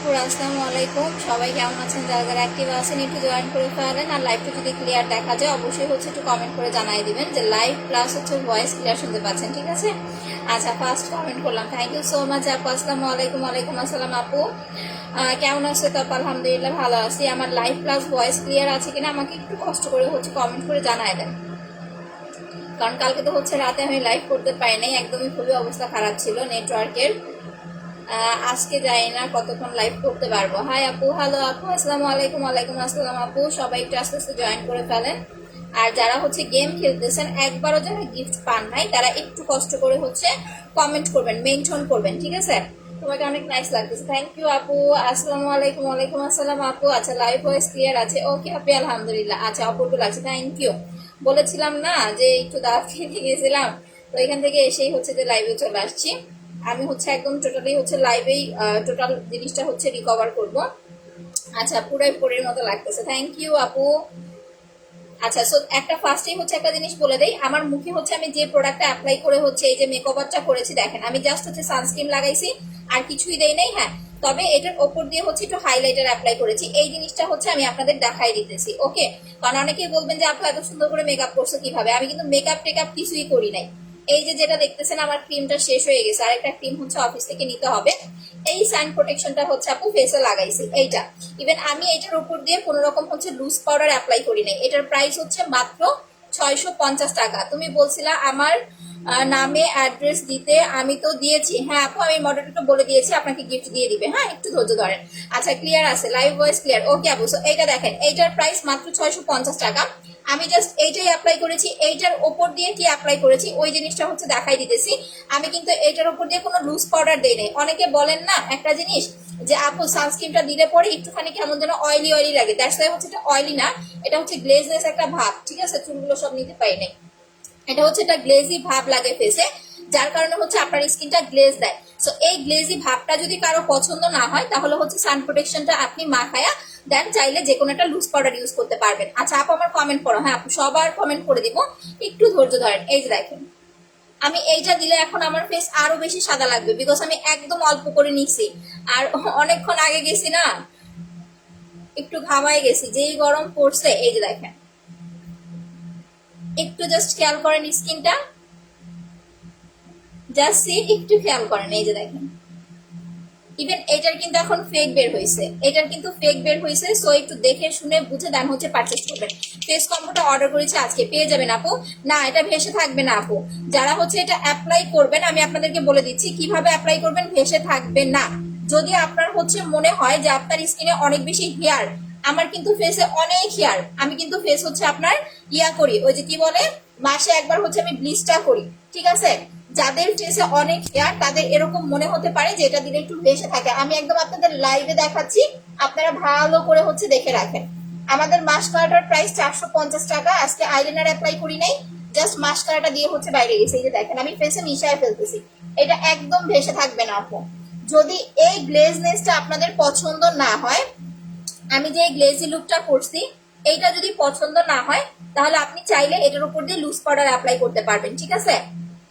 আপুর আসসালামু আলাইকুম। সবাই কেমন আছেন? যারা যারা অ্যাক্টিভ আছেন একটু জয়েন করে ফেলেন, আর লাইভটা যদি ক্লিয়ার দেখা যায় অবশ্যই একটু কমেন্ট করে জানাই দিবেন যে লাইভ প্লাস ভয়েস ক্লিয়ার শুনতে পাচ্ছেন, ঠিক আছে? আচ্ছা, ফার্স্ট কমেন্ট করলাম, থ্যাংক ইউ সো মাচ আপু। আসসালামু আলাইকুম। ওয়ালাইকুম আসসালাম আপু, কেমন আছো? তো আলহামদুলিল্লাহ ভালো আছি। আমার লাইভ প্লাস ভয়েস ক্লিয়ার আছে কিনা আমাকে একটু কষ্ট করে কমেন্ট করে জানাই দেন, কারণ কালকে তো রাতে আমি লাইভ করতে পারি নাই, একদমই খুবই অবস্থা খারাপ ছিল নেটওয়ার্কের। আজকে যাই না কতক্ষণ লাইভ করতে পারবো। হাই আপু, হ্যালো আপু, আসসালামু আলাইকুম। ওয়ালাইকুম আসসালাম আপু, সবাই একটু আস্তে আস্তে জয়েন করে ফেলেন। আর যারা গেম খেলতেছেন, একবারও যারা গিফট পান নাই তারা একটু কষ্ট করে কমেন্ট করবেন, মেনশন করবেন, ঠিক আছে? তোমাকে অনেক নাইস লাগতেছে, থ্যাংক ইউ আপু। আসসালামু আলাইকুম। ওয়ালাইকুম আসসালাম আপু। আচ্ছা, লাইভ ভয়েস ক্লিয়ার আছে? ওকে আপু, আলহামদুলিল্লাহ। আচ্ছা, অপূর্ব লাগছে, থ্যাংক ইউ। বলেছিলাম না যে একটু দাওয়াত খেতে গেছিলাম, তো এখান থেকে এসেই যে লাইভে চলে আসছি। আমি একদম টোটালি লাইভেই টোটাল জিনিসটা রিকভার করব। আচ্ছা, পুরাই পরের মতো লাগতেছে, থ্যাংক ইউ আপু। আচ্ছা, সো একটা ফার্স্টেই একটা জিনিস বলে দেই, আমার মুখে আমি যে প্রোডাক্টটা অ্যাপ্লাই করে এই যে মেকওভারটা করেছি, দেখেন আমি জাস্ট সানস্ক্রিন লাগাইছি আর কিছুই দেই নাই। হ্যাঁ, তবে এটার ওপর দিয়ে একটু হাইলাইটার অ্যাপ্লাই করেছি। এই জিনিসটা আমি আপনাদের দেখাই দিতেছি, ওকে? কারণ অনেকেই বলবেন যে আপু এত সুন্দর করে মেকআপ করছো কিভাবে। আমি কিন্তু মেকআপ টেকআপ কিছুই করি নাই। এই যে যেটা দেখতেছেন, আমার ক্রিমটা শেষ হয়ে গেছে, আরেকটা ক্রিম অফিস থেকে নিতে হবে। এই সান প্রোটেকশনটা আপু ফেসে লাগাইছি এইটা। ইভেন আমি এটার উপর দিয়ে কোনো রকম লুজ পাউডার অ্যাপ্লাই করি নাই। এটার প্রাইস মাত্র 650 টাকা। তুমি বলছিলা আমার নামে অ্যাড্রেস দিতে, আমি তো দিয়েছি। হ্যাঁ আপু, আমি মডেলটা বলে দিয়েছি, আপনাকে গিফট দিয়ে দিবে। হ্যাঁ, একটু ধৈর্য ধরেন। আচ্ছা, ক্লিয়ার আছে, লাইভ ভয়েস ক্লিয়ার? ওকে আপু, সো এইটা দেখেন, এইটার প্রাইস মাত্র 650 টাকা। আমি জাস্ট এইটাই অ্যাপ্লাই করেছি। এইটার ওপর দিয়ে কি অ্যাপ্লাই করেছি ওই জিনিসটা দেখাই দিতেছি। আমি কিন্তু এইটার উপর দিয়ে কোনো লুজ পাউডার দেই নাই। অনেকে বলেন না একটা জিনিস যে আপু সানস্ক্রিনটা দিলে পরে একটুখানি কেমন যেন অয়েলি অয়েলি লাগে, দ্যাটস ওয়াই এটা অয়েলি না, এটা গ্লেজনেস একটা ভাব, ঠিক আছে? চুলগুলো সব নিতে পারি নাই, এটা একটা গ্লেজি ভাব লাগে ফেসে, যার কারণে আপনার স্কিনটা গ্লেজ দেয়। সো এই গ্লেজি ভাবটা যদি কারো পছন্দ না হয়, তাহলে সান প্রোটেকশনটা আপনি মাখায়া দেন, চাইলে যে কোনো একটা লুজ পাউডার ইউজ করতে পারবেন। আচ্ছা আপু, আমার কমেন্ট পড়ো। হ্যাঁ আপু, সবার কমেন্ট করে দিব, একটু ধৈর্য ধরেন। এই যে দেখেন, আমি এইটা দিলে এখন আমার ফেস আরো বেশি সাদা লাগবে, বিকজ আমি একদম অল্প করে নিচ্ছি, আর অনেকক্ষণ আগে গেছি না, একটু ঘামায় গেছি, যেই গরম পড়ছে। এই যে দেখেন, একটু জাস্ট খেয়াল করেন স্কিনটা, জাস্ট সি, একটু খেয়াল করেন। এই যে দেখেন, ইভেন এটার কিন্তু এখন ফেক বের হয়েছে, এটার কিন্তু ফেক বের হয়েছে। সো একটু দেখে শুনে বুঝে দেন পারচেজ করবেন। ফেস কম্বোটা অর্ডার করেছি, আজকে পেয়ে যাবেন আপু। না, এটা ভেসে থাকবে না আপু। যারা এটা অ্যাপ্লাই করবেন, আমি আপনাদেরকে বলে দিচ্ছি কিভাবে অ্যাপ্লাই করবেন, ভেসে থাকবে না। যদি আপনার মনে হয় যে আপনার স্কিনে অনেক বেশি হেয়ার, আমার কিন্তু ফেসে অনেক হেয়ার, আমি কিন্তু ফেস আপনার ইয়া করি, ওই যে কি বলে, মাসে একবার আমি ব্লিচটা করি, ঠিক আছে? যাদের ফেসে অনেক হেয়ার তাদের এরকম মনে হতে পারে যে এটা দিলে একটু ভেসে থাকে। আমি একদম আপনাদের লাইভে দেখাচ্ছি, আপনারা ভালো করে দেখে রাখেন। আমাদের মাস্কারাটার প্রাইস 450 টাকা। আজকে আইলাইনার অ্যাপ্লাই করি নাই, জাস্ট মাস্কারাটা দিয়ে বাইরে গেছে। এই যে দেখেন, আমি ফেসে মিশায় ফেলতেছি, এটা একদম ভেসে থাকবে না আপু। যদি এই গ্লেজনেসটা আপনাদের পছন্দ না হয়, আমি যে গ্লেজি লুকটা করছি, এইটা যদি পছন্দ না হয়, তাহলে আপনি চাইলে এটার উপর দিয়ে লুজ পাউডার অ্যাপ্লাই করতে পারবেন, ঠিক আছে?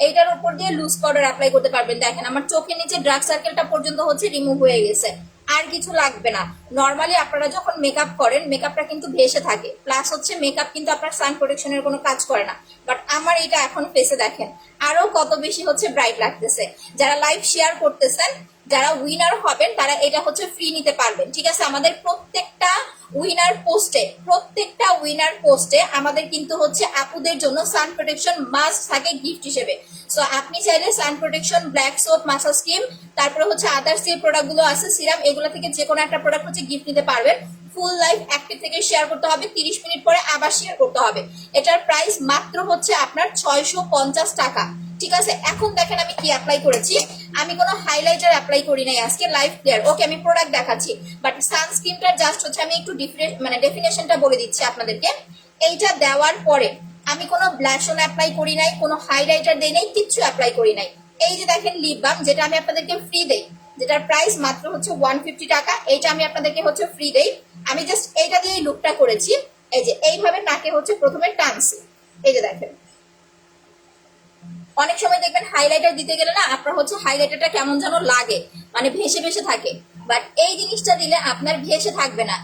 এইটার উপর দিয়ে লুজ পাউডার অ্যাপ্লাই করতে পারবেন। দেখেন, আমার চোখের নিচে ডার্ক সার্কেলটা পর্যন্ত রিমুভ হয়ে গেছে, আর কিছু লাগবে না। নর্মালি আপনারা যখন মেকআপ করেন, মেকআপটা কিন্তু ভেসে থাকে, প্লাস মেকআপ কিন্তু আপনার সান প্রোটেকশনের কোনো কাজ করে না। বাট আমার এটা এখন ফেসে দেখেন আরো কত বেশি ব্রাইট লাগতেছে। যারা লাইভ শেয়ার করতেছেন, যারা উইনার হবেন, তারা এটা ফ্রি নিতে পারবেন, ঠিক আছে? আমাদের প্রত্যেকটা উইনার পোস্টে আমাদের কিন্তু আপুদের জন্য সান প্রোটেকশন মাস্ক থাকে গিফট হিসেবে। সো আপনি চাইলে সান protection, black soap, massage cream, তারপরে আদার্স যে প্রোডাক্ট গুলো আছে, সিরাম, এগুলো থেকে যে কোনো একটা প্রোডাক্ট গিফট নিতে পারবেন। ফুল লাইফ অ্যাক্টিভ থেকে শেয়ার করতে হবে, 30 মিনিট পরে আবার শেয়ার করতে হবে। এটার প্রাইস মাত্র আপনার 650 টাকা, ঠিক আছে? এখন দেখেন আমি কি অ্যাপ্লাই করেছি। আমি কোনো হাইলাইটার অ্যাপ্লাই করি নাই আজকে, লাইভ ক্লিয়ার। ওকে, আমি প্রোডাক্ট দেখাচ্ছি, বাট সানস্ক্রিনটা জাস্ট আমি একটু ডেফিনেশনটা বলে দিচ্ছি আপনাদেরকে। এইটা দেওয়ার পরে আমি কোনো ব্লাশন অ্যাপ্লাই করি নাই, কোনো হাইলাইটার দেই নাই, কিচ্ছু অ্যাপ্লাই করি নাই। এই যে দেখেন লিপ বাম, যেটা আমি আপনাদেরকে ফ্রি দেই, যেটার প্রাইস মাত্র 150 টাকা, এইটা আমি আপনাদেরকে ফ্রি দেই। আমি জাস্ট এইটা দিয়ে লুকটা করেছি। এই যে এইভাবে নাকে প্রথমে টানছি, এই যে দেখেন। অনেক সময় দেখবেন হাইলাইটার দিতে গেলে না আপনার হাইলাইটারটা কেমন যেন লাগে, মানে ভেসে ভেসে থাকে। বাট এই জিনিসটা দিলে আপনার ভেসে থাকবে না।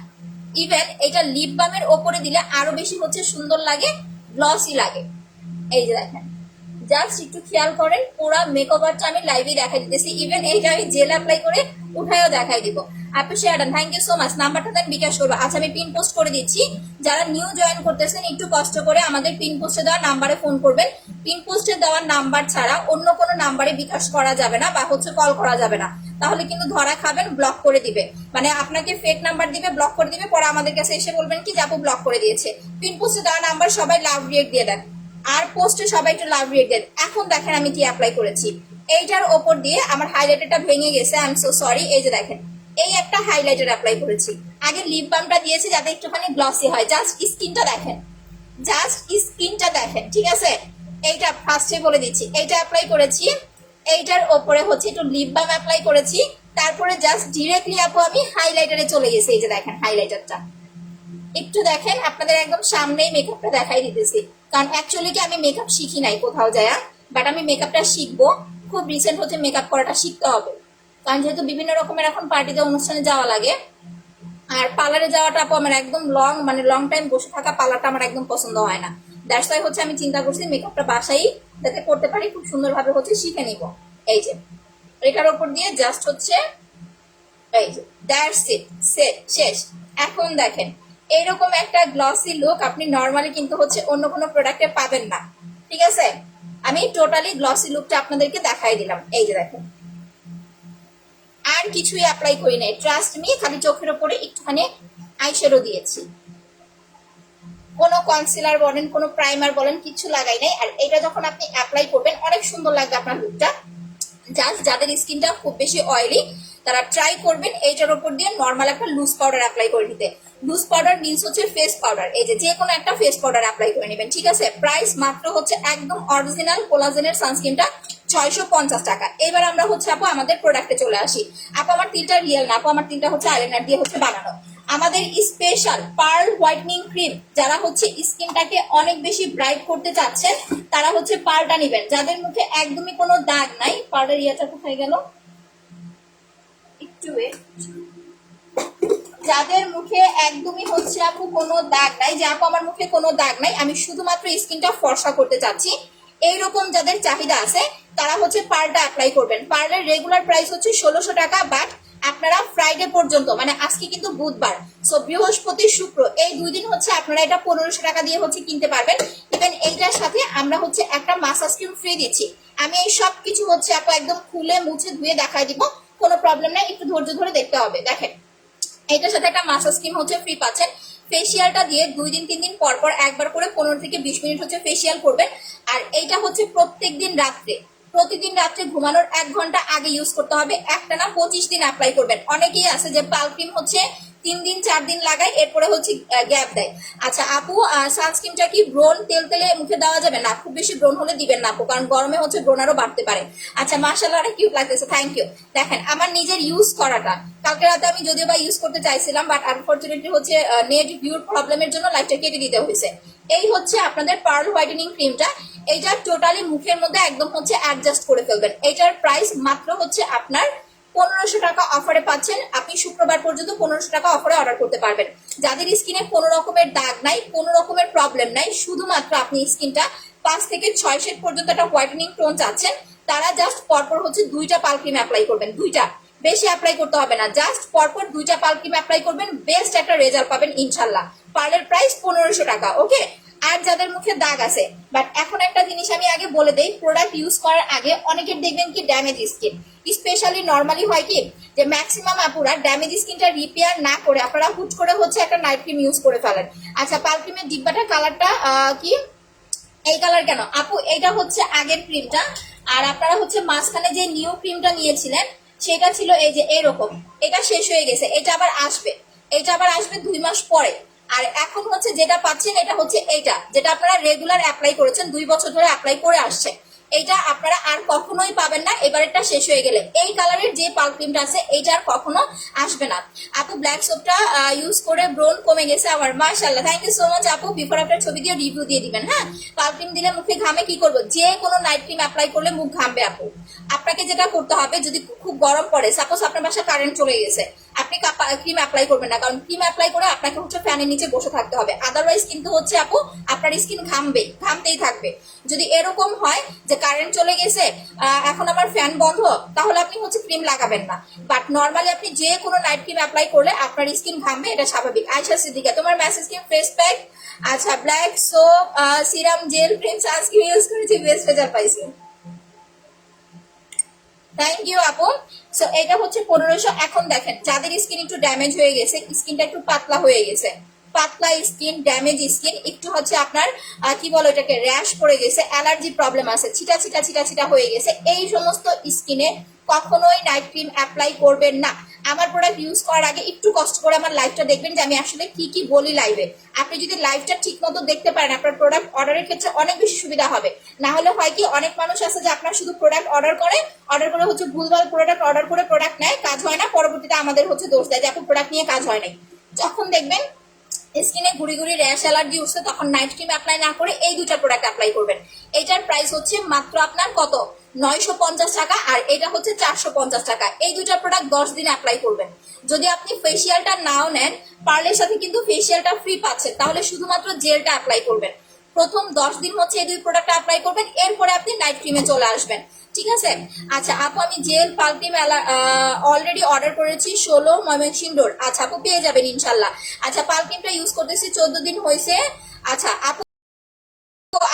ইভেন এটা লিপ বামের ওপরে দিলে আরো বেশি হচ্ছে সুন্দর লাগে, গ্লসি লাগে। এই যে দেখেন, জাস্ট একটু খেয়াল করেন, পুরো মেকওভারটা আমি লাইভে দেখাই দিতেছি। ইভেন এইটা আমি জেল অ্যাপ্লাই করে উঠায়ও দেখাই দিব। আপনি শেয়ার দেন, থ্যাংক ইউ সো মাচ। নাম্বারটা দেন, বিকাশ করবো। আচ্ছা আমি পিন পোস্ট করে দিচ্ছি। যারা নিউ জয়েন করতেছেন একটু কষ্ট করে আমাদের পিন পোস্টে দেওয়া নাম্বারে ফোন করবেন। পিন পোস্টে দেওয়ার নাম্বার ছাড়া অন্য কোনো নাম্বারে বিকাশ করা যাবে না বা হচ্ছে কল করা যাবে না, তাহলে কিন্তু ধরা খাবেন, ব্লক করে দিবে। মানে আপনাকে ফেক নাম্বার দিবে, ব্লক করে দিবে, পরে আমাদের কাছে এসে বলবেন কি যে আপু ব্লক করে দিয়েছে। পিন পোস্টে দেওয়া নাম্বার সবাই লাভ রিয়েক্ট দিয়ে দেন, আর পোস্টে সবাই একটু লাভ রিয়েক্ট দেন। এখন দেখেন আমি কি অ্যাপ্লাই করেছি। এইটার ওপর দিয়ে আমার হাইলাইটারটা ভেঙে গেছে, আই এম সো সরি। এই যে দেখেন, এই একটা হাইলাইটার অ্যাপ্লাই করেছি। আগে লিপ বামটা দিয়েছি যাতে একটুখানি গ্লসি হয়। জাস্ট স্কিনটা দেখেন, জাস্ট স্কিনটা দেখেন, ঠিক আছে। এইটা ফার্স্টে বলে দিচ্ছি, এইটা অ্যাপ্লাই করেছি। এইটার ওপরে হচ্ছে একটু লিপ বাম অ্যাপ্লাই করেছি। তারপরে জাস্ট ডিরেক্টলি আপু আমি হাইলাইটারে চলে গেছি। এই যে দেখেন হাইলাইটারটা একটু দেখেন, আপনাদের একদম সামনেই মেকআপটা দেখাই দিতেছি। কারণ অ্যাকচুয়ালি কি আমি মেকআপ শিখি নাই কোথাও যায়, বাট আমি মেকআপটা শিখবো। খুব রিসেন্ট হচ্ছে মেকআপ করাটা শিখতে হবে, কারণ যেহেতু বিভিন্ন রকমের এখন পার্টিতে অনুষ্ঠানে যাওয়া লাগে। আর পার্লারে যাওয়াটা আপু আমার একদম লং টাইম বসে থাকা পার্লারটা আমার একদম পছন্দ হয় না। দ্যাটস ওয়াই হচ্ছে আমি চিন্তা করছি মেকআপটা বাসাই যাতে করতে পারি, খুব সুন্দরভাবে হচ্ছে শিখে নিব। এই যে এটার ওপর দিয়ে জাস্ট হচ্ছে এই যে দ্যাটস ইট, সেট, শেষ। এখন দেখেন এইরকম একটা গ্লসি লুক আপনি নর্মালি কিন্তু হচ্ছে অন্য কোনো প্রোডাক্টে পাবেন না, ঠিক আছে। আমি টোটালি গ্লসি লুকটা আপনাদেরকে দেখাই দিলাম। এই যে দেখেন, আর কিছুই অ্যাপ্লাই করি নাই, ট্রাস্ট মি। খালি চোখের ওপরে একটুখানি আইশ্যাডো দিয়েছি, কোনো কনসিলার বলেন, কোনো প্রাইমার বলেন, কিছু লাগাই নাই। আর এটা যখন আপনি অ্যাপ্লাই করবেন অনেক সুন্দর লাগবে আপনার লুকটা। জাস্ট যাদের স্কিনটা খুব বেশি অয়েলি তারা ট্রাই করবেন এইটার উপর দিয়ে নর্মাল একটা লুজ পাউডার অ্যাপ্লাই করে নিতে। লুজ পাউডার মিন্স হচ্ছে ফেস পাউডার। এই যে কোনো একটা ফেস পাউডার অ্যাপ্লাই করে নেবেন, ঠিক আছে। প্রাইস মাত্র হচ্ছে একদম অরিজিনাল কোলাজেনের সানস্ক্রিনটা 650 টাকা। এবার আমরা হচ্ছে আপু আমাদের প্রোডাক্টে চলে আসি। আপু আমার তিনটা রিয়েল না, আপু আমার তিনটা হচ্ছে আইলাইনার দিয়ে হচ্ছে বানানো। আমাদের স্পেশাল পার্ল হোয়াইটনিং ক্রিম, যারা হচ্ছে স্কিনটাকে অনেক বেশি ব্রাইট করতে চাচ্ছেন তারা হচ্ছে পার্লটা নেবেন। যাদের মুখে একদমই কোনো দাগ নাই, পার্লের ইয়েটা কোথায় গেল, একটু যাদের মুখে একদমই হচ্ছে আপু কোনো দাগ নাই, যে আপু আমার মুখে কোনো দাগ নাই, আমি শুধুমাত্র স্কিনটা ফর্সা করতে চাচ্ছি, এইরকম যাদের চাহিদা আছে তারা হচ্ছে পার্লটা অ্যাপ্লাই করবেন। পার্লের রেগুলার প্রাইস হচ্ছে 1600 টাকা, বাট আপনারা ফ্রাইডে পর্যন্ত, মানে আজকে কিন্তু বুধবার, সো বৃহস্পতি শুক্র এই 2 দিন হচ্ছে আপনারা এটা 1500 টাকা দিয়ে হচ্ছে কিনতে পারবেন। ইভেন এইটার সাথে আমরা হচ্ছে একটা মাসাজ ক্রিম ফ্রি দিচ্ছি। আমি এই সব কিছু হচ্ছে আপু একদম খুলে মুছে ধুয়ে দেখাই দিব, কোনো প্রবলেম নাই, একটু ধৈর্য ধরে দেখতে হবে। দেখেন এটার সাথে একটা মাসাজ ক্রিম হচ্ছে ফ্রি পাচ্ছেন। ফেসিয়ালটা দিয়ে 2 দিন 3 দিন পর পর একবার করে 15 থেকে 20 মিনিট হচ্ছে ফেসিয়াল করবেন। আর এইটা হচ্ছে প্রতিদিন রাত্রে ঘুমানোর 1 ঘন্টা আগে ইউজ করতে হবে। একটা না 25 দিন অ্যাপ্লাই করবেন। অনেকেই আছে যে পাল ক্রিম হচ্ছে 3 দিন 4 দিন লাগায়, এরপরে হচ্ছে গ্যাপ দেয়। আচ্ছা আপু সানস্ক্রিনটা কি ব্রণ তেলে মুখে দেওয়া যাবে না? খুব বেশি ব্রণ হলে দিবেন না আপু, কারণ গরমে হচ্ছে ব্রণ আরো বাড়তে পারে। আচ্ছা মাশাআল্লাহ অনেক কিউট লাগতেছে, থ্যাংক ইউ। দেখেন আমার নিজের ইউজ করাটা, কালকে রাতে আমি যদিও বা ইউজ করতে চাইছিলাম, বাট আনফরচুনেটলি হচ্ছে নেট ভিউর প্রবলেমের জন্য লাইটটা কেটে দিতে হয়েছে। এই হচ্ছে আপনাদের পার্ল হোয়াইটেনিং ক্রিমটা। এইটা টোটালি মুখের মধ্যে একদম হচ্ছে অ্যাডজাস্ট করে ফেলবেন। এটার প্রাইস মাত্র হচ্ছে আপনার 1500 টাকা অফারে পাচ্ছেন। আপনি শুক্রবার পর্যন্ত 1500 টাকা অফারে অর্ডার করতে পারবেন। যাদের স্কিনে কোনো রকমের দাগ নাই, কোনো রকমের প্রবলেম নাই, শুধুমাত্র আপনি স্কিনটা 5 থেকে 6 শেড পর্যন্ত একটা হোয়াইটেনিং টোন চাচ্ছেন, তারা জাস্ট পরপর হচ্ছে 2টা পাল ক্রিম অ্যাপ্লাই করবেন। 2টা, বেশি অ্যাপ্লাই করতে হবে না, জাস্ট পরপর 2টা পাল ক্রিম অ্যাপ্লাই করবেন, বেস্ট একটা রেজাল্ট পাবেন ইনশাল্লাহ। পার্লের প্রাইস 1500 টাকা, ওকে। আর যাদের মুখে দাগ আছে, বাট এখন একটা জিনিস আমি আগে বলে দেই, প্রোডাক্ট ইউজ করার আগে অনেকের দেখবেন কি ড্যামেজ স্কিন, স্পেশালি নর্মালি হয় কি যে ম্যাক্সিমাম আপুরা ড্যামেজ স্কিনটা রিপেয়ার না করে আপনারা হুট করে হচ্ছে একটা নাইট ক্রিম ইউজ করে ফেলেন। আচ্ছা পাল ক্রিমের ডিব্বাটার কালারটা কি এই কালার কেন আপু? এটা হচ্ছে আগের ক্রিমটা, আর আপনারা হচ্ছে মাঝখানে যে নিউ ক্রিমটা নিয়েছিলেন সেটা ছিল এই যে এরকম, এটা শেষ হয়ে গেছে, এটা আবার আসবে, এটা আবার আসবে 2 মাস পরে। আর এখন হচ্ছে যেটা পাচ্ছেন এটা হচ্ছে এইটা, যেটা আপনারা রেগুলার অ্যাপ্লাই করেছেন, 2 বছর ধরে অ্যাপ্লাই করে আসছে। এইটা আপনারা আর কখনোই পাবেন না, এবারেরটা শেষ হয়ে গেলে। এই কালারের যে পাল ক্রিমটা আছে এইটা আর কখনো আসবে না। আপু ব্ল্যাক সোপটা ইউজ করে ব্রোন কমে গেছে আমার, মাশাআল্লাহ, থ্যাংক ইউ সো মাচ আপু। বিফোর আফটার ছবি দিয়ে রিভিউ দিয়ে দিবেন। হ্যাঁ, পাল ক্রিম দিলে মুখে ঘামে, কি করবো, যে কোনো নাইট ক্রিম অ্যাপ্লাই করলে মুখ ঘামবে আপু। আপনাকে যেটা করতে হবে, যদি খুব গরম পড়ে, সাপোজ আপনার বাসায় কারেন্ট চলে গেছে, আপনি ক্রিম অ্যাপ্লাই করবেন না, কারণ ক্রিম অ্যাপ্লাই করে আপনাকে হচ্ছে ফ্যানের নিচে বসে থাকতে হবে, আদারওয়াইজ কিন্তু হচ্ছে আপু আপনার স্কিন ঘামতেই থাকবে। যদি এরকম হয় যে কারেন্ট চলে গেছে, এখন আমার ফ্যান বন্ধ, তাহলে আপনি হচ্ছে ক্রিম লাগাবেন না। বাট নর্মালি আপনি যে কোনো নাইট ক্রিম অ্যাপ্লাই করলে আপনার স্কিন ঘামবে, এটা স্বাভাবিক। আয়শা সিদ্দিকা, তোমার মেসেজ ক্রিম, ফেস প্যাক, আচ্ছা black soap, serum, gel, cream, sunscreen use করেছি, বেস্ট রেজাল্ট পাইছি। থ্যাংক ইউ আপু। সো এটা হচ্ছে 1500। এখন দেখেন, যাদের স্কিন একটু ড্যামেজ হয়ে গেছে, স্কিনটা একটু পাতলা হয়ে গেছে, পাতলা স্কিন, ড্যামেজ স্কিন, একটু হচ্ছে আপনার কি বলো এটাকে, র্যাশ পড়ে গেছে, অ্যালার্জি প্রবলেম আছে, ছিটা ছিটা ছিটা ছিটা হয়ে গেছে, এই সমস্ত স্কিনে কখনোই নাইট ক্রিম অ্যাপ্লাই করবেন না। আমার প্রোডাক্ট ইউজ করার আগে একটু কষ্ট করে আমার লাইভটা দেখবেন যে আমি আসলে কি কি বলি লাইভে। আপনি যদি লাইভটা ঠিক মতো দেখতে পারেন, আপনার প্রোডাক্ট অর্ডারের ক্ষেত্রে অনেক বেশি সুবিধা হবে। না হলে হয় কি, অনেক মানুষ আছে যে আপনার শুধু প্রোডাক্ট অর্ডার করে হচ্ছে ভুলভাল প্রোডাক্ট অর্ডার করে প্রোডাক্ট নেয়, কাজ হয় না, পরবর্তীতে আমাদের হচ্ছে দোষ দেয় যে আপনি প্রোডাক্ট নিয়ে কাজ হয় নাই। যখন দেখবেন স্কিনে ঘুরি ঘুরি র্যাশ অ্যালার্জি উঠছে, তখন নাইট ক্রিম অ্যাপ্লাই না করে এই দুইটা প্রোডাক্ট অ্যাপ্লাই করবেন। এটার প্রাইস হচ্ছে মাত্র আপনার কত, 950 টাকা, আর এটা হচ্ছে 450 টাকা। এই দুইটা প্রোডাক্ট 10 দিন অ্যাপ্লাই করবেন। যদি আপনি ফেসিয়ালটা নাও নেন, পার্লের সাথে কিন্তু ফেসিয়ালটা ফ্রি পাচ্ছেন, তাহলে শুধুমাত্র জেলটা অ্যাপ্লাই করবেন। প্রথম 10 দিন হচ্ছে এই দুই প্রোডাক্ট অ্যাপ্লাই করবেন, এরপরে আপনি নাইট ক্রিমে চলে আসবেন, ঠিক আছে? আচ্ছা আপু, আমি জেল পাল ক্রিম অলরেডি অর্ডার করেছি 16 ময়মনসিংহ রোড। আচ্ছা আপু, পেয়ে যাবেন ইনশাল্লাহ। আচ্ছা, পাল ক্রিমটা ইউজ করতেছি 14 দিন হয়েছে। আচ্ছা আপু,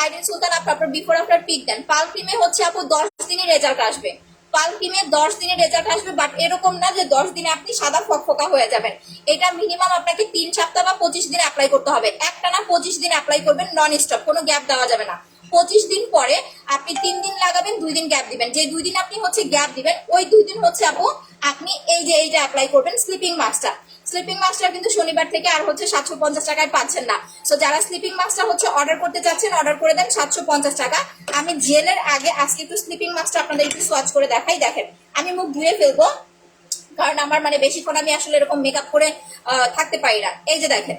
আইরিন সুলতান আপনার বিফোর আফটার পিক দেন। পাল ক্রিমে হচ্ছে আপু 10 দিনে রেজাল্ট আসবে, পাল ক্রিমে 10 দিনে রেজাল্ট আসবে, বাট এরকম না যে 10 দিনে আপনি সাদা ফকফকা হয়ে যাবেন। এটা মিনিমাম আপনাকে 3 সপ্তাহ বা 25 দিন অ্যাপ্লাই করতে হবে। একটানা 25 দিন অ্যাপ্লাই করবেন, নন স্টপ, কোনো গ্যাপ দেওয়া যাবে না। 25 দিন পরে আপনি 3 দিন লাগাবেন, 2 দিন গ্যাপ দিবেন। যে 2 দিন আপনি হচ্ছে গ্যাপ দিবেন, ওই 2 দিন হচ্ছে আপু আপনি এইটা অ্যাপ্লাই করবেন, স্লিপিং মাস্কটা। স্লিপিং মাস্কটা কিন্তু শনিবার থেকে আর হচ্ছে 750 টাকায় পাচ্ছেন না। সো যারা স্লিপিং মাস্কটা হচ্ছে অর্ডার করতে চাচ্ছেন, অর্ডার করে দেন 750 টাকা। আমি জেলের আগে আজকে একটু স্লিপিং মাস্কটা আপনাদের একটু সোয়াচ করে দেখাই। দেখেন, আমি মুখ ধুয়ে ফেলবো, কারণ আমার মানে বেশিক্ষণ আমি আসলে এরকম মেকআপ করে থাকতে পারি না। এই যে দেখেন,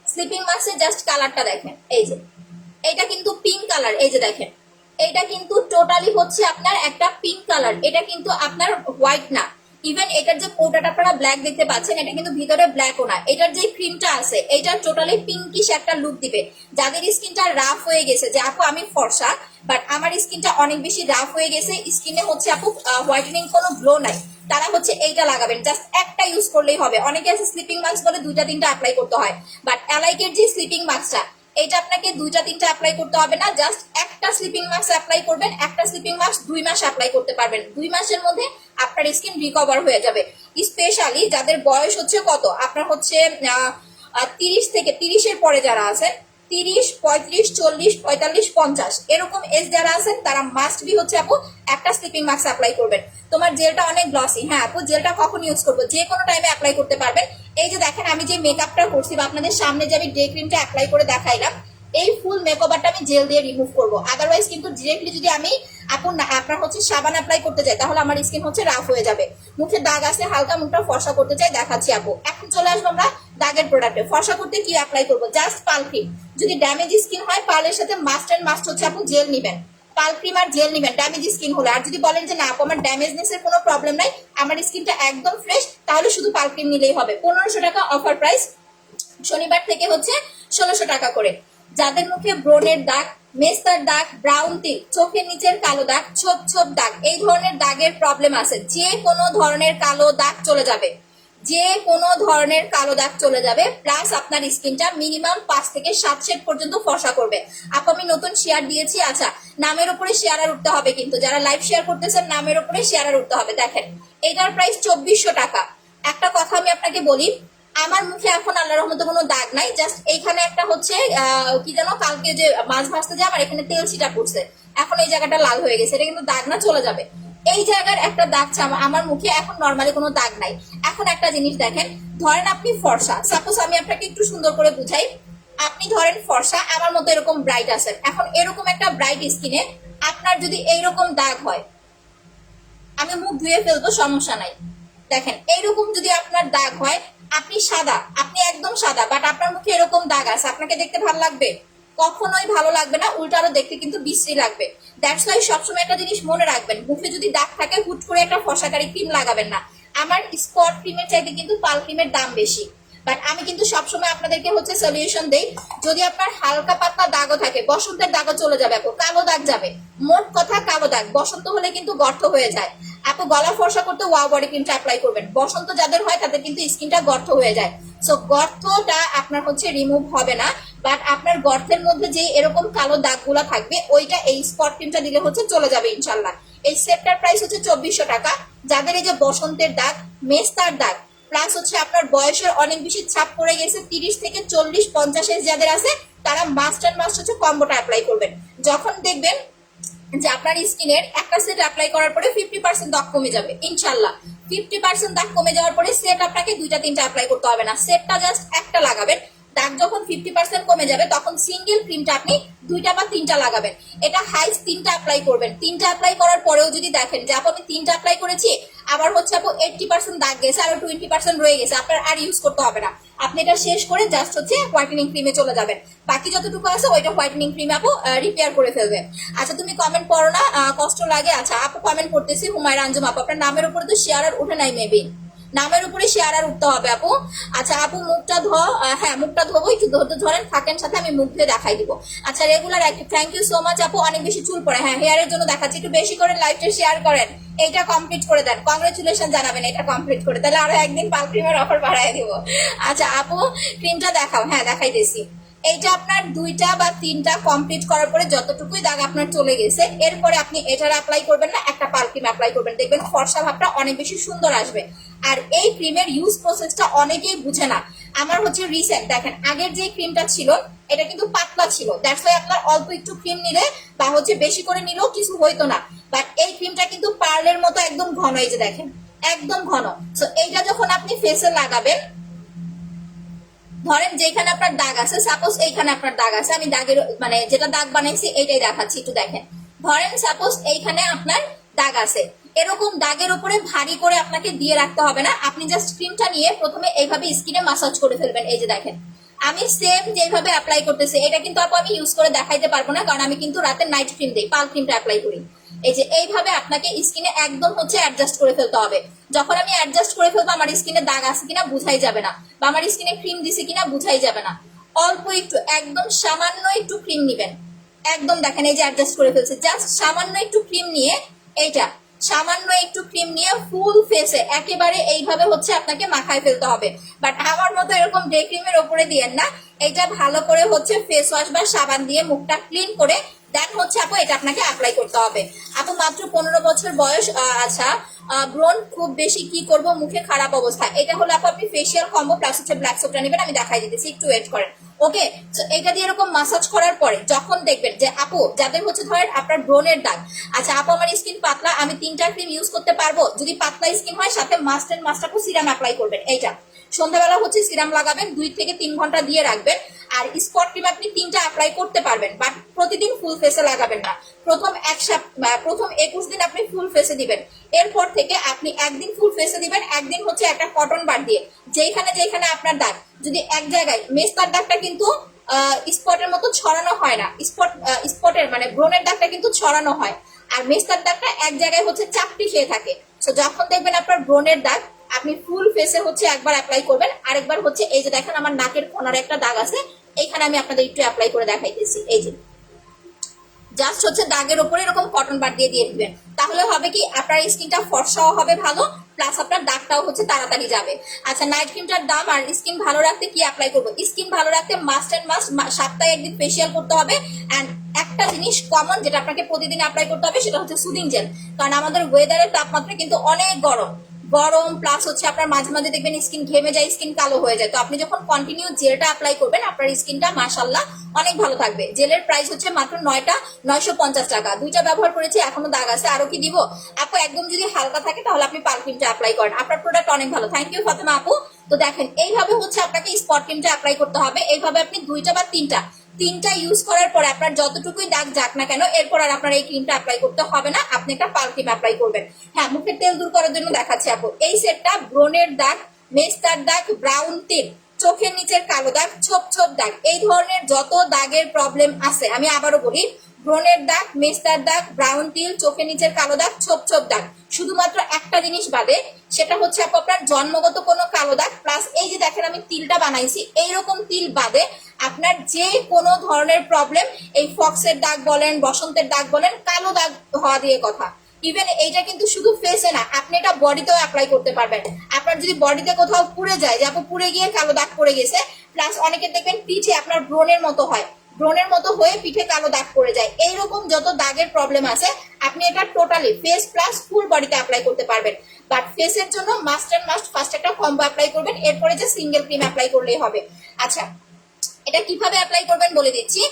স্লিপিং মাস্কের জাস্ট কালারটা দেখেন, এই যে এটা কিন্তু পিঙ্ক কালার, এই যে দেখেন, এটা কিন্তু টোটালি হচ্ছে আপনার একটা পিঙ্ক কালার, এটা কিন্তু আপনার হোয়াইট না। ইভেন এটার যে কোটাটা আপনারা ব্ল্যাক দেখতে পাচ্ছেন, এটা কিন্তু ভিতরে ব্ল্যাকও না। এটার যে ক্রিমটা আছে, এটা টোটালি পিঙ্কিশ একটা লুক দিবে। যাদের স্কিনটা রাফ হয়ে গেছে, যে আপু আমি ফর্সা, বাট আমার স্কিনটা অনেক বেশি রাফ হয়ে গেছে, স্কিনে হচ্ছে আপু হোয়াইটেনিং কোনো গ্লো নাই, তারা হচ্ছে এইটা লাগাবেন। জাস্ট একটা ইউজ করলেই হবে। অনেকে আছে স্লিপিং মাস্ক বলে 2টা 3টা অ্যাপ্লাই করতে হয়, বাট অ্যালাইকের যে স্লিপিং মাস্কটা, এটা আপনাকে 2টা 3টা অ্যাপ্লাই করতে হবে না, জাস্ট একটা স্লিপিং মাস্ক অ্যাপ্লাই করবেন। একটা স্লিপিং মাস্ক 2 মাস অ্যাপ্লাই করতে পারবেন, 2 মাসের মধ্যে আপনার স্কিন রিকভার হয়ে যাবে। স্পেশালি যাদের বয়স হচ্ছে কত, আপনার হচ্ছে 30 থেকে 30-এর পরে যারা আছেন, 30, 35, 40, 45, 50 এরকম এজ যারা আছেন, তারা মাস্ট বি হচ্ছে আপু একটা স্লিপিং মাস্ক অ্যাপ্লাই করবেন। তোমার জেলটা অনেক গ্লসি, হ্যাঁ আপু জেলটা কখন ইউজ করবো, যে কোনো টাইমে অ্যাপ্লাই করতে পারবেন। এই যে দেখেন, আমি যে মেকআপটা করছি বা আপনাদের সামনে যে আমি ডে ক্রিমটা অ্যাপ্লাই করে দেখাইলাম, এই ফুল মেকওভারটা আমি জেল দিয়ে রিমুভ করবো। আদারওয়াইজ কিন্তু ডিরেক্টলি যদি আমি আপনার হচ্ছে সাবান অ্যাপ্লাই করতে চাই, তাহলে আমার স্কিন হচ্ছে রাফ হয়ে যাবে। মুখে দাগ আছে, হালকা মুখটা ফর্সা করতে চাই, দেখাচ্ছি আপু। এখন চলে আসবো আমরা দাগের প্রোডাক্টে। ফর্সা করতে কি অ্যাপ্লাই করবো, জাস্ট পাল ক্রিম। যদি ড্যামেজ স্কিন হয়, পালের সাথে মাস্ট এন্ড মাস্ট হচ্ছে আপু জেল নিবেন, পাল ক্রিম আর জেল নিবেন ড্যামেজ স্কিন হলে। আর যদি বলেন যে না আপু আমার ড্যামেজনেসের কোনো প্রবলেম নাই, আমার স্কিনটা একদম ফ্রেশ, তাহলে শুধু পাল ক্রিম নিলেই হবে। 1500 টাকা অফার প্রাইস, শনিবার থেকে হচ্ছে 1600 টাকা করে। যাদের মুখে ব্রণের দাগ, মেস্তার দাগ, ব্রাউন টিক, চোখের নিচের কালো দাগ, ছোপ ছোপ দাগ, এই ধরনের দাগের প্রবলেম আছে, যে কোনো ধরনের কালো দাগ চলে যাবে, যে কোনো ধরনের কালো দাগ চলে যাবে। প্লাস আপনার স্কিনটা মিনিমাম 5 থেকে 7 শেড পর্যন্ত ফর্সা করবে। আপু আমি নতুন শেয়ার দিয়েছি, আচ্ছা নামের উপরে শেয়ার আর উঠতে হবে, কিন্তু যারা লাইভ শেয়ার করতেছেন নামের উপরে শেয়ার আর উঠতে হবে। দেখেন, এটার প্রাইস 2400 টাকা। একটা কথা আমি আপনাকে বলি, আমার মুখে এখন আল্লাহর রহমতে কোনো দাগ নাই, জাস্ট এইখানে একটা হচ্ছে কি জানো, কালকে যে মাছ ভাজতে যায় আমার এখানে তেল ছিটা পড়ছে, এখন এই জায়গাটা লাল হয়ে গেছে, এটা কিন্তু দাগ না, চলে যাবে। এই জায়গার একটা দাগ আমার মুখে, এখন নর্মালি কোনো দাগ নাই। এখন একটা জিনিস দেখেন, ধরেন আপনি ফর্সা, সাপোজ আমি আপনাকে একটু সুন্দর করে বুঝাই। আপনি ধরেন ফর্সা, আমার মতো এরকম ব্রাইট আছেন, এখন এরকম একটা ব্রাইট স্কিনে আপনার যদি এইরকম দাগ হয়, আমি মুখ ধুয়ে ফেলবো, সমস্যা নাই। দেখেন এইরকম যদি আপনার দাগ হয়, আপনি সাদা, আপনি একদম সাদা, বাট আপনার মুখে এরকম দাগ আছে, আপনাকে দেখতে ভালো লাগবে? কখনোই ভালো লাগবে না, উল্টা আরো দেখতে কিন্তু বিশ্রী লাগবে। দ্যাটস ওয়াই সবসময় একটা জিনিস মনে রাখবেন, মুখে যদি দাগ থাকে হুট করে একটা ফসাকারী ক্রিম লাগাবেন না। আমার স্পট ক্রিমের চাইতে কিন্তু পাল ক্রিমের দাম বেশি, বাট আমি কিন্তু সবসময় আপনাদেরকে হচ্ছে সলিউশন দেই। যদি আপনার হালকা পাতলা দাগও থাকে, বসন্তের দাগও চলে যাবে আপু, কালো দাগ যাবে, মোট কথা কালো দাগ। বসন্ত হলে কিন্তু গর্ত হয়ে যায় আপু। গলা ফর্সা করতে ওয়াও বডি ক্রিমটা অ্যাপ্লাই করবেন। বসন্ত যাদের হয় তাদের কিন্তু স্কিনটা গর্ত হয়ে যায়, সো গর্তটা আপনার হচ্ছে রিমুভ হবে না, বাট আপনার গর্তের মধ্যে যে এরকম কালো দাগগুলো থাকবে ওইটা এই স্পট ক্রিমটা দিলে হচ্ছে চলে যাবে ইনশাল্লাহ। এই সেটটার প্রাইস হচ্ছে 2400 টাকা। যাদের এই যে বসন্তের দাগ, মেস্তার দাগ, প্লাস হচ্ছে আপনার বয়সের অনেক বেশি ছাপ পড়ে গেছে, 30 থেকে 40-50 এজ যাদের আছে, তারা মাস্ট অ্যান্ড মাস্ট হচ্ছে কম্বোটা অ্যাপ্লাই করবেন। যখন দেখবেন যে আপনার স্কিনের একটা সেট অ্যাপ্লাই করার পরে 50% দাগ কমে যাবে ইনশাল্লাহ। 50% দাগ কমে যাওয়ার পরে সেট আপনাকে 2টা-3টা অ্যাপ্লাই করতে হবে না, সেটটা জাস্ট একটা লাগাবেন। দাগ যখন 50% কমে যাবে তখন সিঙ্গেল ক্রিমটা আপনি 2টা বা 3টা লাগাবেন। এটা হাইস্ট 3টা অ্যাপ্লাই করবেন। 3টা অ্যাপ্লাই করার পরেও যদি দেখেন যে আপু আমি 3টা অ্যাপ্লাই করেছি, আবার হচ্ছে আপু 80% দাগ গেছে, আরো 20% রয়ে গেছে, আপনার আর ইউজ করতে হবে না। আপনি এটা শেষ করে জাস্ট হচ্ছে হোয়াইটেনিং ক্রিমে চলে যাবেন, বাকি যতটুকু আছে ওইটা হোয়াইটেনিং ক্রিম আপু রিপেয়ার করে ফেলবে। আচ্ছা তুমি কমেন্ট পড়ো না, কষ্ট লাগে। আচ্ছা আপু কমেন্ট করতেছি, হুমায়রা আঞ্জুম আপু, আপনার নামের উপরে তো শেয়ার আর উঠে নাই মেবি, নামের উপরে শেয়ার আর উঠতে হবে আপু। আচ্ছা আপু মুখটা হ্যাঁ মুখটা ধোবো, একটু ধরতে ধরেন, থাকেন সাথে, আমি মুখ ধুয়ে দেখাই দিব। আচ্ছা regular active, thank you so much আপু। অনেক বেশি চুল পড়ে, হ্যাঁ হেয়ারের জন্য দেখাচ্ছি, একটু বেশি করে লাইভটা শেয়ার করেন, এইটা কমপ্লিট করে দেন, কংগ্রেচুলেশন জানাবেন এটা কমপ্লিট করে, তাহলে আরো একদিন পাল ক্রিমের অফার বাড়াই দিব। আচ্ছা আপু ক্রিমটা দেখাও, হ্যাঁ দেখাইতেছি। এইটা আপনার 2টা বা 3টা কমপ্লিট করার পরে যতটুকুই দাগ আপনার চলে গেছে, এরপরে আপনি এটার অ্যাপ্লাই করবেন না, একটা পাল ক্রিম অ্যাপ্লাই করবেন, দেখবেন ফর্সা ভাবটা অনেক বেশি সুন্দর আসবে। আর এই ক্রিমের ইউজ প্রসেসটা অনেকেই বুঝে না। আমার হচ্ছে রিসেন্ট দেখেন, আগের যে ক্রিমটা ছিল এটা কিন্তু পাতলা ছিল, দ্যাটস ওয়াই আপনার অল্প একটু ক্রিম নিলে বা হচ্ছে বেশি করে নিলেও কিছু হইতো না, বাট এই ক্রিমটা কিন্তু পার্লের মতো একদম ঘন, এই যে দেখেন একদম ঘন। সো এইটা যখন আপনি ফেসে লাগাবেন, ধরেন যেখানে আপনার দাগ আছে, সাপোজ এইখানে আপনার দাগ আছে, আমি দাগের মানে যেটা দাগ বানাইছি এইটাই দেখাচ্ছি, একটু দেখেন। ধরেন সাপোজ এইখানে আপনার দাগ আছে, এরকম দাগের উপরে ভারী করে আপনাকে দিয়ে রাখতে হবে না, আপনি জাস্ট ক্রিমটা নিয়ে প্রথমে এইভাবে স্কিনে মাসাজ করে ফেলবেন। এই যে দেখেন আমি সেম যেভাবে অ্যাপ্লাই করতেছি, এটা কিন্তু আপু আমি ইউজ করে দেখাইতে পারবো না, কারণ আমি কিন্তু রাতে নাইট ক্রিম দিই, পাল ক্রিমটা অ্যাপ্লাই করি। এই যে এইভাবে আপনাকে স্কিনে একদম হচ্ছে অ্যাডজাস্ট করে ফেলতে হবে। যখন আমি অ্যাডজাস্ট করে ফেলবো, আমার স্কিনে দাগ আছে কিনা বুঝাই যাবে না, বা আমার স্কিনে ক্রিম দিছে কিনা বুঝাই যাবে না। অল্প একটু, একদম সামান্য একটু ক্রিম নিবেন, একদম দেখেন এই যে অ্যাডজাস্ট করে ফেলছে, জাস্ট সামান্য একটু ক্রিম নিয়ে, এইটা সামান্য একটু ক্রিম নিয়ে ফুল ফেসে একেবারে এইভাবে হচ্ছে আপনাকে মাখায় ফেলতে হবে। বাট আমার মতো এরকম ডে ক্রিমের ওপরে দিয়েন না, এটা ভালো করে হচ্ছে ফেস ওয়াশ বা সাবান দিয়ে মুখটা ক্লিন করে দেন হচ্ছে আপু এটা আপনাকে অ্যাপ্লাই করতে হবে। আপু মাত্র 15 বছর বয়স, আচ্ছা ব্রণ খুব বেশি, কি করব মুখে খারাপ অবস্থা। এটা হলো আপু আপনি ফেসিয়াল কম্বো প্লাস হচ্ছে ব্ল্যাক সোপটা নেবেন, আমি দেখাই দিতেছি, একটু ওয়েট করেন। ওকে, তো এটা দিয়ে এরকম মাসাজ করার পরে যখন দেখবেন যে আপু যাদের হচ্ছে ধরেন আপনার ব্রণের দাগ, আচ্ছা আপু আমার স্কিন পাতলা, আমি 3টা ক্রিম ইউজ করতে পারবো, যদি পাতলা স্কিন হয় সাথে মাস্ট এন্ড মাস্ট আপু সিরাম অ্যাপ্লাই করবেন। এইটা সন্ধ্যাবেলা হচ্ছে সিরাম লাগাবেন, 2 থেকে 3 ঘন্টা দিয়ে রাখবেন। আর স্পট ক্রিম আপনি 3টা অ্যাপ্লাই করতে পারবেন, বাট প্রতিদিন ফুল ফেসে লাগাবেন না। প্রথম 21 দিন আপনি ফুল ফেসে দিবেন, এরপর থেকে আপনি একদিন ফুল ফেসে দিবেন, একদিন হচ্ছে একটা কটন বার দিয়ে যেখানে যেখানে আপনার দাগ, যদি এক জায়গায় মেস্তার দাগটা কিন্তু স্পটের মতো ছড়ানো হয় না, স্পটের মানে ব্রণের দাগটা কিন্তু ছড়ানো হয়, আর মেস্তার দাগটা এক জায়গায় হচ্ছে চাপটি খেয়ে থাকে। তো যখন দেখবেন আপনার ব্রণের দাগ, আপনি ফুল ফেসে হচ্ছে একবার অ্যাপ্লাই করবেন, আরেকবার হচ্ছে এই যে দেখেন আমার নাকের কোণার একটা দাগ আছে, এইখানে আমি আপনাদের একটু অ্যাপ্লাই করে দেখাইতেছি। এই যে জাস্ট হচ্ছে দাগের উপরে এরকম কটন বার দিয়ে দিয়ে দিবেন, তাহলে হবে কি আপনার স্কিনটা ফর্সাও হবে ভালো, প্লাস আপনার দাগটাও হচ্ছে তাড়াতাড়ি যাবে। আচ্ছা নাইট ক্রিমটার দাম আর স্কিন ভালো রাখতে কি অ্যাপ্লাই করবো? স্কিন ভালো রাখতে মাস্ট এন্ড মাস্ট সপ্তাহে একদিন ফেসিয়াল করতে হবে, অ্যান্ড একটা জিনিস কমন যেটা আপনাকে প্রতিদিন অ্যাপ্লাই করতে হবে সেটা হচ্ছে সুদিং জেল, কারণ আমাদের ওয়েদারের তাপমাত্রা কিন্তু অনেক গরম, গরম প্লাস হচ্ছে আপনার মাঝে মাঝে দেখবেন স্কিন ঘেমে যায়, স্কিন কালো হয়ে যায়। তো আপনি যখন কন্টিনিউ জেলটা অ্যাপ্লাই করবেন আপনার স্কিনটা মাশাআল্লাহ অনেক ভালো থাকবে। জেলের প্রাইস হচ্ছে মাত্র 950 টাকা, 2টা ব্যবহার করেছি, এখনো দাগ আছে, আরো কি দিব আপু? একদম যদি হালকা থাকে তাহলে আপনি পাল ক্রিমটা অ্যাপ্লাই করেন, আপনার প্রোডাক্ট অনেক ভালো। থ্যাংক ইউ ফাতেমা আপু। তো দেখেন এইভাবে হচ্ছে আপনাকে স্পট ক্রিমটা অ্যাপ্লাই করতে হবে, এইভাবে আপনি 2টা বা 3টা তিনটা ইউজ করার পরে আপনার যতটুকুই দাগ যাক না কেন, এরপর আর আপনার এই ক্রিমটা অ্যাপ্লাই করতে হবে না, আপনি একটা পাল ক্রিম অ্যাপ্লাই করবেন। হ্যাঁ, মুখের তেল দূর করার জন্য দেখাচ্ছি আপু, এই সেটটা ব্রণের দাগ, মেস্তার দাগ, ব্রাউন তিল, চোখের নিচের কালো দাগ, ছোপ ছোপ দাগ, এই ধরনের যত দাগের প্রবলেম আছে, আমি আবারও বলি, ব্রণের দাগ, মেস্তার দাগ, ব্রাউন তিল, চোখের নিচের কালো দাগ, ছোপ ছোপ দাগ, শুধুমাত্র একটা জিনিস বাদে, সেটা হচ্ছে আপনার জন্মগত কোনো কালো দাগ, প্লাস এই যে দেখেন আমি তিলটা বানাইছি, এইরকম তিল বাদে আপনার যে কোনো ধরনের প্রবলেম, এই ফক্সের দাগ বলেন, বসন্তের দাগ বলেন, কালো দাগ হওয়া দিয়ে কথা। ইভেন এইটা কিন্তু শুধু ফেসে না, আপনি এটা বডিতেও অ্যাপ্লাই করতে পারবেন। আপনার যদি বডিতে কোথাও পুড়ে যায়, যে আপু পুড়ে গিয়ে কালো দাগ পড়ে গেছে, প্লাস অনেকে দেখবেন পিঠে আপনার ব্রণের মতো হয়, ব্রণের মতো হয়ে পিঠে কালো দাগ পড়ে যায়, এইরকম যত দাগের প্রবলেম আছে আপনি এটা টোটালি ফেস প্লাস ফুল বডিতে অ্যাপ্লাই করতে পারবেন। বাট ফেসের জন্য মাস্ট অ্যান্ড মাস্ট ফার্স্ট একটা কম্বো অ্যাপ্লাই করবেন, এরপরে যে সিঙ্গেল ক্রিম অ্যাপ্লাই করলেই হবে। আচ্ছা, এটা কিভাবে অ্যাপ্লাই করবেন বলে দিচ্ছি।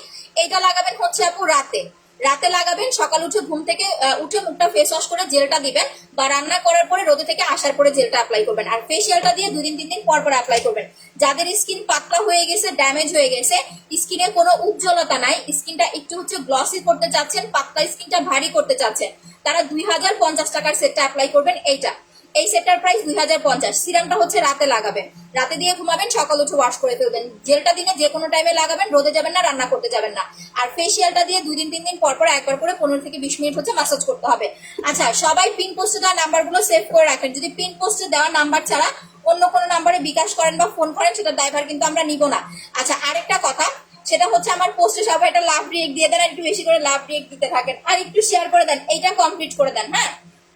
এইটা লাগাবেন হচ্ছে আপু রাতে, রাতে লাগাবেন, সকাল উঠে ঘুম থেকে উঠে মুখটা ফেস ওয়াশ করে জেলটা দিবেন, বা রান্না করার পরে রোদে থেকে আসার পরে জেলটা অ্যাপ্লাই করবেন। আর ফেসিয়ালটা দিয়ে 2 দিন 3 দিন পর পর অ্যাপ্লাই করবেন। যাদের স্কিন পাতলা হয়ে গেছে, ড্যামেজ হয়ে গেছে, স্কিনে কোনো উজ্জ্বলতা নাই, স্কিনটা একটু হচ্ছে গ্লসি করতে চাচ্ছেন, পাতলা স্কিনটা ভারী করতে চাচ্ছেন, তারা 2050 টাকার সেটটা অ্যাপ্লাই করবেন। এইটা, এই সেটটার প্রাইস 2050। সিরামটা হচ্ছে রাতে লাগাবেন, রাতে দিয়ে ঘুমাবেন, সকাল উঠে ওয়াশ করে ফেলবেন। জেলটা দিনে যে কোনো টাইমে লাগাবেন, রোদে যাবেন না, রান্না করতে যাবেন না। আর ফেসিয়ালটা দিয়ে 2 দিন 3 দিন পর পর একবার করে 15 থেকে 20 মিনিট হচ্ছে ম্যাসাজ করতে হবে। আচ্ছা, সবাই পিন পোস্টে দেওয়া নাম্বারগুলো সেভ করে রাখেন। যদি পিন পোস্টে দেওয়া নাম্বার ছাড়া অন্য কোনো নাম্বারে বিকাশ করেন বা ফোন করেন, সেটা ড্রাইভার কিন্তু আমরা নিব না। আচ্ছা, আরেকটা কথা, সেটা হচ্ছে আমার পোস্টে সবাই একটা লাভ রিয়েক্ট দিয়ে দেন, একটু বেশি করে লাভ রিয়েক্ট দিতে থাকেন, আর একটু শেয়ার করে দেন, এইটা কমপ্লিট করে দেন। হ্যাঁ,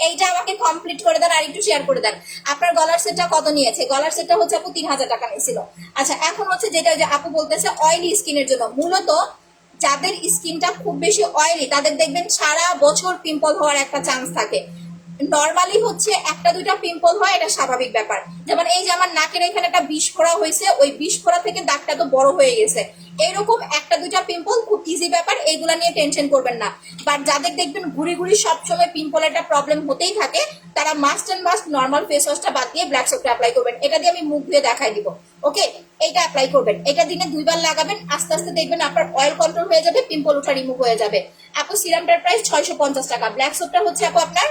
এইটা আমাকে কমপ্লিট করে দেন, আর একটু শেয়ার করে দেন। আপনার গলার সেটটা কত নিয়েছে? গলার সেটটা হচ্ছে আপু 3000 টাকা নিয়েছিল। আচ্ছা, এখন হচ্ছে যেটা যে আপু বলতেছে অয়েলি স্কিনের জন্য, মূলত যাদের স্কিনটা খুব বেশি অয়েলি তাদের দেখবেন সারা বছর পিম্পল হওয়ার একটা চান্স থাকে। নর্মালি হচ্ছে 1-2টা পিম্পল হয়, এটা স্বাভাবিক ব্যাপার। যেমন এই যে আমার নাকের এখানে একটা বিষ ফোড়া হয়েছে, ওই বিষ ফোড়া থেকে দাগটা তো বড় হয়ে গেছে, এইরকম 1-2টা পিম্পল খুব ইজি ব্যাপার, এইগুলা নিয়ে টেনশন করবেন না। বাট যাদের দেখবেন ঘুরি ঘুরি সবসময় পিম্পল একটা প্রবলেম হতেই থাকে, তারা must and must normal face ওয়াশটা বাদ দিয়ে ব্ল্যাক সোপটা অ্যাপ্লাই করবেন। এটা দিয়ে আমি মুখ ধুয়ে দেখাই দিব। ওকে, এইটা অ্যাপ্লাই করবেন, এটা দিনে 2বার লাগাবেন, আস্তে আস্তে দেখবেন আপনার অয়েল কন্ট্রোল হয়ে যাবে, পিম্পল ওঠা রিমুভ হয়ে যাবে। আপু সিরামটার প্রাইস 650 টাকা, ব্ল্যাক সোপটা হচ্ছে আপু আপনার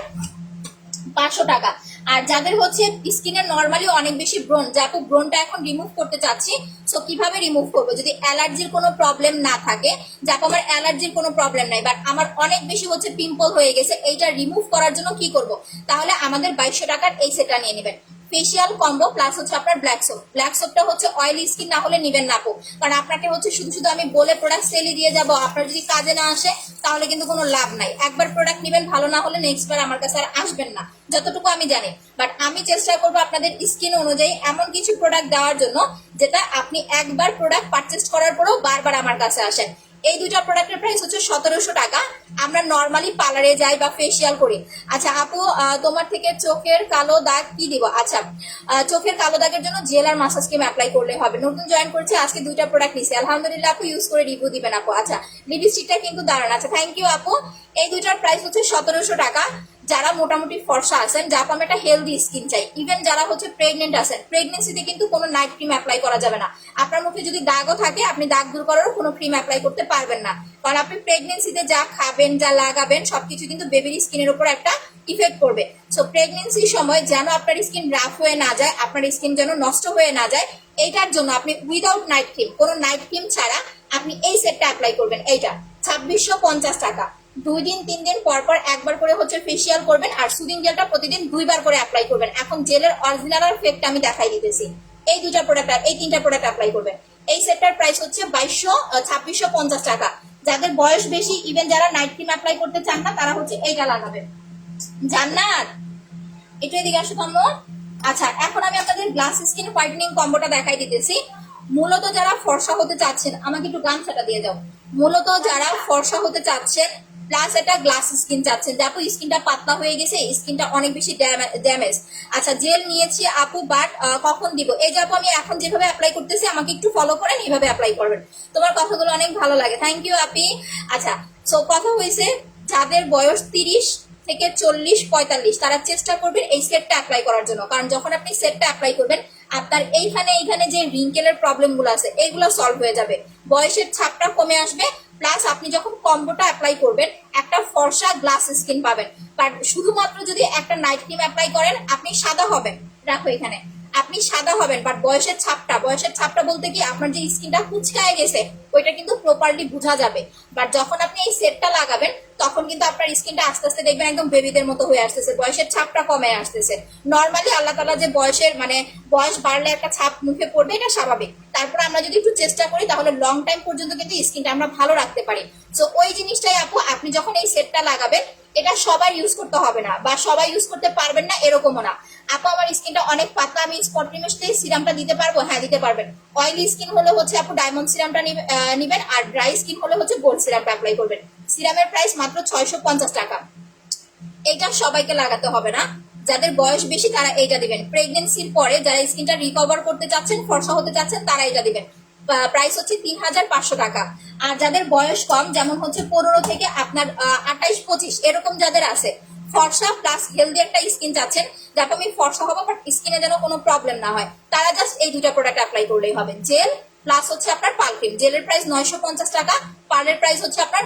500 টাকা। আর যাদের হচ্ছে স্কিনে নরমালি অনেক বেশি ব্রণ, যে আপু ব্রণটা এখন রিমুভ করতে চাচ্ছি, সো কিভাবে রিমুভ করবো, যদি অ্যালার্জির কোনো প্রবলেম না থাকে, যে আপু আমার অ্যালার্জির কোনো প্রবলেম নাই, বাট আমার অনেক বেশি হচ্ছে পিম্পল হয়ে গেছে, এইটা রিমুভ করার জন্য কি করব, তাহলে আমাদের 2200 টাকার এই সেটটা নিয়ে নেবেন। ফেসিয়াল কম্বো প্লাস হচ্ছে আপনার ব্ল্যাক সোপ। ব্ল্যাক সোপটা হচ্ছে অয়েলি স্কিন না হলে নিবেন না আপু, কারণ আপনাকে হচ্ছে শুধু শুধু আমি বলে প্রোডাক্ট সেলই দিয়ে যাব, আপনার যদি কাজে না আসে তাহলে কিন্তু কোনো লাভ নাই। একবার প্রোডাক্ট নিবেন, ভালো না হলে নেক্সট বার আমার কাছে আর আসবেন না, যতটুকু আমি জানি। বাট আমি চেষ্টা করবো আপনাদের স্কিন অনুযায়ী এমন কিছু প্রোডাক্ট দেওয়ার জন্য, যেটা আপনি একবার প্রোডাক্ট পারচেস করার পরেও বারবার আমার কাছে আসেন। এই দুইটা প্রোডাক্টের প্রাইস হচ্ছে 1700 টাকা। আমরা নর্মালি পার্লারে যাই বা ফেসিয়াল করি। আচ্ছা আপু, তোমার থেকে চোখের কালো দাগ কি দিব? আচ্ছা, চোখের কালো দাগের জন্য জেল আর মাসাজ ক্রিম অ্যাপ্লাই করলে হবে। নতুন জয়েন করেছে, আজকে 2টা প্রোডাক্ট নিছি, আলহামদুলিল্লাহ আপু, ইউজ করে রিভিউ দিবেন আপু। আচ্ছা, লিপস্টিকটা কিন্তু দারুণ। আচ্ছা, থ্যাংক ইউ আপু। এই দুইটার প্রাইস হচ্ছে 1700 টাকা। যারা মোটামুটি ফর্সা আছেন, যা আমি একটা হেলদি স্কিন চাই, ইভেন যারা হচ্ছে প্রেগনেন্ট আছেন, প্রেগনেন্সিতে কিন্তু কোনো নাইট ক্রিম অ্যাপ্লাই করা যাবে না। আপনার মুখে যদি দাগও থাকে, আপনি দাগ দূর করারও কোনো ক্রিম অ্যাপ্লাই করতে পারবেন না, কারণ আপনি প্রেগনেন্সিতে যা খাবেন, যা লাগাবেন, সবকিছু কিন্তু বেবির স্কিনের উপর একটা ইফেক্ট করবে। সো প্রেগনেন্সির সময় যেন আপনার স্কিন রাফ হয়ে না যায়, আপনার স্কিন যেন নষ্ট হয়ে না যায়, এইটার জন্য আপনি উইদাউট নাইট ক্রিম, কোনো নাইট ক্রিম ছাড়া আপনি এই সেটটা অ্যাপ্লাই করবেন। এইটা 2650 টাকা। 2-3 দিন পর পর একবার করে হচ্ছে ফেসিয়াল করবেন, আর সুদিং জেলটা প্রতিদিন 2বার করে অ্যাপ্লাই করবেন। এখন জেলের অরিজিনাল আর ফেকটা আমি দেখাই দিতেছি। এই 2টা প্রোডাক্ট, এই 3টা প্রোডাক্ট অ্যাপ্লাই করবেন। এই সেটটার প্রাইস হচ্ছে 2650 টাকা। যাদের বয়স বেশি, ইভেন যারা নাইট ক্রিম অ্যাপ্লাই করতে চান না, তারা হচ্ছে এইটা লাগাবেন। জান্নাত, একটু এদিকে আসো তোমরা। আচ্ছা, এখন আমি আপনাদের গ্লাস স্কিন হোয়াইটেনিং কম্বোটা দেখাই দিতেছি। মূলত যারা ফর্সা হতে চাচ্ছেন, আমাকে একটু গামছাটা দিয়ে দাও। মূলত যারা ফর্সা হতে চাচ্ছেন প্লাস এটা গ্লাস স্কিন চাচ্ছেন, যে আপু স্কিনটা পাতলা হয়ে গেছে, স্কিনটা অনেক বেশি ড্যামেজ। আচ্ছা, জেল নিয়েছি আপু, বাট কখন দিব? এই যে আপু আমি এখন যেভাবে অ্যাপ্লাই করতেছি, আমাকে একটু ফলো করেন, এইভাবে অ্যাপ্লাই করবেন। তোমার কথাগুলো অনেক ভালো লাগে, থ্যাংক ইউ আপি। আচ্ছা, সো কথা হয়েছে, যাদের বয়স 30 থেকে 40-45, তারা চেষ্টা করবেন এই সেটটা অ্যাপ্লাই করার জন্য, কারণ যখন আপনি সেটটা অ্যাপ্লাই করবেন আপনার এইখানে যে রিঙ্কেলের প্রবলেমগুলো আছে এইগুলো সলভ হয়ে যাবে, বয়সের ছাপটা কমে আসবে, প্লাস আপনি যখন কম্বোটা অ্যাপ্লাই করবেন একটা ফর্সা গ্লাস স্কিন পাবেন। বাট শুধুমাত্র যদি একটা নাইট ক্রিম অ্যাপ্লাই করেন আপনি সাদা হবেন, রাখো এখানে, আপনি সাদা হবেন, বাট বয়সের ছাপটা বলতে কি আপনার যে স্কিনটা কুচকায় গেছে ওইটা কিন্তু প্রপারলি বোঝা যাবে। বাট যখন আপনি এই সেটটা লাগাবেন তখন কিন্তু আপনার স্কিনটা আস্তে আস্তে দেখবেন একদম বেবিদের মতো হয়ে আসতেছে, বয়সের ছাপটা কমে আসতেছে। নর্মালি আল্লাহ তাআলা যে বয়স বাড়লে একটা ছাপ মুখে পড়বে এটা স্বাভাবিক, তারপর আমরা যদি একটু চেষ্টা করি তাহলে লং টাইম পর্যন্ত কিন্তু স্কিনটা আমরা ভালো রাখতে পারি। তো ওই জিনিসটাই আপু, আপনি যখন এই সেটটা লাগাবেন এটা সবাই ইউজ করতে হবে না বা সবাই ইউজ করতে পারবেন না এরকমও না। আপু আমার স্কিনটা অনেক পাতলা, আমি স্পট ক্রিমের সাথে সিরামটা দিতে পারবো? হ্যাঁ দিতে পারবেন। অয়েলি স্কিন হলে হচ্ছে আপু ডায়মন্ড সিরামটা নিবেন, আর ড্রাই স্কিন হলে হচ্ছে গোল্ড সিরামটা অ্যাপ্লাই করবেন। সিরামের প্রাইস মাত্র 650 টাকা। এটা সবাইকে লাগাতে হবে না, যাদের বয়স বেশি তারা এইটা দিবেন। প্রেগনেন্সির পরে যারা স্কিনটা রিকভার করতে চাচ্ছেন, ফর্সা হতে চাচ্ছেন, তারা এটা দিবেন। প্রাইস হচ্ছে 3500 টাকা। আর যাদের বয়স কম, যেমন হচ্ছে 15 থেকে আপনার 28-25 এরকম যাদের আছে, ফর্সা প্লাস হেলদি একটা স্কিন চাচ্ছেন, যাতে আমি ফর্সা হবো বাট স্কিনে যেন কোনো প্রবলেম না হয়, তারা জাস্ট এই দুটা প্রোডাক্ট অ্যাপ্লাই করলেই হবে। জেল প্লাস হচ্ছে আপনার পাল ক্রিম। জেলের প্রাইস 950 টাকা, পার্লের প্রাইস হচ্ছে আপনার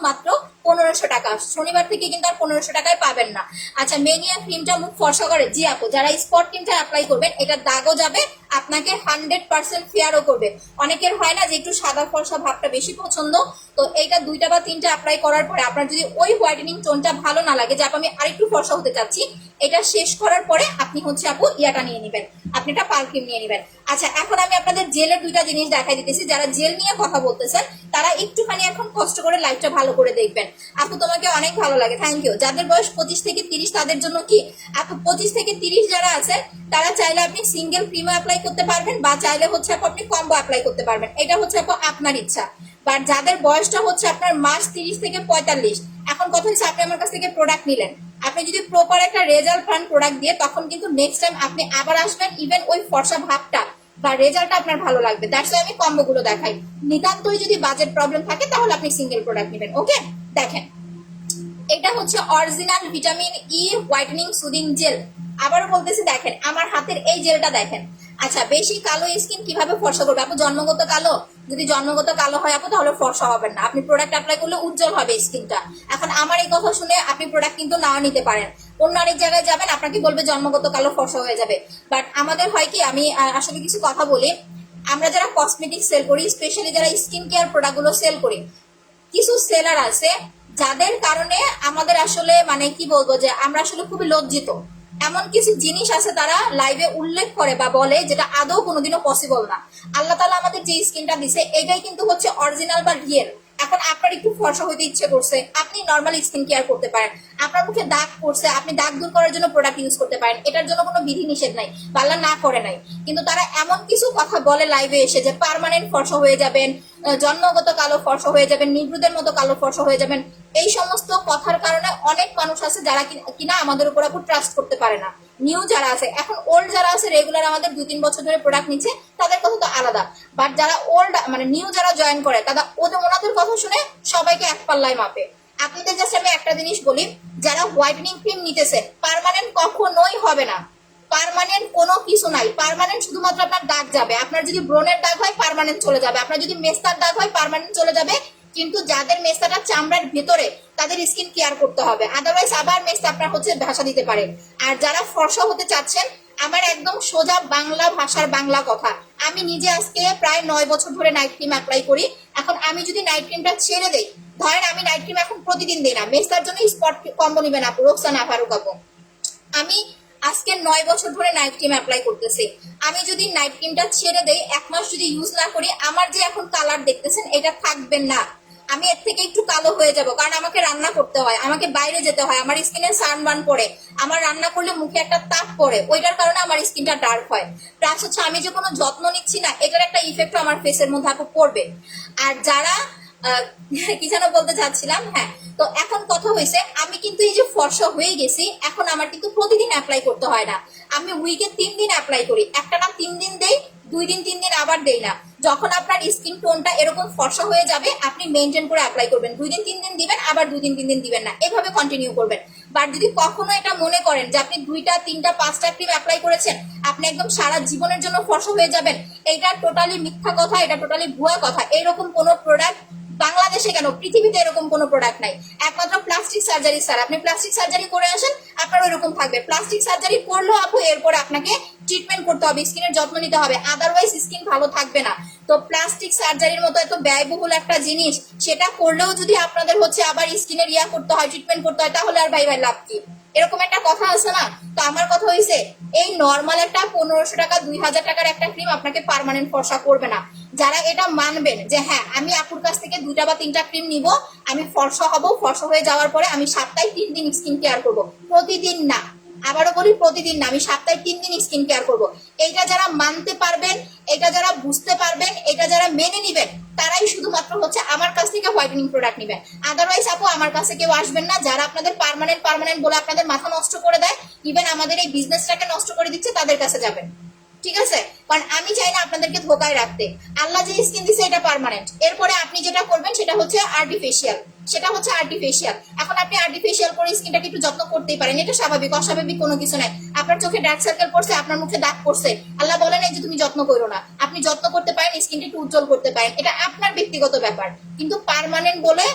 মাত্র 1500 টাকা। শনিবার থেকে কিন্তু আর 1500 টাকায় পাবেন না। আচ্ছা, মেনিয়া ক্রিমটা মুখ ফর্সা করে? জি আপু, যারা স্পট ক্রিমটা অ্যাপ্লাই করবেন এটা দাগও যাবে, আপনাকে 100% ফেয়ারও করবে। অনেকের হয় না যে একটু সাদা ফর্সা ভাবটা বেশি পছন্দ, তো এইটা 2টা বা 3টা অ্যাপ্লাই করার পরে আপনার যদি ওই হোয়াইটেনিং টোনটা ভালো না লাগে, যে আমি আরেকটু ফর্সা হতে চাচ্ছি, এটা শেষ করার পরে আপনি হচ্ছে আপু ইয়াটা নিয়ে নেবেন, আপনি এটা পাল ক্রিম নিয়ে নেবেন। আচ্ছা, এখন আমি আপনাদের জেলের 2টা জিনিস দেখাই দিতেছি। যারা জেল নিয়ে কথা বলতেছেন তারা একটুখানি এখন কষ্ট করে লাইভটা ভালো করে দেখবেন। আপু তোমাকে অনেক ভালো লাগে, থ্যাংক ইউ। যাদের বয়স 25 থেকে 30 তাদের জন্য কি আপু, 25 থেকে 30 যারা আছে তারা চাইলে আপনি সিঙ্গেল ক্রিমও অ্যাপ্লাই করতে পারবেন, বা চাইলে হচ্ছে আপনি কম্বো অ্যাপ্লাই করতে পারবেন, এটা হচ্ছে আপনার ইচ্ছা। বাট যাদের বয়সটা হচ্ছে আপনার মাস 30 থেকে 45, এখন কথা হচ্ছে আপনি আমার কাছ থেকে প্রোডাক্ট নিলেন, আপনি যদি প্রপার একটা রেজাল্ট পান প্রোডাক্ট দিয়ে, তখন কিন্তু নেক্সট টাইম আপনি আবার আসবেন, ইভেন ওই ফর্সা ভাবটা বা রেজাল্টটা আপনার ভালো লাগবে। দ্যাটস ওয়াই আমি কম্বো গুলো দেখাই। নিতান্তই যদি বাজেট প্রবলেম থাকে তাহলে আপনি সিঙ্গেল প্রোডাক্ট নেবেন। ওকে, দেখেন এটা হচ্ছে original vitamin E whitening soothing jail. আবারও বলতেছি, দেখেন আমার হাতের এই জেলটা দেখেন। আচ্ছা, বেশি কালো স্কিন কিভাবে ফর্সা করবে আপু? জন্মগত কালো? যদি জন্মগত কালো হয় আপু তাহলে ফর্সা হবেন না, আপনি প্রোডাক্ট অ্যাপ্লাই করলে উজ্জ্বল হবে স্কিনটা। এখন আমার এই কথা শুনে আপনি প্রোডাক্ট কিন্তু নাও নিতে পারেন, অন্য আরেক জায়গায় যাবেন আপনাকে বলবে জন্মগত কালো ফর্সা হয়ে যাবে। বাট আমাদের হয় কি, আমি আসলে কিছু কথা বলি, আমরা যারা কসমেটিক সেল করি, স্পেশালি যারা স্কিন কেয়ার প্রোডাক্ট গুলো সেল করি, কিছু সেলার আছে যাদের কারণে আমাদের আসলে মানে কি বলবো, যে আমরা আসলে খুবই লজ্জিত। এমন কিছু জিনিস আছে তারা লাইভে উল্লেখ করে বা বলে যেটা আদৌ কোনোদিনও পসিবল না। আল্লাহ তাআলা আমাদের যে স্কিনটা দিছে এটাই কিন্তু হচ্ছে অরিজিনাল বা রিয়েল। এখন আপনার একটু ফর্সা হইতে ইচ্ছে করছে, আপনি নর্মাল স্কিন কেয়ার করতে পারেন। আপনার মুখে দাগ পড়ছে, আপনি দাগ দূর করার জন্য প্রোডাক্ট ইউজ করতে পারেন, এটার জন্য কোনো বিধি নিষেধ নাই, আল্লাহ না করে নাই। কিন্তু তারা এমন কিছু কথা বলে লাইভে এসে যে পার্মানেন্ট ফর্সা হয়ে যাবেন, জন্মগত কালো ফর্সা হয়ে যাবেন, নিগ্রুদের মতো কালো ফর্সা হয়ে যাবেন, এই সমস্ত কথার কারণে অনেক মানুষ আছে যারা কিনা আমাদের উপর আপু ট্রাস্ট করতে পারে না। নিউ যারা আছে, এখন ওল্ড যারা আছে রেগুলার আমাদের 2-3 বছর ধরে প্রোডাক্ট নিচ্ছে, তাদের কথা তো আলাদা। বাট যারা ওল্ড মানে নিউ যারা জয়েন করে, তারা ওনাদের কথা শুনে সবাইকে এক পাল্লায় মাপে। আপনাদের জাস্ট আমি একটা জিনিস বলি, যারা হোয়াইটেনিং ক্রিম নিতেছে পার্মানেন্ট কখনোই হবে না, পার্মানেন্ট কোনো কিছু নাই। পার্মানেন্ট শুধুমাত্র আপনার দাগ যাবে, আপনার যদি ব্রণের দাগ হয় পার্মানেন্ট চলে যাবে, আপনার যদি মেস্তার দাগ হয় পার্মানেন্ট চলে যাবে। কিন্তু যাদের মেস্তাটা চামড়ার ভেতরে তাদের স্কিন কেয়ার করতে হবে, আদারওয়াইজ আবার মেস্তা আপনার হচ্ছে ভাষা দিতে পারে। আর যারা ফর্সা হতে চাচ্ছেন, আমার একদম সোজা বাংলা ভাষার বাংলা কথা, আমি নিজে আজকে প্রায় 9 বছর ধরে নাইট ক্রিম অ্যাপ্লাই করি। এখন আমি যদি নাইট ক্রিমটা ছেড়ে দেই, ধরেন আমি নাইট ক্রিম এখন প্রতিদিন দিই না, মেস্তার জন্য স্পট কম্বো নিবেন আপু, রোকসানা ফারুক আপু। আমি আজকে 9 বছর ধরে নাইট ক্রিম অ্যাপ্লাই করতেছি, আমি যদি নাইট ক্রিমটা ছেড়ে দেই, 1 মাস যদি ইউজ না করি, আমার যে এখন কালার দেখতেছেন এটা থাকবেন না, আমি এর থেকে একটু কালো হয়ে যাব। কারণ আমাকে রান্না করতে হয়, আমাকে বাইরে যেতে হয়, আমার স্কিনে সানবার্ন পড়ে, আমার রান্না করলে মুখে একটা তাপ পড়ে, ওইটার কারণে আমার স্কিনটা ডার্ক হয়। প্লাস হচ্ছে আমি যে কোনো যত্ন নিচ্ছি না, এটার একটা ইফেক্ট আমার ফেসের মধ্যে আপু পড়বে। আর যারা কি যেন বলতে চাচ্ছিলাম, হ্যাঁ, তো এখন কথা হয়েছে, আমি কিন্তু এই যে ফর্সা হয়ে গেছি, এখন আমার কিন্তু প্রতিদিন অ্যাপ্লাই করতে হয় না, আমি উইকে 3 দিন অ্যাপ্লাই করি, একটা না 3 দিন দেই, 2 দিন 3 দিন আবার দেই না। যখন আপনার স্কিন টোনটা এরকম ফর্সা হয়ে যাবে, আপনি মেনটেন করে অ্যাপ্লাই করবেন, 2 দিন 3 দিন দিবেন, আবার 2 দিন 3 দিন দিবেন না, এভাবে কন্টিনিউ করবেন। বাট যদি কখনো এটা মনে করেন যে আপনি 2টা 3টা 5টা ক্রিম অ্যাপ্লাই করেছেন আপনি একদম সারা জীবনের জন্য ফর্সা হয়ে যাবেন, এটা টোটালি মিথ্যা কথা, এটা টোটালি ভুয়া কথা। এরকম কোনো প্রোডাক্ট বাংলাদেশে কেন পৃথিবীতে এরকম কোনো প্রোডাক্ট নাই। একমাত্র প্লাস্টিক সার্জারি স্যার, আপনি প্লাস্টিক সার্জারি করে আসেন আপনার ওইরকম থাকবে। প্লাস্টিক সার্জারি করলেও আপু এরপরে আপনাকে ট্রিটমেন্ট করতে হবে, স্কিনের যত্ন নিতে হবে, আদারওয়াইজ স্কিন ভালো থাকবে না। তো প্লাস্টিক সার্জারির মতো এত ব্যয়বহুল একটা জিনিস, সেটা করলেও যদি আপনাদের হচ্ছে আবার স্কিনের ইয়া করতে হয়, ট্রিটমেন্ট করতে হয়, তাহলে আর ভাই ভাই লাভ কি? এরকম একটা কথা আছে না। তো আমার কথা হয়েছে এই নর্মাল একটা 1500 টাকা 2000 টাকার একটা ক্রিম আপনাকে পার্মানেন্ট ফর্সা করবে না। যারা এটা মানবেন যে হ্যাঁ আমি আপুর কাছ থেকে 2টা বা 3টা ক্রিম নিব, আমি ফর্সা হব, ফর্সা হয়ে যাওয়ার পরে আমি সপ্তাহে 3 দিন স্কিন কেয়ার করব, প্রতিদিন না, আবারও বলি প্রতিদিন না, আমি সপ্তাহে 3 দিন স্কিন কেয়ার করব, এইটা যারা মানতে পারবেন, এটা যারা বুঝতে পারবেন, এটা যারা মেনে নিবেন, তারাই শুধুমাত্র হচ্ছে আমার কাছ থেকে হোয়াইটেনিং প্রোডাক্ট নেবেন। আদারওয়াইজ আপু আমার কাছে কেউ আসবেন না যারা আপনাদের পার্মানেন্ট বলে আপনাদের মাথা নষ্ট করে দেয়, ইভেন আমাদের এই বিজনেসটাকে নষ্ট করে দিচ্ছে, তাদের কাছে যাবেন। ঠিক আছে, কারণ আমি চাই না আপনাদেরকে ধোকায় রাখতে। আল্লাহ যে স্কিন দিছে এটা পার্মানেন্ট, এরপরে আপনি যেটা করবেন সেটা হচ্ছে আর্টিফিশিয়াল, সেটা হচ্ছে আর্টিফিশিয়াল। এখন আপনি আর্টিফিশিয়াল করে স্কিনটাকে একটু যত্ন করতেই পারেন, এটা স্বাভাবিক, অস্বাভাবিক কোনো কিছু নাই। আপনার চোখে ডার্ক সার্কেল পড়ছে, আপনার মুখে দাগ পড়ছে, আল্লাহ বলে নাই যে তুমি যত্ন করো না, আপনি যত্ন করতে পারেন, স্কিনটা একটু উজ্জ্বল করতে পারেন, এটা আপনার ব্যক্তিগত ব্যাপার। কিন্তু পার্মানেন্ট বলে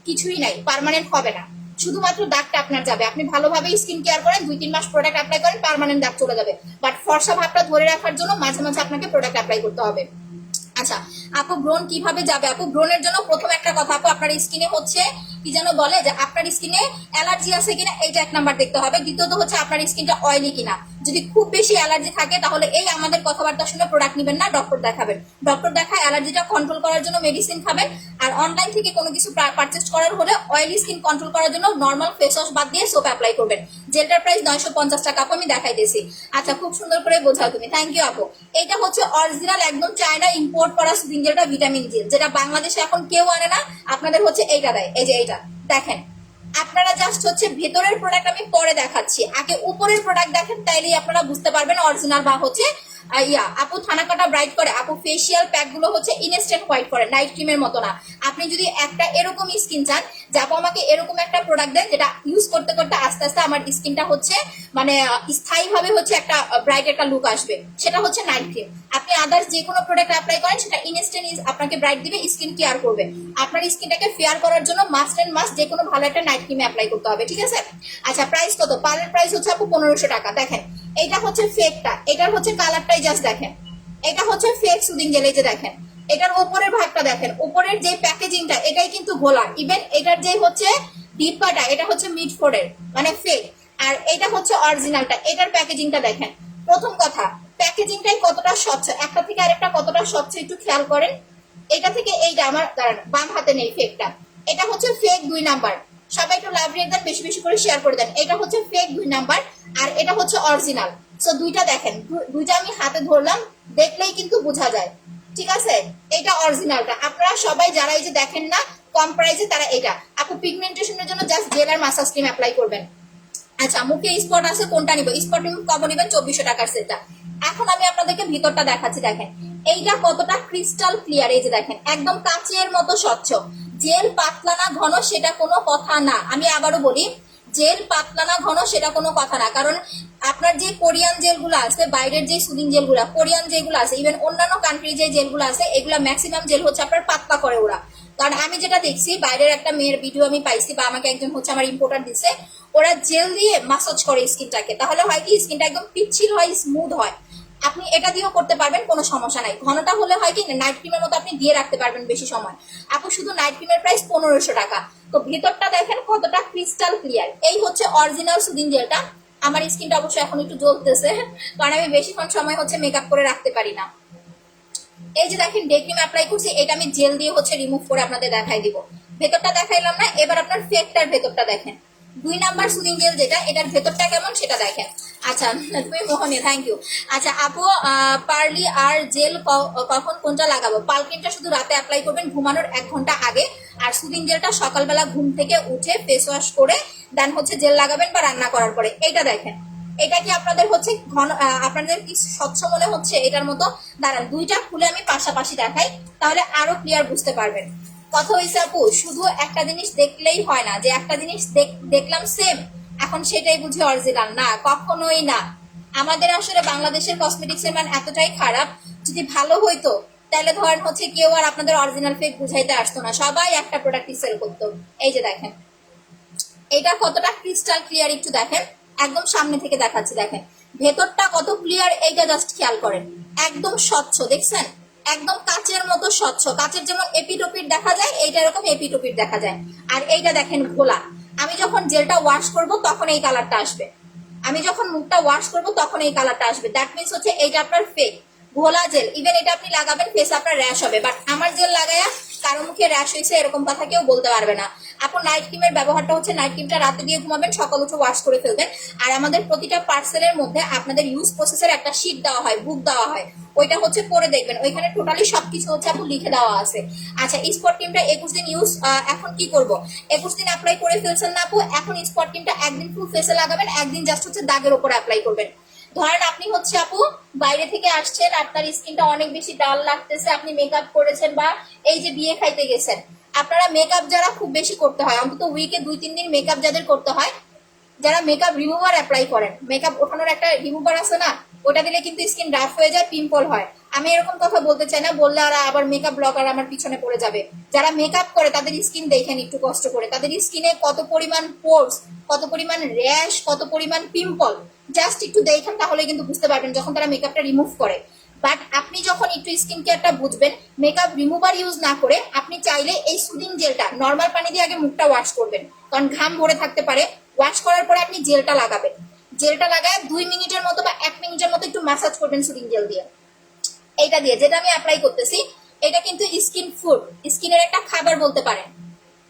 কিছুই নাই, পার্মানেন্ট হবে না, শুধুমাত্র দাগটা আপনার যাবে। আপনি ভালোভাবে স্কিন কেয়ার করেন, 2-3 মাস প্রোডাক্ট অ্যাপ্লাই করেন, পার্মানেন্ট দাগ চলে যাবে। বাট ফর্সা ভাবটা ধরে রাখার জন্য মাঝে মাঝে আপনাকে প্রোডাক্ট অ্যাপ্লাই করতে হবে। আচ্ছা আপু ব্রণ কিভাবে যাবে? আপু ব্রণের জন্য প্রথম একটা কথা, আপু আপনার স্কিনে হচ্ছে কি যেন বলে যে আপনার স্কিনে অ্যালার্জি আছে কিনা, এইটা 1 নাম্বার দেখতে হবে। দ্বিতীয়ত হচ্ছে আপনার স্কিনটা অয়েলি কিনা। যদি খুব বেশি অ্যালার্জি থাকে তাহলে এই আমাদের কথাবার্তা শুনে প্রোডাক্ট নেবেন না, ডক্টর দেখাবেন। ডক্টর দেখায় অ্যালার্জিটা কন্ট্রোল করার জন্য মেডিসিন খাবেন। আর অনলাইন থেকে কোনো কিছু পারচেজ করার হলে অয়েলি স্কিন কন্ট্রোল করার জন্য নর্মাল ফেস ওয়াশ বাদ দিয়ে সোপ অ্যাপ্লাই করবেন। জেলটার প্রাইস 950 টাকা, আপু আমি দেখাইতেছি। আচ্ছা খুব সুন্দর করে বোঝাও তুমি, থ্যাংক ইউ আপু। এটা হচ্ছে অরিজিনাল একদম চায়না ইম্পোর্ট করা সুদিন জেলটা, ভিটামিন জেল, যেটা বাংলাদেশে এখন কেউ আনে না, আপনাদের হচ্ছে এইটা দেয়। এই যে এইটা দেখেন, আপনারা জাস্ট হচ্ছে ভেতরের প্রোডাক্ট আমি পরে দেখাচ্ছি, আগে উপরের প্রোডাক্ট দেখেন, তাইলেই আপনারা বুঝতে পারবেন অরিজিনাল বা হচ্ছে আপু থানা কাটা ব্রাইট করে। আপু ফেসিয়াল প্যাক গুলো হচ্ছে ইনস্ট্যান্ট হোয়াইট করে, নাইট ক্রিমের মতো না। আপনি যদি একটা এরকম স্কিন চান যে আপু আমাকে এরকম একটা প্রোডাক্ট দেন যেটা ইউজ করতে করতে আস্তে আস্তে আমার স্কিনটা হচ্ছে মানে স্থায়ীভাবে হচ্ছে একটা ব্রাইট একটা লুক আসবে, সেটা হচ্ছে নাইট ক্রিম। আপনি আদার্স যে কোনো প্রোডাক্ট অ্যাপ্লাই করেন সেটা ইনস্ট্যান্ট আপনাকে ব্রাইট দিবে, স্কিন কেয়ার করবে। আপনার স্কিনটাকে ফেয়ার করার জন্য মাস্ট এন্ড মাস্ট যে কোনো ভালো একটা নাইট ক্রিম অ্যাপ্লাই করতে হবে, ঠিক আছে? আচ্ছা প্রাইস কত? পারের প্রাইস হচ্ছে আপু 1500 টাকা। দেখেন এটা হচ্ছে ফেকটা, এটার হচ্ছে কালারটাই জাস্ট দেখেন, এটা হচ্ছে ফেক সুদিং জেল। এই যে দেখেন এটার উপরের ভাগটা দেখেন, উপরের যে প্যাকেজিংটা এটাই কিন্তু ঘোলা, ইভেন এটার যে হচ্ছে ডিব্বাটা এটা হচ্ছে মিড ফোরের মানে ফেক, আর এটা হচ্ছে অরিজিনালটা। এটার প্যাকেজিংটা দেখেন, প্রথম কথা প্যাকেজিংটাই কতটা স্বচ্ছ, একটা থেকে আরেকটা কতটা স্বচ্ছ একটু খেয়াল করেন। এটা থেকে এইটা আমার দাঁড়ান বাম হাতে নেই ফেকটা, এটা হচ্ছে ফেক 2 নাম্বার। সবাই একটু লাভ রেট দেন, বেশি বেশি করে শেয়ার করে দেন। এটা হচ্ছে ফেক 2 নাম্বার আর এটা হচ্ছে অরিজিনাল। সো দুইটা দেখেন, দুইটা আমি হাতে ধরলাম, দেখলেই কিন্তু বোঝা যায়, ঠিক আছে? এটা অরিজিনালটা। আপনারা সবাই যারা এই যে দেখেন না কম প্রাইসে, তারা এটা আপু পিগমেন্টেশনের জন্য জাস্ট জেল আর মাসাজ ক্রিম অ্যাপ্লাই করবেন। আচ্ছা মুখে স্পট আছে, কোনটা নিব? স্পট রিমুভ কত নেবেন? 2400 টাকার সেটটা। এখন আমি আপনাদেরকে ভিতরটা দেখাচ্ছি, দেখেন এইটা কতটা ক্রিস্টাল ক্লিয়ার। এই যে দেখেন একদম কাচের মতো স্বচ্ছ। জেল পাতলা না ঘন সেটা কোনো কথা না, আমি আবারও বলি জেল পাতলা না ঘন সেটা কোনো কথা না। কারণ আপনার যে কোরিয়ান জেলগুলো আছে, বাইরের যে সুদিং জেলগুলো, কোরিয়ান যেগুলো আছে, ইভেন অন্যান্য কান্ট্রির যে জেলগুলো আছে, এগুলা ম্যাক্সিমাম জেল হচ্ছে আপনার পাতলা করে ওরা। কারণ আমি যেটা দেখছি, বাইরের একটা মেয়ের ভিডিও আমি পাইছি, বা আমাকে একজন হচ্ছে আমার ইম্পোর্টার দিচ্ছে, ওরা জেল দিয়ে মাসাজ করে স্কিনটাকে, তাহলে হয় কি স্কিনটা একদম পিচ্ছিল হয়, স্মুথ হয়। আপনি এটা দিয়েও করতে পারবেন, কোনো সমস্যা নাই। ঘনটা হলে হয় কি নাইট ক্রিমের মতো আপনি দিয়ে রাখতে পারবেন বেশি সময়। আপু শুধু নাইট ক্রিমের প্রাইস 1500 টাকা। তো ভেতরটা দেখেন কতটা ক্রিস্টাল ক্লিয়ার। এই হচ্ছে অরিজিনাল সুদিং জেলটা। আমার স্কিনটা অবশ্যই এখন একটু জ্বলতেছে, কারণ আমি বেশিক্ষণ সময় হচ্ছে মেকআপ করে রাখতে পারি না। এই যে দেখেন ডে ক্রিম অ্যাপ্লাই করছি, এটা আমি জেল দিয়ে হচ্ছে রিমুভ করে আপনাদের দেখাই দিব। ভেতরটা দেখাইলাম না, এবার আপনার ফেকটার ভেতরটা দেখেন। 2 নাম্বার সুদিং জেল যেটা, এটার ভেতরটা কেমন সেটা দেখেন। আচ্ছা তুমি মোহনী, থ্যাংক ইউ। আচ্ছা আপু পার্লি আর জেল কখন কোনটা লাগাবো? পাল ক্রিমটা শুধু রাতে অ্যাপ্লাই করবেন ঘুমানোর 1 ঘন্টা আগে, আর সুদিং জেলটা সকালবেলা ঘুম থেকে উঠে ফেস ওয়াশ করে দেন হচ্ছে জেল লাগাবেন বা রান্না করার পরে। এইটা দেখেন, এটা কি আপনাদের হচ্ছে ঘন, আপনাদের কি স্বচ্ছ মনে হচ্ছে এটার মতো? দাঁড়ান দুইটা খুলে আমি পাশাপাশি দেখাই, তাহলে আরো ক্লিয়ার বুঝতে পারবেন। কথা হয়েছে আপু শুধু একটা জিনিস দেখলেই হয় না, যে একটা জিনিস দেখলাম সেম এখন সেটাই বুঝি অরিজিনাল? না, কখনোই না। আমাদের আসলে বাংলাদেশের কসমেটিক্স এর মান এতটাই খারাপ, যদি ভালো হইতো তাহলে ধরেন হচ্ছে কেউ আর আপনাদের অরিজিনাল ফেক বুঝাইতে আসতো না, সবাই একটা প্রোডাক্টই সেল করতো। এই যে দেখেন এটা কতটা ক্রিস্টাল ক্লিয়ার, একটু দেখেন, একদম সামনে থেকে দেখাচ্ছি, দেখেন ভেতরটা কত ক্লিয়ার, এইটা জাস্ট খেয়াল করেন। একদম স্বচ্ছ, দেখছেন? একদম কাচের মতো স্বচ্ছ, কাচের যেমন এপিটোপিট দেখা যায়, এইটা এরকম এপিটোপিট দেখা যায়। আর এইটা দেখেন ঘোলা, আমি যখন জেলটা ওয়াশ করব তখন এই কালারটা আসবে, আমি যখন মুখটা ওয়াশ করব তখন এই কালারটা আসবে। দ্যাট মিনস হচ্ছে এইটা আপনার ফেক ঘোলা জেল। ইভেন এটা আপনি লাগাবেন ফেস আপনার র্যাশ হবে, বাট আমার জেল লাগায়া কারো মুখে র্যাশ হয়েছে এরকম কথা কেউ বলতে পারবে না। আপনি নাইট ক্রিমের ব্যবহারটা হচ্ছে নাইট ক্রিমটা রাতে দিয়ে ঘুমাবেন, সকাল উঠে ওয়াশ করে ফেলবেন। আর আমাদের প্রতিটা পার্সেলের মধ্যে আপনাদের ইউজ প্রসেসের একটা শীট দেওয়া হয়, বুক দেওয়া হয়, ওইটা হচ্ছে পরে দেখবেন, ওইখানে টোটালি সবকিছু হচ্ছে আপনি লিখে দেওয়া আছে। আচ্ছা, স্পট ক্রিমটা 21 দিন ইউজ, এখন কি করব? 21 দিন অ্যাপ্লাই করে ফেলছেন না আপু, এখন স্পট ক্রিমটা একদিন ফুল ফেসে লাগাবেন, একদিন জাস্ট হচ্ছে দাগের উপর অ্যাপ্লাই করবেন। ধরেন আপনি হচ্ছে আপু বাইরে থেকে আসছেন, আপনার স্কিনটা অনেক বেশি ডাল লাগতেছে, আপনি মেকআপ করেছেন বা এই যে বিয়ে খাইতে গেছেন, আপনারা মেকআপ যারা খুব বেশি করতে হয়, অন্তত উইকে 2-3 দিন মেকআপ যাদের করতে হয়, যারা মেকআপ রিমুভার অ্যাপ্লাই করেন, মেকআপ ওঠানোর একটা রিমুভার আছে না, ওটা দিলে কিন্তু স্কিন রাফ হয়ে যায়, পিম্পল হয়। আমি এরকম কথা বলতে চাই না, বললে আর আবার মেকআপ ব্লগার আমার পিছনে পড়ে যাবে। যারা মেকআপ করে তাদের স্কিন দেখেন একটু কষ্ট করে, তাদের স্কিনে কত পরিমাণ পোর্স, কত পরিমাণ র্যাশ, কত পরিমাণ পিম্পল, জাস্ট একটু দেখেন, তাহলে কিন্তু বুঝতে পারবেন যখন তারা মেকআপটা রিমুভ করে। বাট আপনি যখন একটু স্কিন কেয়ারটা বুঝবেন, মেকআপ রিমুভার ইউজ না করে আপনি চাইলে এই সুদিং জেলটা নর্মাল পানি দিয়ে আগে মুখটা ওয়াশ করবেন, কারণ ঘাম ভরে থাকতে পারে। ওয়াশ করার পরে আপনি জেলটা লাগাবেন, জেলটা লাগায় 2 মিনিটের মতো বা 1 মিনিটের মতো একটু ম্যাসাজ করবেন সুদিং জেল দিয়ে। এইটা দিয়ে যেটা আমি অ্যাপ্লাই করতেছি, এটা কিন্তু স্কিন ফুড, স্কিনের একটা খাবার বলতে পারেন।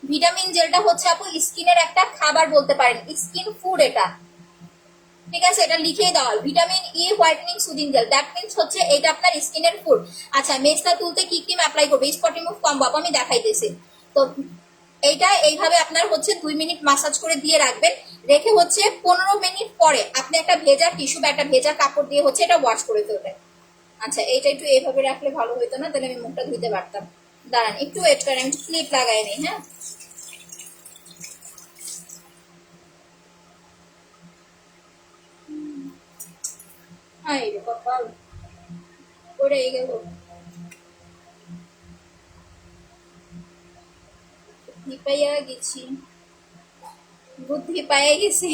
ভিটামিন জেলটা হচ্ছে আপু স্কিনের একটা খাবার বলতে পারেন, স্কিন ফুড এটা, ঠিক আছে? এটা লিখেই দেওয়া, vitamin E whitening soothing jail, that means হচ্ছে এটা আপনার স্কিনের ফুড। আচ্ছা, মেস্তা তুলতে কি ক্রিম অ্যাপ্লাই করবে? স্পট রিমুভ কম্বো আমি দেখাইতেছি। তো এইটা এইভাবে আপনার হচ্ছে 2 মিনিট মাসাজ করে দিয়ে রাখবেন, রেখে হচ্ছে 15 মিনিট পরে আপনি একটা ভেজা টিস্যু বা একটা ভেজা কাপড় দিয়ে হচ্ছে এটা ওয়াশ করে ফেলবেন। আচ্ছা, এইটা একটু এইভাবে রাখলে ভালো হতো না, তাহলে আমি মুখটা ধুইতে পারতাম। দাঁড়ান একটু ওয়েট করেন, আমি ক্লিপ লাগাই নিই। হ্যাঁ, হাই রে কপাল, পড়ে গেল, বুদ্ধি পাইয়া গেছি, বুদ্ধি পাইয়া গেছি,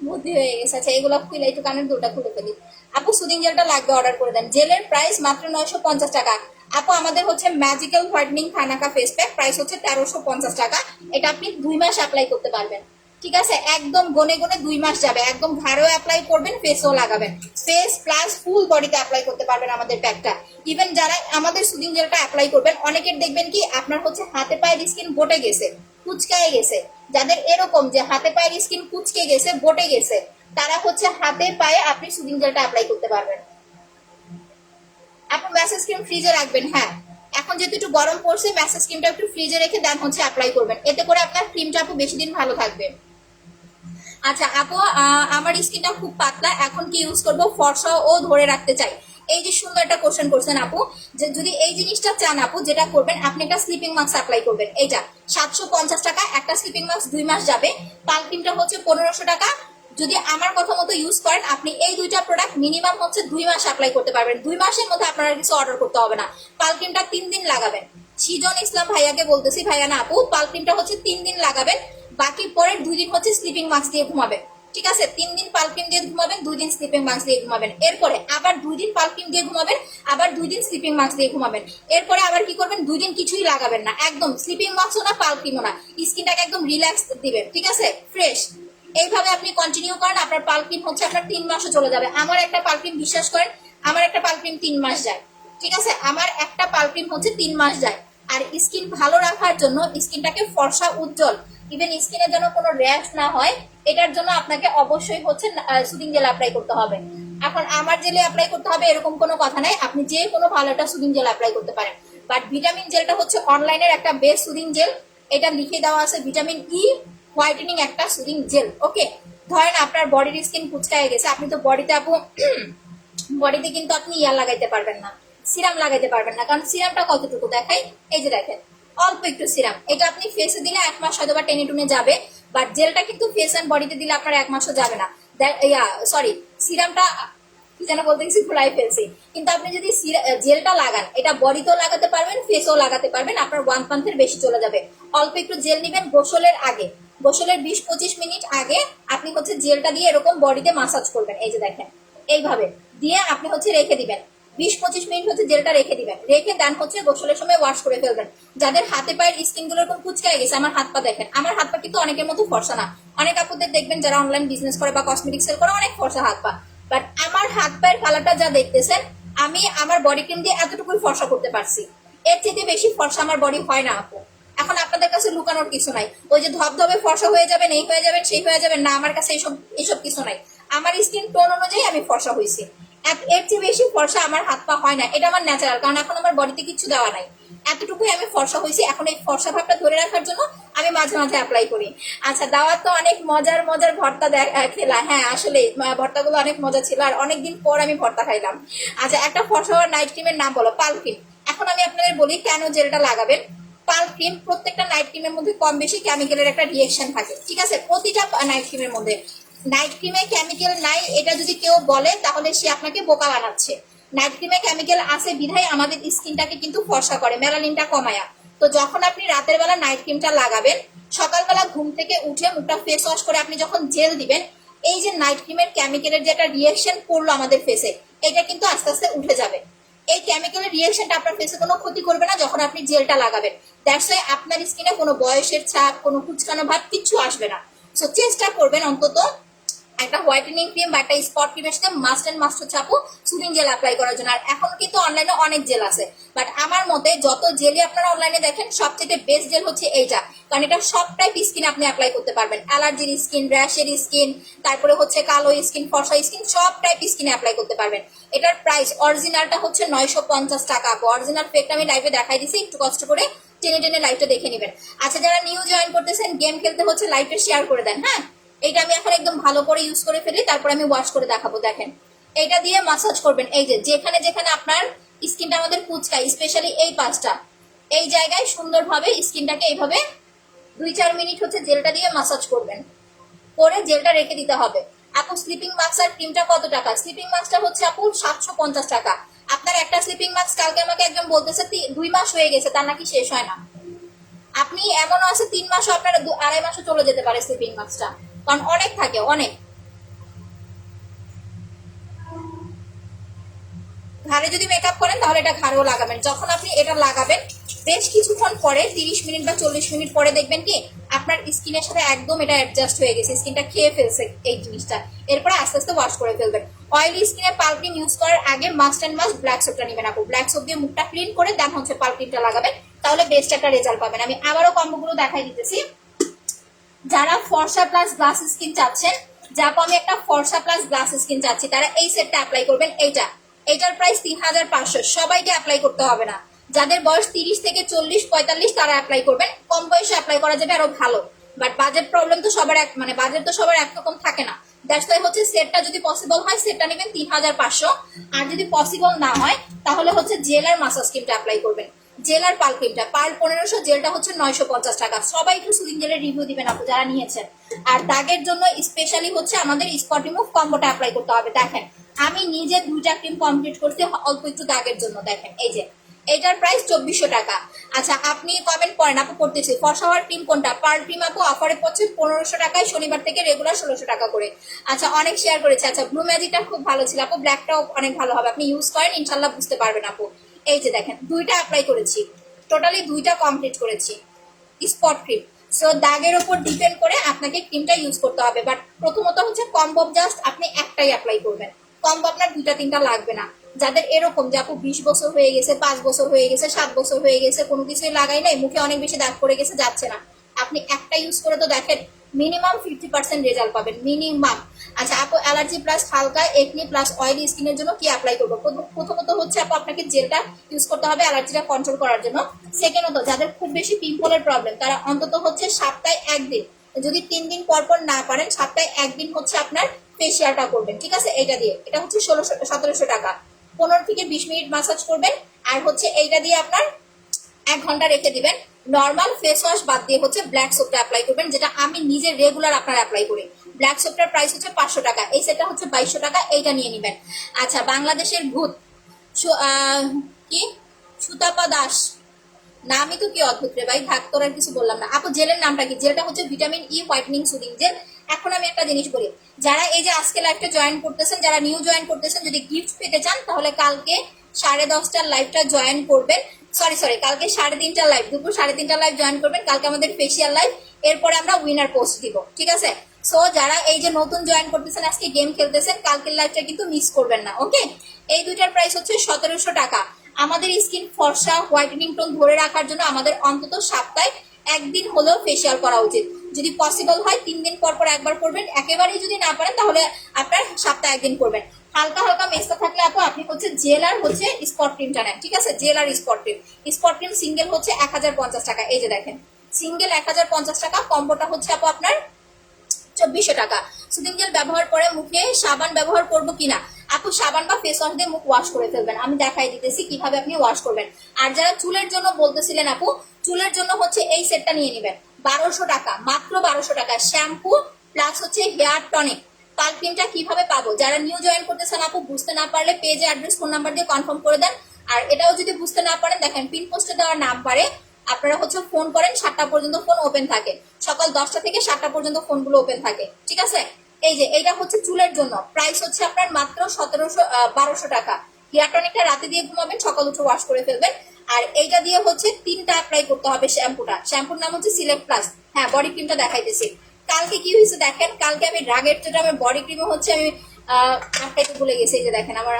বুদ্ধি হয়ে গেছে। আচ্ছা, এগুলো খুলে একটু কানের দুলটা খুলে ফেলি। আপু সুদিং জেলটা লাগবে, অর্ডার করে দেন। জেলের প্রাইস মাত্র 950 টাকা। আপু আমাদের হচ্ছে magical whitening thanaka face pack, price হচ্ছে 1350 টাকা। এটা আপনি 2 মাস অ্যাপ্লাই করতে পারবেন, ঠিক আছে? একদম গনে গনে 2 মাস যাবে, একদম ঘাড়েও অ্যাপ্লাই করবেন, ফেসও লাগাবেন, ফেস প্লাস ফুল বডিতে অ্যাপ্লাই করতে পারবেন আমাদের প্যাকটা। ইভেন যারা আমাদের সুদিং জেলটা অ্যাপ্লাই করবেন, অনেকের দেখবেন কি আপনার হচ্ছে হাতে পায়ের স্কিন বটে গেছে, কুচকায় গেছে, যাদের এরকম যে হাতে পায়ের স্কিন কুচকে গেছে, বটে গেছে, তারা হচ্ছে হাতে পায়ে আপনি সুদিং জেলটা অ্যাপ্লাই করতে পারবেন। আপনি ম্যাসেজ ক্রিম ফ্রিজে রাখবেন, হ্যাঁ এখন যেহেতু একটু গরম পড়ছে, ম্যাসেজ ক্রিমটা একটু ফ্রিজে রেখে দেন হচ্ছে অ্যাপ্লাই করবেন, এতে করে আপনার ক্রিমটা আপু বেশি দিন ভালো থাকবে। আচ্ছা আপু, আমার স্কিনটা খুব পাতলা, এখন কি ইউজ করব? ফর্সা ও ধরে রাখতে চাই। এই যে সুন্দর একটা কোশ্চেন করছেন আপু, যে যদি এই জিনিসটা চান আপু, যেটা করবেন আপনি একটা স্লিপিং মাস্ক অ্যাপ্লাই করবেন। এইটা 750 টাকা, একটা স্লিপিং মাস্ক 2 মাস যাবে। পাল ক্রিমটা হচ্ছে 1500 টাকা। যদি আমার কথা মতো ইউজ করেন, আপনি এই দুইটা প্রোডাক্ট মিনিমাম হচ্ছে 2 মাস অ্যাপ্লাই করতে পারবেন। 2 মাসের মধ্যে আপনার কিছু অর্ডার করতে হবে না। পাল ক্রিমটা 3 দিন লাগাবেন। সিজন ইসলাম ভাইয়াকে বলতেছি, ভাইয়া না আপু, পাল ক্রিমটা হচ্ছে 3 দিন লাগাবেন, বাকি পরের 2 দিন হচ্ছে স্লিপিং মাস্ক দিয়ে ঘুমাবেন, ঠিক আছে? 3 দিন পাল ক্রিম দিয়ে ঘুমাবেন, 2 দিন স্লিপিং মাস্ক দিয়ে ঘুমাবেন, এরপরে আবার 2 দিন পাল ক্রিম দিয়ে ঘুমাবেন, আবার 2 দিন স্লিপিং মাস্ক দিয়ে ঘুমাবেন, এরপরে আবার কি করবেন? 2 দিন কিছুই লাগাবেন না, একদম স্লিপিং মাস্কও না, পাল ক্রিমও না, স্কিনটাকে একদম রিল্যাক্স দিবেন, ঠিক আছে? ফ্রেশ। এইভাবে আপনি কন্টিনিউ করেন, আপনার পাল ক্রিম হচ্ছে আপনার 3 মাসও চলে যাবে। আমার একটা পাল ক্রিম, বিশ্বাস করেন, আমার একটা পাল ক্রিম 3 মাস যায়, ঠিক আছে? আমার একটা পাল ক্রিম হচ্ছে 3 মাস যায়। আর স্কিন ভালো রাখার জন্য, স্কিনটাকে ফর্সা উজ্জ্বল, ইভেন স্কিনে যেন কোনো র্যাশ না হয়, এটার জন্য আপনাকে অবশ্যই হচ্ছে সুদিং জেল অ্যাপ্লাই করতে হবে। এখন আমার জেলে অ্যাপ্লাই করতে হবে এরকম কোনো কথা নাই, আপনি যে কোনো ভালো একটা সুদিং জেল অ্যাপ্লাই করতে পারেন। বাট ভিটামিন জেলটা হচ্ছে অনলাইনের একটা বেস্ট সুদিং জেল, এটা লিখে দেওয়া আছে ভিটামিন ই হোয়াইটেনিং একটা সুদিং জেল। ওকে, ধরেন আপনার বডির স্কিন কুচকায় গেছে, আপনি তো বডিতে আপু বডিতে কিন্তু আপনি ইয়া লাগাইতে পারবেন না, সিরাম লাগাইতে পারবেন না, কারণ সিরামটা কতটুকু দেখাই, এই যে দেখেন অল্প একটু সিরাম, এটা আপনি ফেসে দিলে 1 মাস হয়তো বা টেনে টুনে যাবে। বাট জেলটা কিন্তু ফেস অ্যান্ড বডিতে দিলে আপনার 1 মাসও যাবে না। সরি, সিরামটা কি যেন বলতে গেছি, ভুলাই ফেলছি। কিন্তু আপনি যদি জেলটা লাগান, এটা বডিতেও লাগাতে পারবেন, ফেসেও লাগাতে পারবেন, আপনার 1 মান্থের বেশি চলে যাবে। অল্প একটু জেল নিবেন গোসলের আগে, গোসলের 20-25 মিনিট আগে আপনি হচ্ছে জেলটা দিয়ে এরকম বডিতে মাসাজ করবেন। এই যে দেখেন, এইভাবে দিয়ে আপনি হচ্ছে রেখে দিবেন 20-25 মিনিট হচ্ছে জেলটা রেখে দিবেন, রেখে দেন হচ্ছে গোসলের সময় ওয়াশ করে ফেলবেন। যাদের হাতে পায়ের স্কিন গুলো এরকম কুচকায় গেছে, আমার হাত পা দেখেন, আমার হাত পা কিন্তু অনেকের মতো ফর্সা না। অনেক আপুদের দেখবেন যারা অনলাইন বিজনেস করে বা কসমেটিক সেল করে, অনেক ফর্সা হাত পা। বাট আমার হাত পায়ের কালারটা যা দেখতেছেন, আমি আমার বডি ক্রিম দিয়ে এতটুকুই ফর্সা করতে পারছি। এর চেয়ে বেশি ফর্সা আমার বডি হয় না আপু। এখন আপনাদের কাছে লুকানোর কিছু নাই, ওই যে ধবধবে ফর্সা হয়ে যাবেন, এই হয়ে যাবেন, সেই হয়ে যাবেন না, আমার কাছে এইসব কিছু নাই। আমার স্কিন টোন অনুযায়ী আমি ফর্সা হয়েছি। এর চেয়ে বেশি ফর্সা আমার হাত পা হয় না, এটা আমার ন্যাচারাল, কারণ এখন আমার বডিতে কিছু দেওয়া নাই। এতটুকুই আমি ফর্সা হয়েছি। এখন এই ফর্সা ভাবটা ধরে রাখার জন্য আমি মাঝে মাঝে অ্যাপ্লাই করি। আচ্ছা, দাওয়াত তো অনেক মজার মজার ভর্তা খেলা, হ্যাঁ আসলে ভর্তাগুলো অনেক মজা ছিল, আর অনেকদিন পর আমি ভর্তা খাইলাম। আচ্ছা, একটা ফর্সা হওয়ার নাইট ক্রিমের নাম বলো। পাল ক্রিম। এখন আমি আপনাদের বলি কেন জেলটা লাগাবেন। পাল ক্রিম, প্রত্যেকটা নাইট ক্রিমের মধ্যে কম বেশি কেমিক্যালের একটা রিয়েকশন থাকে, ঠিক আছে? প্রতিটা নাইট ক্রিমের মধ্যে। নাইট ক্রিমে কেমিক্যাল নাই এটা যদি কেউ বলে, তাহলে সে আপনাকে বোকা বানাচ্ছে। নাইট ক্রিমে কেমিক্যাল আছে বিধায় আমাদের স্কিনটাকে কিন্তু ফর্সা করে, মেলানিনটা কমায়া। তো যখন আপনি রাতের বেলা নাইট ক্রিমটা লাগাবেন, সকালবেলা ঘুম থেকে উঠে মুখটা ফেস ওয়াশ করে আপনি যখন জেল দিবেন, এই যে নাইট ক্রিমের কেমিক্যালের যে একটা রিয়েকশন পড়লো আমাদের ফেসে, এটা কিন্তু আস্তে আস্তে উঠে যাবে। এই কেমিক্যালের রিয়েকশনটা আপনার ফেসে কোনো ক্ষতি করবে না যখন আপনি জেলটা লাগাবেন। দ্যাটস ওয়াই আপনার স্কিনে কোনো বয়সের ছাপ, কোনো কুচকানো ভাব কিচ্ছু আসবে না। সো চেষ্টা করবেন অন্তত একটা হোয়াইটেনিং ক্রিম বা একটা স্পট ক্রিমের সাথে মাস্ট এন্ড মাস্ট হচ্ছে আপু সুদিং জেল অ্যাপ্লাই করার জন্য। আর এখন কিন্তু অনলাইনে অনেক জেল আছে, বাট আমার মতে যত জেলই আপনারা অনলাইনে দেখেন, সবচেয়ে বেস্ট জেল হচ্ছে এইটা, কারণ এটা সব টাইপ স্কিন আপনি অ্যাপ্লাই করতে পারবেন। অ্যালার্জির স্কিন, র্যাশের স্কিন, তারপরে হচ্ছে কালো স্কিন, ফর্সা স্কিন, সব টাইপ স্কিনে অ্যাপ্লাই করতে পারবেন। এটার প্রাইস অরিজিনালটা হচ্ছে 950 টাকা। অরিজিনাল ফেকটা আমি লাইভে দেখাই দিছি, একটু কষ্ট করে টেনে টেনে লাইভটা দেখে নেবেন। আচ্ছা, যারা নিউ জয়েন করতেছেন, গেম খেলতে হচ্ছে লাইভটা শেয়ার করে দেন। হ্যাঁ, এটা আমি এখন একদম ভালো করে ইউজ করে ফেলি, তারপর আমি ওয়াশ করে দেখাবো। দেখেন, এটা দিয়ে মাসাজ করবেন। এই যে যেখানে যেখানে আপনার স্কিনটা আমাদের কুচকায়, স্পেশালি এই পাশটা, এই জায়গায় সুন্দরভাবে স্কিনটাকে এইভাবে 2-4 মিনিট হচ্ছে জেলটা দিয়ে মাসাজ করবেন, করে জেলটা রেখে দিতে হবে। আপু স্লিপিং মাস্ক আর ক্রিমটা কত টাকা? স্লিপিং মাস্কটা হচ্ছে আপু 750 টাকা। আপনার একটা স্লিপিং মাস্ক কালকে আমাকে একজন বলতেছে 2 মাস হয়ে গেছে, তার নাকি শেষ হয় না। আপনি এমনও আছে 3 মাসও, আপনার 2-2.5 মাসও চলে যেতে পারে স্লিপিং মাস্কটা, কারণ অনেক থাকে, অনেক। ঘাড়ে যদি মেকআপ করেন তাহলে এটা ঘাড়েও লাগাবেন। যখন আপনি এটা লাগাবেন বেশ কিছুক্ষণ পরে, 30 মিনিট বা 40 মিনিট পরে দেখবেন কি আপনার স্কিনের সাথে একদম এটা অ্যাডজাস্ট হয়ে গেছে, স্কিনটা খেয়ে ফেলছে এই জিনিসটা। এরপরে আস্তে আস্তে ওয়াশ করে ফেলবেন। অয়েলি স্কিনে পাল ক্রিম ইউজ করার আগে মাস্ট অ্যান্ড মাস্ট ব্ল্যাক সোপটা নেবেন আপু। ব্ল্যাক সোপ দিয়ে মুখটা ক্লিন করে দেন হচ্ছে পাল ক্রিমটা লাগাবেন, তাহলে বেস্ট একটা রেজাল্ট পাবেন। আমি আবারও কম্বোগুলো দেখাই দিতেছি। যারা ফর্সা প্লাস গ্লাস স্কিন চাচ্ছেন, যাপো আমি একটা ফর্সা প্লাস গ্লাস স্কিন চাচ্ছি, তারা এই সেটটা অ্যাপ্লাই করবেন। এটার প্রাইস 3500। সবাইকে অ্যাপ্লাই করতে হবে না, যাদের বয়স 30 থেকে 40-45 তারা অ্যাপ্লাই করবেন। কম বয়সে অ্যাপ্লাই করা যাবে আরো ভালো, বাট বাজেট প্রবলেম তো সবার মানে বাজেট তো সবার একরকম থাকে না। দ্যাটস ওয়াই হচ্ছে সেটটা যদি পসিবল হয় সেটটা নেবেন 3500, আর যদি পসিবল না হয় তাহলে হচ্ছে জেল আর মাসাজ ক্রিমটা অ্যাপ্লাই করবেন। জেল আর পাল ক্রিমটা, পাল 1500, জেলটা হচ্ছে 950 টাকা। সবাই একটু সুদিন জেলের রিভিউ দিবেন আপু যারা নিয়েছেন। আর দাগের জন্য স্পেশালি হচ্ছে আমাদের স্পট রিমুভ কম্বোটা অ্যাপ্লাই করতে হবে। দেখেন, আমি নিজে 2টা ক্রিম কমপ্লিট করছি অল্প একটু দাগের জন্য। দেখেন, এই যে এটার প্রাইস 2400 টাকা। আচ্ছা, আপনি কমেন্ট করেন আপু করতেছি ফর্সা হওয়ার ক্রিম কোনটা? পার ক্রিম আপু অফারে পড়ছে 1500 টাকায়, শনিবার থেকে রেগুলার 1600 টাকা করে। আচ্ছা, অনেক শেয়ার করেছে। আচ্ছা, ব্লু ম্যাজিকটা খুব ভালো ছিল আপু, ব্ল্যাকটাও অনেক ভালো হবে, আপনি ইউজ করেন ইনশাল্লাহ বুঝতে পারবেন আপু। এই যে দেখেন, 2টা অ্যাপ্লাই করেছি, টোটালি 2টা কমপ্লিট করেছি স্পট ক্রিম। সো দাগের উপর ডিপেন্ড করে আপনাকে ক্রিমটা ইউজ করতে হবে, বাট প্রথমত হচ্ছে কম্বো জাস্ট আপনি একটাই অ্যাপ্লাই করবেন। কম্বো আপনার 2টা-3টা লাগবে না। যাদের এরকম যে আপু 20 বছর হয়ে গেছে, 5 বছর হয়ে গেছে, 7 বছর হয়ে গেছে, কোনো কিছুই লাগাই নাই, মুখে অনেক বেশি দাগ পড়ে গেছে, যাচ্ছে না, আপনি একটা ইউজ করে তো দেখেন, মিনিমাম 50% রেজাল্ট পাবেন, মিনিমাম। আচ্ছা আপু, অ্যালার্জি প্লাস হালকা একনি প্লাস অয়েলি স্কিনের জন্য কি অ্যাপ্লাই করবো? প্রথমত হচ্ছে আপু আপনাকে জেলটা ইউজ করতে হবে অ্যালার্জিটা কন্ট্রোল করার জন্য। সেকেন্ডত যাদের খুব বেশি পিম্পলের প্রবলেম, তারা অন্তত হচ্ছে সপ্তাহে 1 দিন, যদি 3 দিন পর পর না পারেন, সপ্তাহে 1 দিন হচ্ছে আপনার ফেসিয়ালটা করবেন, ঠিক আছে? এইটা দিয়ে, এটা হচ্ছে 1700 টাকা। 15 থেকে 20 মিনিট মাসাজ করবেন, আর হচ্ছে এইটা দিয়ে আপনার 1 ঘন্টা রেখে দিবেন। নর্মাল ফেস ওয়াশ বাদ দিয়ে হচ্ছে ব্ল্যাক সোপটা অ্যাপ্লাই করবেন, যেটা আমি নিজে রেগুলার আপনার অ্যাপ্লাই করি। ব্ল্যাক সোপটার প্রাইস হচ্ছে 500 টাকা, এই সেটটা হচ্ছে 2200 টাকা, এইটা নিয়ে নেবেন। আচ্ছা, বাংলাদেশের ভূত কি সুতাপা দাস, নামই তো কি অদ্ভুত রে ভাই, থাক তোর আর কিছু বললাম না। আপু জেলের নামটা কি? জেলটা হচ্ছে vitamin E whitening soothing jail. এখন আমি একটা জিনিস বলি, যারা এই যে আজকে লাইভটা জয়েন করতেছেন, যারা নিউ জয়েন করতেছেন, যদি গিফট পেতে চান তাহলে কালকে 10:30টার লাইভটা জয়েন করবেন। সরি কালকে 3:30টার লাইভ, দুপুর 3:30টার লাইভ জয়েন করবেন। কালকে আমাদের ফেসিয়াল লাইভ, এরপরে আমরা উইনার পোস্ট দিব, ঠিক আছে? সো যারা এই যে নতুন জয়েন করতেছেন, আজকে গেম খেলতেছেন, কালকের লাইভটা কিন্তু মিস করবেন না, ওকে? এই দুইটার প্রাইস হচ্ছে 1700 টাকা। আমাদের স্কিন ফর্সা হোয়াইটেনিং টোন ধরে রাখার জন্য আমাদের অন্তত সপ্তাহে 1 দিন হলেও ফেসিয়াল করা উচিত। যদি পসিবল হয় 3 দিন পর পর একবার করবেন, একেবারেই যদি না পারেন তাহলে আপনার সপ্তাহে 1 দিন করবেন। হালকা হালকা মেস্তা থাকলে আপনি হচ্ছে জেল আর হচ্ছে স্পট ক্রিমটা নেন, ঠিক আছে? জেল আর স্পট ক্রিম সিঙ্গেল হচ্ছে 1050 টাকা, এই যে দেখেন সিঙ্গেল 1050 টাকা, কম্বোটা হচ্ছে আপনার 2400 টাকা। সুদিং জেল ব্যবহার করে মুখে সাবান ব্যবহার করব কিনা? আপু সাবান বা ফেস ওয়াশ দিয়ে মুখ ওয়াশ করে ফেলবেন, আমি দেখাই দিতেছি কিভাবে আপনি ওয়াশ করবেন। আর যারা চুলের জন্য বলতেছিলেন আপু, চুলের জন্য হচ্ছে এই সেটটা নিয়ে নেবেন, 1200 টাকা, মাত্র 1200 টাকা। শ্যাম্পু প্লাস হচ্ছে হেয়ার টনিক। পাল ক্রিমটা কিভাবে পাবো? যারা নিউ জয়েন করতেছেন আপু, বুঝতে না পারলে পেজে অ্যাড্রেস ফোন নাম্বার দিয়ে কনফার্ম করে দেন। আর এটাও যদি বুঝতে না পারেন, দেখেন পিন পোস্টে দেওয়া নাম্বারে আপনারা হচ্ছে ফোন করেন, 7টা পর্যন্ত ফোন ওপেন থাকে, সকাল 10টা থেকে 7টা পর্যন্ত ফোনগুলো ওপেন থাকে, ঠিক আছে? এই যে এইটা হচ্ছে চুলের জন্য, প্রাইস হচ্ছে আপনার মাত্র 1200 টাকা। হেয়ার টনিকটা রাতে দিয়ে ঘুমাবেন, সকাল উঠে ওয়াশ করে ফেলবেন। আর এইটা দিয়ে হচ্ছে 3টা অ্যাপ্লাই করতে হবে শ্যাম্পুর নাম হচ্ছে সিলেক্ট প্লাস। হ্যাঁ, বডি ক্রিমটা দেখাইতেছি। কালকে কি হয়েছে দেখেন, কালকে আমি রাগের যেটা আমার বডি ক্রিমে হচ্ছে আমি আটকাইতে ভুলে গেছি, এই যে দেখেন আমার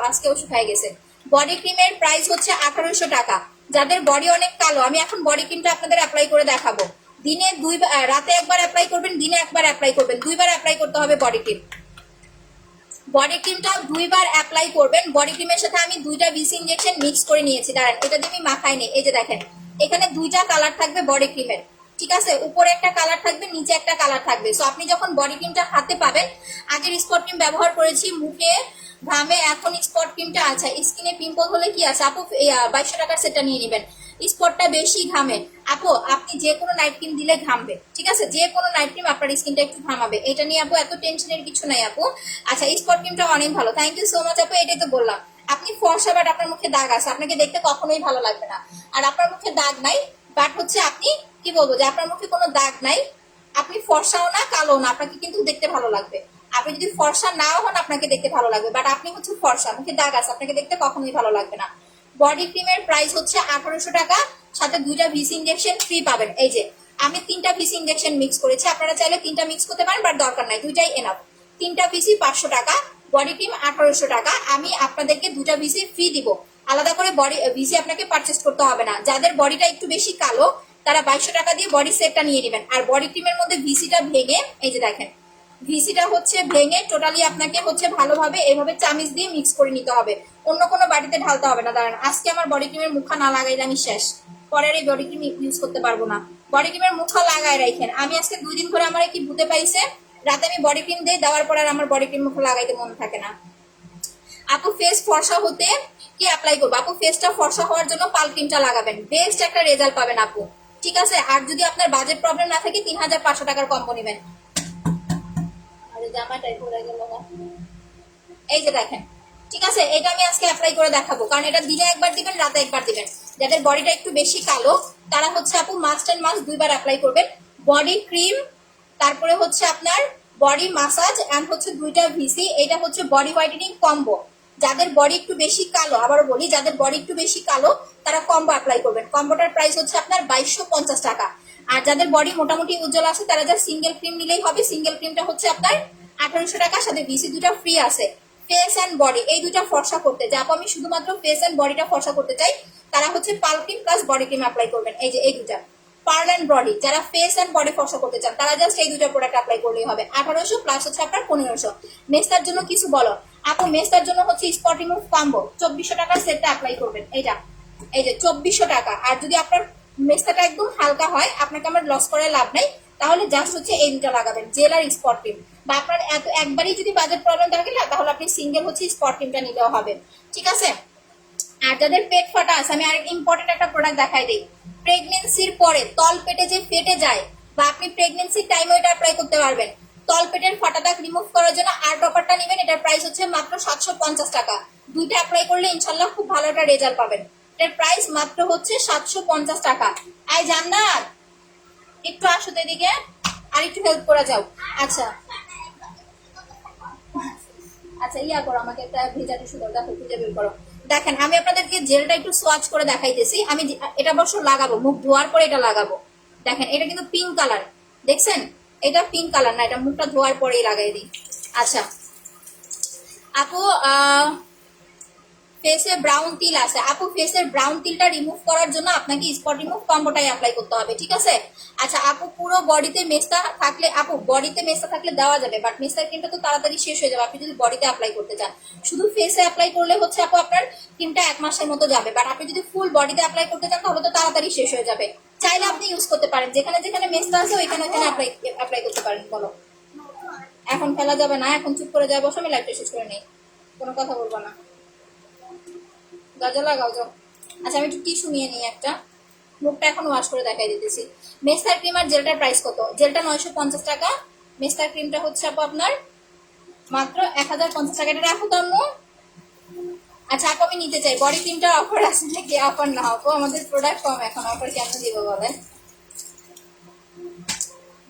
আজকেও শুকায় গেছে। বডি ক্রিমের প্রাইস হচ্ছে 1800 টাকা। যাদের বডি অনেক কালো, আমি এখন বডি ক্রিমটা আপনাদের অ্যাপ্লাই করে দেখাবো। দিনে রাতে একবার অ্যাপ্লাই করবেন, দিনে একবার অ্যাপ্লাই করবেন, 2বার অ্যাপ্লাই করতে হবে বডি ক্রিম। বডি ক্রিমটা 2বার অ্যাপ্লাই করবেন। বডি ক্রিমের সাথে আমি 2টা ভিসি ইনজেকশন মিক্স করে নিয়েছি, দাঁড়ান এটা দিয়ে আমি মাখাই নেই। এই যে দেখেন এখানে 2টা কালার থাকবে বডি ক্রিমের, ঠিক আছে? উপরে একটা কালার থাকবে, নিচে একটা কালার থাকবে। সো আপনি যখন বডি ক্রিমটা হাতে পাবেন, আগের স্পট ক্রিম ব্যবহার করেছি মুখে ঘামে, এখন স্পট ক্রিমটা আছে। স্কিনে পিম্পল হলে কি আছে আপু, 2200 টাকার সেটটা নিয়ে নেবেন। স্পটটা বেশি ঘামে আপু, আপনি যে কোনো নাইট ক্রিম দিলে ঘামবে, ঠিক আছে? যে কোনো নাইট ক্রিম আপনার স্কিনটা একটু ঘামাবে, এটা নিয়ে আপু এত টেনশনের কিছু নাই আপু। আচ্ছা, স্পট ক্রিমটা অনেক ভালো, থ্যাংক ইউ সো মাচ আপু। এটাই তো বললাম, আপনি ফর্সা বাট আপনার মুখে দাগ আছে, আপনাকে দেখতে কখনোই ভালো লাগবে না। আর আপনার মুখে দাগ নাই, বাট হচ্ছে আপনি কি বলবো, যে আপনার মুখে কোনো দাগ নাই, আপনি ফর্সাও না কালো না, আপনাকে কিন্তু দেখতে ভালো লাগবে। আপনি যদি ফর্সা নাও হন, আপনাকে দেখতে ভালো লাগবে, বাট আপনি হচ্ছে ফর্সা, মুখে দাগ আছে, আপনাকে দেখতে কখনোই ভালো লাগবে না। বডি ক্রিমের প্রাইস হচ্ছে 1800 টাকা, সাথে 2টা ভিসি ইনজেকশন ফ্রি পাবেন। এই যে আমি 3টা ভিসি ইনজেকশন মিক্স করেছি, আপনারা চাইলে 3টা মিক্স করতে পারেন, বাট দরকার নাই, 2টাই এনাফ। 3টা ভিসি 500 টাকা, বডি ক্রিম 1800 টাকা। আমি আপনাদেরকে 2টা ভিসি ফ্রি দিব, আলাদা করে বডি ভিসি আপনাকে পারচেস করতে হবে না। যাদের বডিটা একটু বেশি কালো, তারা 2200 টাকা দিয়ে বডি সেটটা নিয়ে নেবেন। আর বডি ক্রিমের মধ্যে ভিসিটা ভেঙে, এই যে দেখেন ভিসিটা হচ্ছে ভেঙে টোটালি আপনাকে হচ্ছে ভালোভাবে এভাবে চামিচ দিয়ে মিক্স করে নিতে হবে, অন্য কোনো বাটিতে ঢালতে হবে না। দাঁড়ান, আজকে আমার বডি ক্রিমের মুখা না লাগাইলে আমি শেষ, পরের এই বডি ক্রিম ইউজ করতে পারবো না। বডি ক্রিমের মুখা লাগাই রাখেন, আমি আজকে 2 দিন ধরে আমার কি ভূতে পাইছে, রাতে আমি বডি ক্রিম দিয়ে দেওয়ার পর আর আমার বডি ক্রিম মুখে লাগাইতে মন থাকে না। আপু ফেস ফর্সা হতে কি অ্যাপ্লাই করবো? আপু ফেসটা ফর্সা হওয়ার জন্য পাল ক্রিমটা লাগাবেন, বেস্ট একটা রেজাল্ট পাবেন আপু, ঠিক আছে? আর যদি আপনার বাজেট প্রবলেম না থাকে, 3500 টাকার কম্বো নেবেন। জামাটাই পরে গেল না, এই যে দেখেন, ঠিক আছে? এটা আমি আজকে অ্যাপ্লাই করে দেখাবো, কারণ এটা দিনে একবার দিবেন, রাতে একবার দিবেন। যাদের বডিটা একটু বেশি কালো, তারা হচ্ছে আপু মাস্ট এন্ড মাস্ট 2বার অ্যাপ্লাই করবেন। বডি ক্রিম, তারপরে হচ্ছে আপনার বডি মাসাজ এন্ড হচ্ছে 2টা ভিসি, এটা হচ্ছে বডি হোয়াইটেনিং কম্বো। যাদের বডি একটু বেশি কালো, আবারও বলি, যাদের বডি একটু বেশি কালো তারা কম্বো অ্যাপ্লাই করবেন। কম্বোটার প্রাইস হচ্ছে আপনার 2250 টাকা। আর যাদের বডি মোটামুটি উজ্জ্বল আছে, তারা যা সিঙ্গেল ক্রিম নিলেই হবে। সিঙ্গেল ক্রিমটা হচ্ছে আপনার 1800 টাকা, সাথে ভিসি 2টা ফ্রি আছে। ফেস অ্যান্ড বডি এই 2টা ফর্সা করতে, যে আপু আমি শুধুমাত্র ফেস অ্যান্ড বডিটা ফর্সা করতে চাই, তারা হচ্ছে pearl cream plus body cream apply করবেন। এই যে এই 2টা পার্ল অ্যান্ড বডি, যারা ফেস অ্যান্ড বডি ফর্সা করতে চান, তারা জাস্ট এই 2টা প্রোডাক্ট অ্যাপ্লাই করলেই হবে। 1800 প্লাস হচ্ছে আপনার 1500। মেস্তার জন্য কিছু বলো আপু? মেস্তার জন্য হচ্ছে স্পট রিমুভ কম্বো 2400 টাকার সেটটা অ্যাপ্লাই করবেন। এইটা এই যে 2400 টাকা। আর যদি আপনার মেস্তাটা একদম হালকা হয়, আপনাকে আমার লস করে লাভ নাই, তাহলে জাস্ট হচ্ছে এই 2টা লাগাবেন, জেল আর স্পট ক্রিম। বা আপনার একবারই যদি বাজেট প্রবলেম থাকে না, তাহলে আপনি সিঙ্গেল হচ্ছে স্পট ক্রিমটা নিলেও হবে, ঠিক আছে? আর যাদের পেট ফাটা আছে, আমি আরেক ইম্পর্টেন্ট একটা প্রোডাক্ট দেখাই দিই। প্রেগনেন্সির পরে তল পেটে যে ফেটে যায়, বা আপনি প্রেগনেন্সির টাইমে এটা অ্যাপ্লাই করতে পারবেন। তল পেটের ফাটা দাগ রিমুভ করার জন্য আর টপারটা নেবেন, এটার প্রাইস হচ্ছে মাত্র 750 টাকা। দুইটা অ্যাপ্লাই করলে ইনশাল্লাহ খুব ভালো একটা রেজাল্ট পাবেন। এটার প্রাইস মাত্র হচ্ছে 750 টাকা। আই জান্নাত, একটু আসো তো এদিকে, আর একটু হেল্প করে যাও। আচ্ছা আচ্ছা, ইয়া করো, আমাকে একটা ভেজা টিস্যু দাও, দেখো খুঁজে বের করো। দেখেন, আমি আপনাদেরকে জেলটা একটু সোয়াচ করে দেখাইতেছি। আমি এটা অবশ্য লাগাবো, মুখ ধোয়ার পরে এটা লাগাবো। দেখেন, এটা কিন্তু পিঙ্ক কালার, দেখছেন? এটা পিঙ্ক কালার না, এটা মুখটা ধোয়ার পরেই লাগাই দিই। আচ্ছা আপু, ফেসে ব্রাউন তিল আছে আপু, ফেসের ব্রাউন তিলটা রিমুভ করার জন্য আপনাকে স্পট রিমুভ কম্বোটাই অ্যাপ্লাই করতে হবে, ঠিক আছে? আচ্ছা আপু, পুরো বডিতে মেস্তা থাকলে, আপু বডিতে মেস্তা থাকলে দেওয়া যাবে, বাট মেস্তার ক্রিমটা তো তাড়াতাড়ি শেষ হয়ে যাবে আপনি যদি বডিতে অ্যাপ্লাই করতে চান। শুধু ফেসে অ্যাপ্লাই করলে হচ্ছে আপু আপনার ক্রিমটা 1 মাসের মতো যাবে, বাট আপনি যদি ফুল বডিতে অ্যাপ্লাই করতে চান তাহলে তো তাড়াতাড়ি শেষ হয়ে যাবে। চাইলে আপনি ইউজ করতে পারেন, যেখানে যেখানে মেস্তা আছে ওইখানে ওইখানে অ্যাপ্লাই করতে পারেন। বলো, এখন ফেলা যাবে না, এখন চুপ করে যায় বসে, আমি লাইফটা শেষ করে নেই, কোনো কথা বলবো না। গাজা লাগাও যাও। আচ্ছা, আমি একটু টিস্যু নিয়ে নিই একটা, মুখটা এখন ওয়াশ করে দেখাই দিতেছি। মেস্তার ক্রিম আর জেলটার প্রাইস কত? জেলটা 950 টাকা, মেস্তার ক্রিমটা হচ্ছে আপু আপনার মাত্র 1050 টাকা। এটা রাখো তো আম্মু। আচ্ছা আপু, আমি নিতে চাই। বডি ক্রিমটার অফার আছে নাকি? অফার না আপু, আমাদের প্রোডাক্ট কম, এখন অফার কেন দিব বলেন?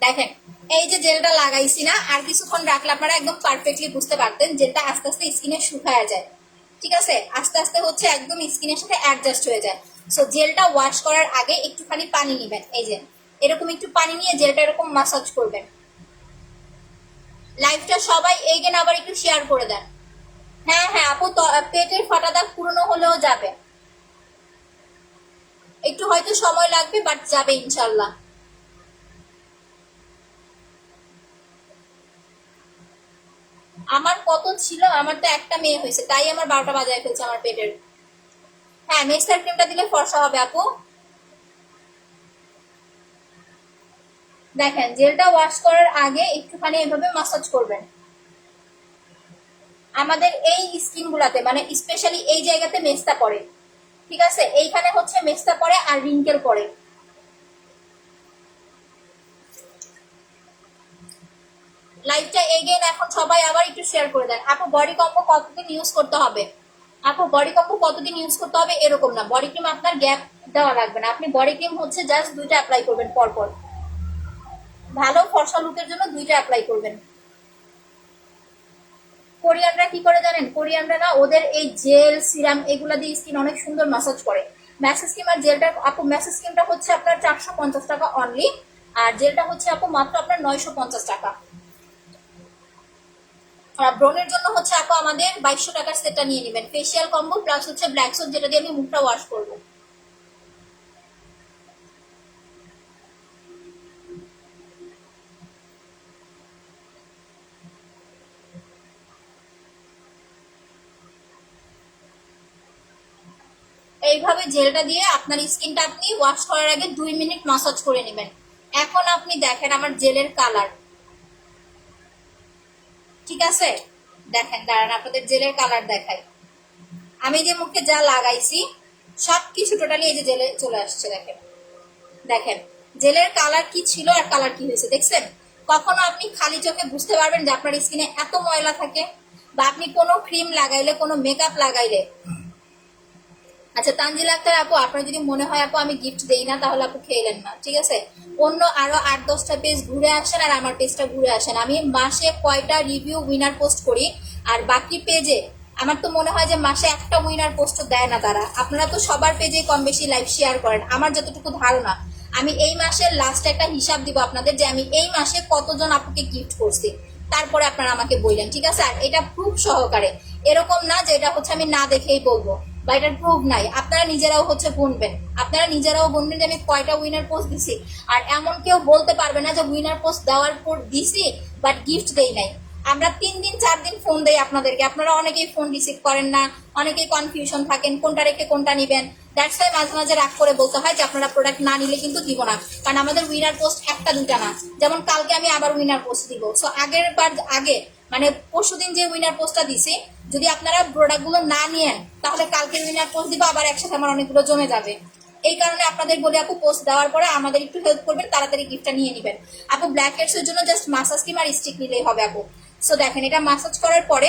দেখেন, এই যে জেলটা লাগাইছি না, আর কিছুক্ষণ রাখলে আপনারা একদম পারফেক্টলি বুঝতে পারতেন জেলটা আস্তে আস্তে স্কিনে শুকায় যায়, ঠিক আছে? আস্তে আস্তে হচ্ছে একদম স্কিনের সাথে অ্যাডজাস্ট হয়ে যায়। সো জেলটা ওয়াশ করার আগে একটুখানি পানি নেবেন, এই যে এরকম একটু পানি নিয়ে জেলটা এরকম মাসাজ করবেন। লাইভটা সবাই এইগেন আবার একটু শেয়ার করে দেন। হ্যাঁ হ্যাঁ আপু, পেটের ফাটা দাগ পুরনো হলেও যাবে, একটু হয়তো সময় লাগবে, বাট যাবে ইনশাল্লাহ। আমার কত ছিল, আমার তো একটা মেয়ে হয়েছে, তাই আমার 12টা বাজায় ফেলছে আমার পেটের। হ্যাঁ, মেস্টার ক্রিমটা দিলে ফর্সা হবে আপু। দেখেন, জেলটা ওয়াশ করার আগে একটুখানি এভাবে মাসাজ করবেন। আমাদের এই স্কিন গুলাতে, মানে স্পেশালি এই জায়গাতে মেস্তা পড়ে, ঠিক আছে? এইখানে হচ্ছে মেস্তা পড়ে আর রিঙ্কেল পড়ে। লাইভটা এগেইন এখন সবাই আবার একটু শেয়ার করে দেন। আপু বডি কম্বো কতদিন ইউজ করতে হবে? আপু বডি কম্বো কতদিন ইউজ করতে হবে এরকম না, বডি ক্রিম আপনার গ্যাপ দেওয়া লাগবে না। আপনি বডি ক্রিম হচ্ছে জাস্ট 2টা অ্যাপ্লাই করবেন পরপর, ভালো ফর্সা লুকের জন্য 2টা অ্যাপ্লাই করবেন। কোরিয়ানরা কি করে জানেন? কোরিয়ানরা না ওদের এই জেল সিরাম এগুলা দিয়ে স্কিন অনেক সুন্দর ম্যাসাজ করে। ম্যাসেজ ক্রিম আর জেলটা আপু, ম্যাসেজ ক্রিমটা হচ্ছে আপনার 450 টাকা অনলি, আর জেলটা হচ্ছে আপু মাত্র আপনার 950 টাকা। আর ব্রনের জন্য হচ্ছে আপু আমাদের 2200 টাকার সেটটা নিয়ে নেবেন, ফেসিয়াল কম্বো প্লাস হচ্ছে ব্ল্যাক সোপ, যেটা দিয়ে আমি মুখটা ওয়াশ করবো। এইভাবে জেলটা দিয়ে আপনার স্কিনটা আপনি ওয়াশ করার আগে 2 মিনিট মাসাজ করে নেবেন। এখন আপনি দেখেন আমার জেলের কালার, ঠিক আছে? দেখেন, দাঁড়ান আপনাদের জেলের কালার দেখাই। আমি যে মুখে যা লাগাইছি সবকিছু টোটালি এই যে জেলে চলে আসছে। দেখেন দেখেন জেলের কালার কি ছিল আর কালার কি হয়েছে, দেখছেন? কখনো আপনি খালি চোখে বুঝতে পারবেন যে আপনার স্কিনে এত ময়লা থাকে, বা আপনি কোনো ক্রিম লাগাইলে, কোনো মেকআপ লাগাইলে। আচ্ছা তানজিলা আক্তার আপু, আপনার যদি মনে হয় আপু আমি গিফট দেই না, তাহলে আপু খেলেন না, ঠিক আছে? অন্য আরো 8-10টা পেজ ঘুরে আসেন আর আমার পেজটা ঘুরে আসেন। আমি মাসে কয়টা রিভিউ উইনার পোস্ট করি, আর বাকি পেজে আমার তো মনে হয় যে মাসে একটা উইনার পোস্ট দেয় না তারা। আপনারা তো সবার পেজে কম বেশি লাইভ শেয়ার করেন। আমার যতটুকু ধারণা, আমি এই মাসের লাস্ট একটা হিসাব দিব আপনাদের যে আমি এই মাসে কতজন আপুকে গিফট করছি, তারপরে আপনারা আমাকে বললেন, ঠিক আছে? আর এটা প্রুফ সহকারে, এরকম না যে এটা হচ্ছে আমি না দেখেই বলবো বা এটার প্রুফ নাই। আপনারা নিজেরাও হচ্ছে গুনবেন, আপনারা নিজেরাও গুনবেন যে আমি কয়টা উইনার পোস্ট দিছি। আর এমন কেউ বলতে পারবে না যে উইনার পোস্ট দেওয়ার পর দিছি বাট গিফট দেই নাই। আমরা 3 দিন 4 দিন ফোন দেই আপনাদেরকে, আপনারা অনেকেই ফোন রিসিভ করেন না, অনেকেই কনফিউশন থাকেন কোনটা রেখে কোনটা নিবেন। দ্যাটস ওয়াই মাঝে মাঝে রাগ করে বলতে হয় যে আপনারা প্রোডাক্ট না নিলে কিন্তু দিব না, কারণ আমাদের উইনার পোস্ট একটা দুটা না। যেমন কালকে আমি আবার উইনার পোস্ট দিব। সো আগের বার আগে মানে পরশুদিন যে উইনার পোস্টটা দিছি, যদি আপনারা প্রোডাক্টগুলো না নিয়েন তাহলে কালকে উইনার পোস্ট দিব, আবার একসাথে আমার অনেকগুলো জমে যাবে। এই কারণে আপনাদের বলি আপু, পোস্ট দেওয়ার পরে আমাদের একটু হেল্প করবেন, তাড়াতাড়ি গিফটটা নিয়ে নেবেন। আপু ব্ল্যাক হেডস এর জন্য জাস্ট মাসাজ ক্রিম আর স্টিক নিলেই হবে আপু। সো দেখেন, এটা মাসাজ করার পরে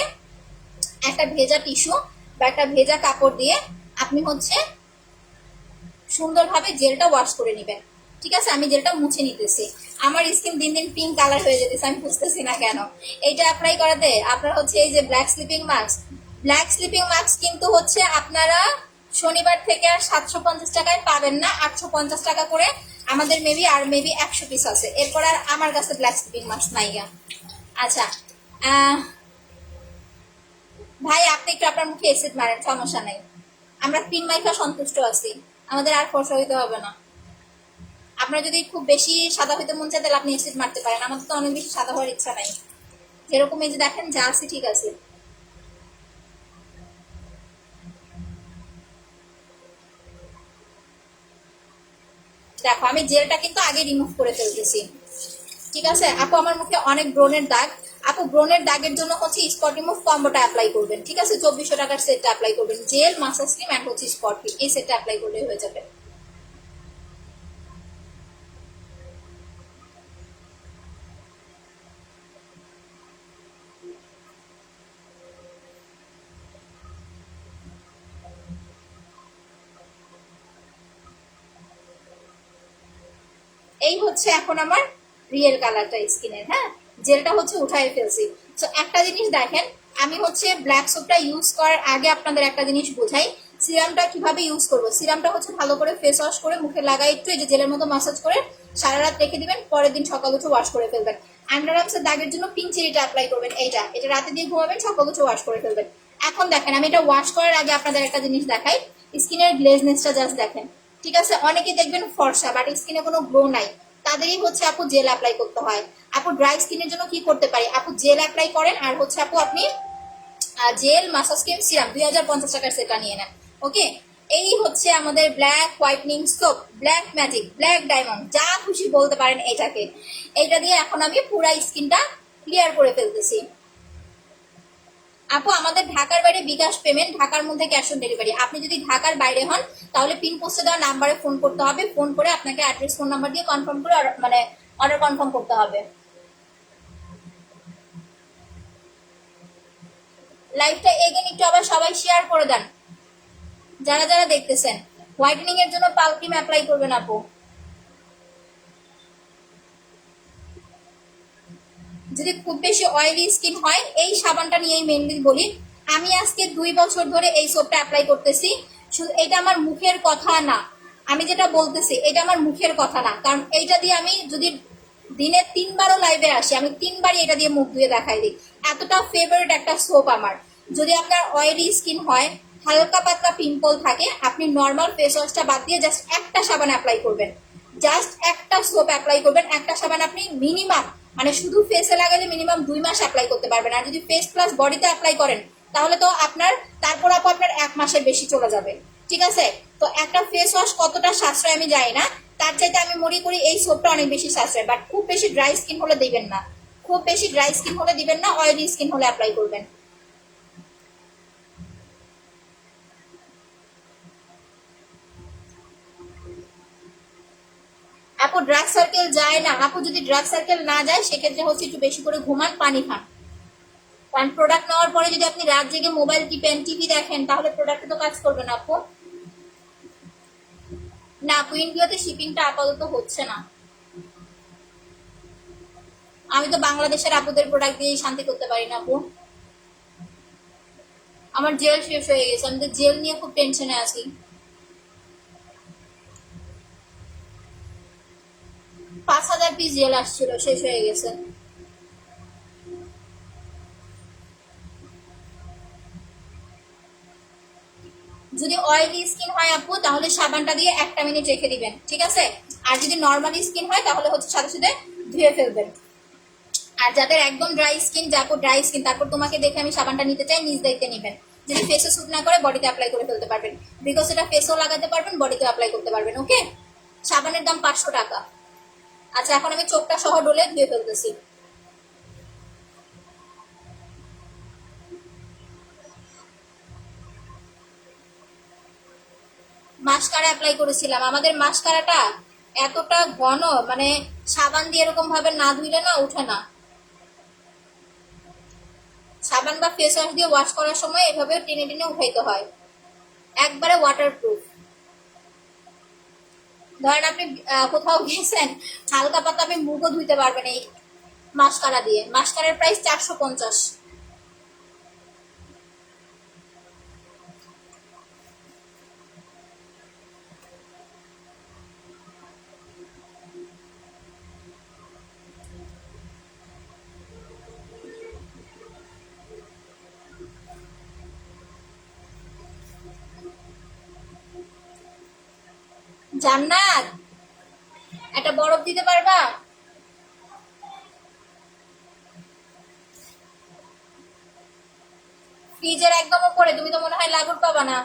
একটা ভেজা টিস্যু বা একটা ভেজা কাপড় দিয়ে আপনি হচ্ছে সুন্দরভাবে জেলটা ওয়াশ করে নেবেন। ঠিক আছে, আমি জেলটা মুছে নিতেছি। আমার স্কিন দিন দিন পিঙ্ক কালার হয়ে যেতেছে, আমি বুঝতেছি না কেন। এইটা অ্যাপ্লাই করাতে আপনার হচ্ছে এই যে ব্ল্যাক স্লিপিং মাস্ক কিন্তু হচ্ছে আপনারা শনিবার থেকে আর 750 টাকায় পাবেন না, 850 টাকা করে আমাদের মেবি 100 পিস আছে। এরপর আর আমার কাছে ব্ল্যাক স্লিপিং মাস্ক নাই। আচ্ছা, ভাই আপনি একটু আপনার মুখে এসিড মারেন, সমস্যা নাই। আমরা ক্রিম মাইখা সন্তুষ্ট আছি, আমাদের আর ফর্সা হইতে হবে না। আপনার যদি খুব বেশি সাদা হইতে মন চায় তাহলে আপনি এসিড মারতে পারেন, আমাদের তো অনেক বেশি সাদা হওয়ার ইচ্ছা নাই। যেরকম এই যে দেখেন যা আছে ঠিক আছে। দেখো আমি জেলটা কিন্তু আগে রিমুভ করে ফেলতেছি। ঠিক আছে আপু, আমার মুখে অনেক ব্রণের দাগ। আপু ব্রণের দাগের জন্য হচ্ছে স্পট রিমুভ কম্বোটা অ্যাপ্লাই করবেন। ঠিক আছে, 2400 টাকার সেটটা অ্যাপ্লাই করবেন, জেল, মাসাজ ক্রিম এন্ড হচ্ছে স্পট ক্রিম, এই সেটটা অ্যাপ্লাই করলে হয়ে যাবে। এই হচ্ছে এখন আমার রিয়েল কালারটা স্কিনের। হ্যাঁ, জেলটা হচ্ছে উঠাই ফেলছি। তো একটা জিনিস দেখেন, আমি হচ্ছে ব্ল্যাক সোপটা ইউজ করার আগে আপনাদের একটা জিনিস বোঝাই, সিরামটা কিভাবে ইউজ করবো। সিরামটা হচ্ছে ভালো করে ফেস ওয়াশ করে মুখে লাগাই একটু এই যে জেলের মতো মাসাজ করে সারা রাত রেখে দিবেন, পরের দিন সকাল উঠে ওয়াশ করে ফেলবেন। আন্ডার আর্মসের দাগের জন্য পিঙ্ক চেরিটা অ্যাপ্লাই করবেন, এটা রাতে দিয়ে ঘুমাবেন, সকাল উঠে ওয়াশ করে ফেলবেন। এখন দেখেন, আমি এটা ওয়াশ করার আগে আপনাদের একটা জিনিস দেখাই, স্কিনের গ্লেজনেসটা জাস্ট দেখেন। ঠিক আছে, অনেকে দেখবেন ফর্সা বাট স্কিনে কোনো গ্লো নাই, তাদেরই হচ্ছে আপু জেল অ্যাপ্লাই করতে হয়। আপু ড্রাই স্কিনের জন্য কি করতে পারি, আপু জেল অ্যাপ্লাই করেন, আর হচ্ছে আপু আপনি জেল, মাসাজ ক্রিম, সিরাম 2050 টাকার সেটা নিয়ে নেন। ওকে, এই হচ্ছে আমাদের black whitening soap, black magic, black diamond, যা খুশি বলতে পারেন এটাকে। এটা দিয়ে এখন আমি পুরা স্কিনটা ক্লিয়ার করে ফেলতেছি। আপু আমাদের ঢাকার বাইরে বিকাশ পেমেন্ট, ঢাকার মধ্যে ক্যাশ অন ডেলিভারি। আপনি যদি ঢাকার বাইরে হন তাহলে পিন পোস্টে দেওয়া নাম্বারে ফোন করতে হবে, ফোন করে আপনাকে অ্যাড্রেস ফোন নাম্বার দিয়ে কনফার্ম করে মানে অর্ডার কনফার্ম করতে হবে। লাইভটা এগেন একটু আবার সবাই শেয়ার করে দেন যারা যারা দেখতেছেন। হোয়াইটেনিং এর জন্য পাল ক্রিম অ্যাপ্লাই করবেন আপু। যদি খুব বেশি অয়েলি স্কিন হয় এই সাবানটা নিয়েই মেনলি বলি। আমি আজকে 2 বছর ধরে এই সোপটা অ্যাপ্লাই করতেছি। শুধু এটা আমার মুখের কথা না, আমি যেটা বলতেছি এটা আমার মুখের কথা না, কারণ এইটা দিয়ে আমি যদি দিনে 3বারও লাইভে আসি, আমি 3বারই এটা দিয়ে মুখ ধুয়ে দেখাই দিই। এতটা ফেভারিট একটা সোপ আমার। যদি আপনার অয়েলি স্কিন হয়, হালকা পাতলা পিম্পল থাকে, আপনি নর্মাল ফেস ওয়াশটা বাদ দিয়ে জাস্ট একটা সাবান অ্যাপ্লাই করবেন, জাস্ট একটা সোপ অ্যাপ্লাই করবেন। একটা সাবান আপনি মিনিমাম মানে শুধু ফেসে লাগালে মিনিমাম 2 মাস অ্যাপ্লাই করতে পারবেন, আর যদি ফেস প্লাস বডিতে অ্যাপ্লাই করেন তাহলে তো আপনার তারপর আপু আপনার 1 মাসের বেশি চলে যাবে। ঠিক আছে, তো একটা ফেস ওয়াশ কতটা সাশ্রয় আমি জানি না, তার চাইতে আমি মনে করি এই সোপটা অনেক বেশি সাশ্রয়। বাট খুব বেশি ড্রাই স্কিন হলে দিবেন না, খুব বেশি ড্রাই স্কিন হলে দিবেন না, অয়েলি স্কিন হলে অ্যাপ্লাই করবেন। আপু ড্রাগ সার্কেল যায় না, আপু যদি ড্রাগ সার্কেল না যায় সেক্ষেত্রে হচ্ছে একটু বেশি করে ঘুমান, পানি খান। কারণ প্রোডাক্ট নেওয়ার পরে যদি আপনি রাত জেগে মোবাইল টিপেন, টিভি দেখেন, তাহলে প্রোডাক্টে তো কাজ করবে না আপু। না আপু, ইন্ডিয়াতে শিপিংটা আপাতত হচ্ছে না। আমি তো বাংলাদেশের আপুদের প্রোডাক্ট দিয়ে শান্তি করতে পারি না আপু। আমার জেল শেষ হয়ে গেছে, আমি তো জেল নিয়ে খুব টেনশনে আছি। 5000 পিস জেল আসছিল, শেষ হয়ে গেছে। যদি অয়েলি স্কিন হয় আপু তাহলে সাবানটা দিয়ে 1 মিনিট রেখে দিবেন। ঠিক আছে, আর যদি নর্মালি স্কিন হয় তাহলে হচ্ছে সাথে সাথে ধুয়ে ফেলবেন। আর যাদের একদম ড্রাই স্কিন, যাপো ড্রাই স্কিন, তারপর তোমাকে দেখে আমি সাবানটা নিতে চাই, নিজ দায়িত্বে নেবেন। যদি ফেসে স্যুট না করে বডিতে অ্যাপ্লাই করে ফেলতে পারবেন, বিকজ এটা ফেসেও লাগাতে পারবেন, বডিতে অ্যাপ্লাই করতে পারবেন। ওকে, সাবানের দাম 500 টাকা। আচ্ছা, এখন আমি চোখটা সহ ডলে ধুয়ে ফেলতেছি। মাস্কারা অ্যাপ্লাই করেছিলাম। আমাদের মাস্কারাটা এতটা ঘন, মানে সাবান দিয়ে এরকম ভাবে না ধুইলে না উঠে না। সাবান বা ফেস ওয়াশ দিয়ে ওয়াশ করার সময় এভাবে টেনে টেনে উঠাইতে হয়, একবারে ওয়াটারপ্রুফ। ধরেন আপনি কোথাও গেছেন, হালকা পাতলা আপনি মুখও ধুইতে পারবেন এই মাস্কারা দিয়ে। মাস্কারার প্রাইস 450। জান্নাত, একটা বরফ দিতে পারবা? ফ্রিজের একদম উপরে, তুমি তো মনে হয় লাগুর পাবা না।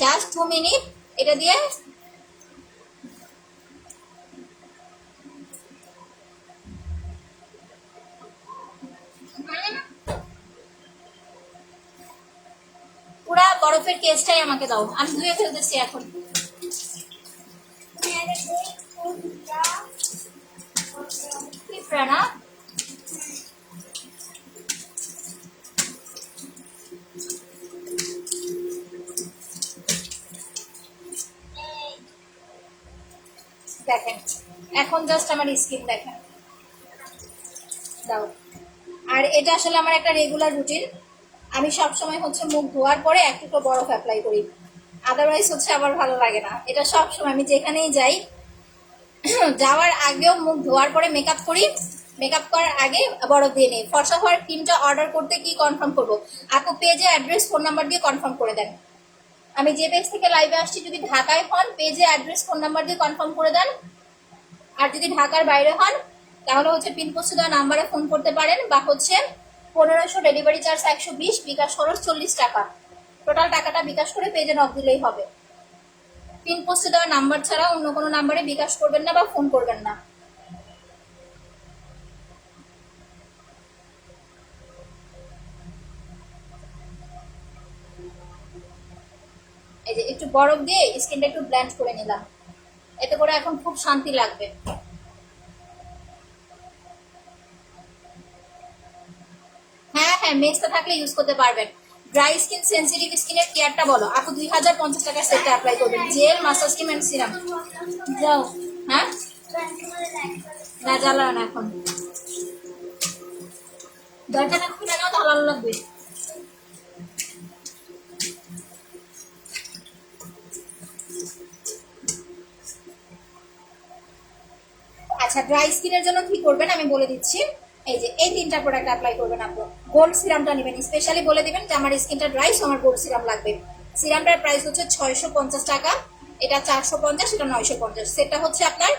জাস্ট 2 মিনিট এটা দিয়ে। পুরা বরফের কেসটাই আমাকে দাও, আমি ধুয়ে ফেলতেছি এখন। না, দেখেন এখন জাস্ট আমার স্কিন দেখেন, দাও। আর এটা আসলে আমার একটা রেগুলার রুটিন। আমি সব সময় হচ্ছে মুখ ধোয়ার পরে একটু বরফ অ্যাপ্লাই করি, আদারওয়াইজ হচ্ছে আমার ভালো লাগে না। এটা সব সময় আমি যেখানেই যাই, যাওয়ার আগেও মুখ ধোয়ার পরে মেকআপ করি, মেকআপ করার আগে বরফ দিয়ে নিই। ফর্সা হওয়ার ক্রিমটা অর্ডার করতে কি কনফার্ম করবো? আপু পেজে অ্যাড্রেস ফোন নাম্বার দিয়ে কনফার্ম করে দেন। আমি যে পেজ থেকে লাইভে আসছি, যদি ঢাকায় হন পেজে অ্যাড্রেস ফোন নাম্বার দিয়ে কনফার্ম করে দেন। আর যদি ঢাকার বাইরে হন তাহলে হচ্ছে পিনপোস্টে দেওয়া নাম্বারে ফোন করতে পারেন, বা হচ্ছে 1500 ডেলিভারি চার্জ 120, বিকাশ খরচ 40 টাকা। টোটাল টাকাটা বিকাশ করে পেজে নক দিলেই হবে। পিনপোস্টে দেওয়া নাম্বার ছাড়া অন্য কোনো নাম্বারে বিকাশ করবেন না বা ফোন করবেন না। এই যে একটু বরফ দিয়ে স্কিনটা একটু ব্লেন্ড করে নিলাম, এতে করে এখন খুব শান্তি লাগবে। হ্যাঁ হ্যাঁ, মেসটা থাকলে ইউজ করতে পারবেন। ড্রাই স্কিন, সেনসিটিভ স্কিনের কেয়ারটা বলো আপু। 2050 টাকার সেটটা অ্যাপ্লাই করবেন, gel, massage cream and serum. যাও। হ্যাঁ, না জ্বালাও না এখন, দরজাটা খুলে নাও, ভালো লাগবে। আচ্ছা, ড্রাই স্কিনের জন্য কি করবেন আমি বলে দিচ্ছি। এই যে এই 3টা প্রোডাক্ট অ্যাপ্লাই করবেন আপু। গোল্ড সিরামটা নেবেন, স্পেশালি বলে দিবেন যে আমার স্কিনটা ড্রাই, সো আমার গোল্ড সিরাম লাগবে। সিরামটার প্রাইস হচ্ছে 650 টাকা, এটা 450, এটা 950। সেটা হচ্ছে আপনার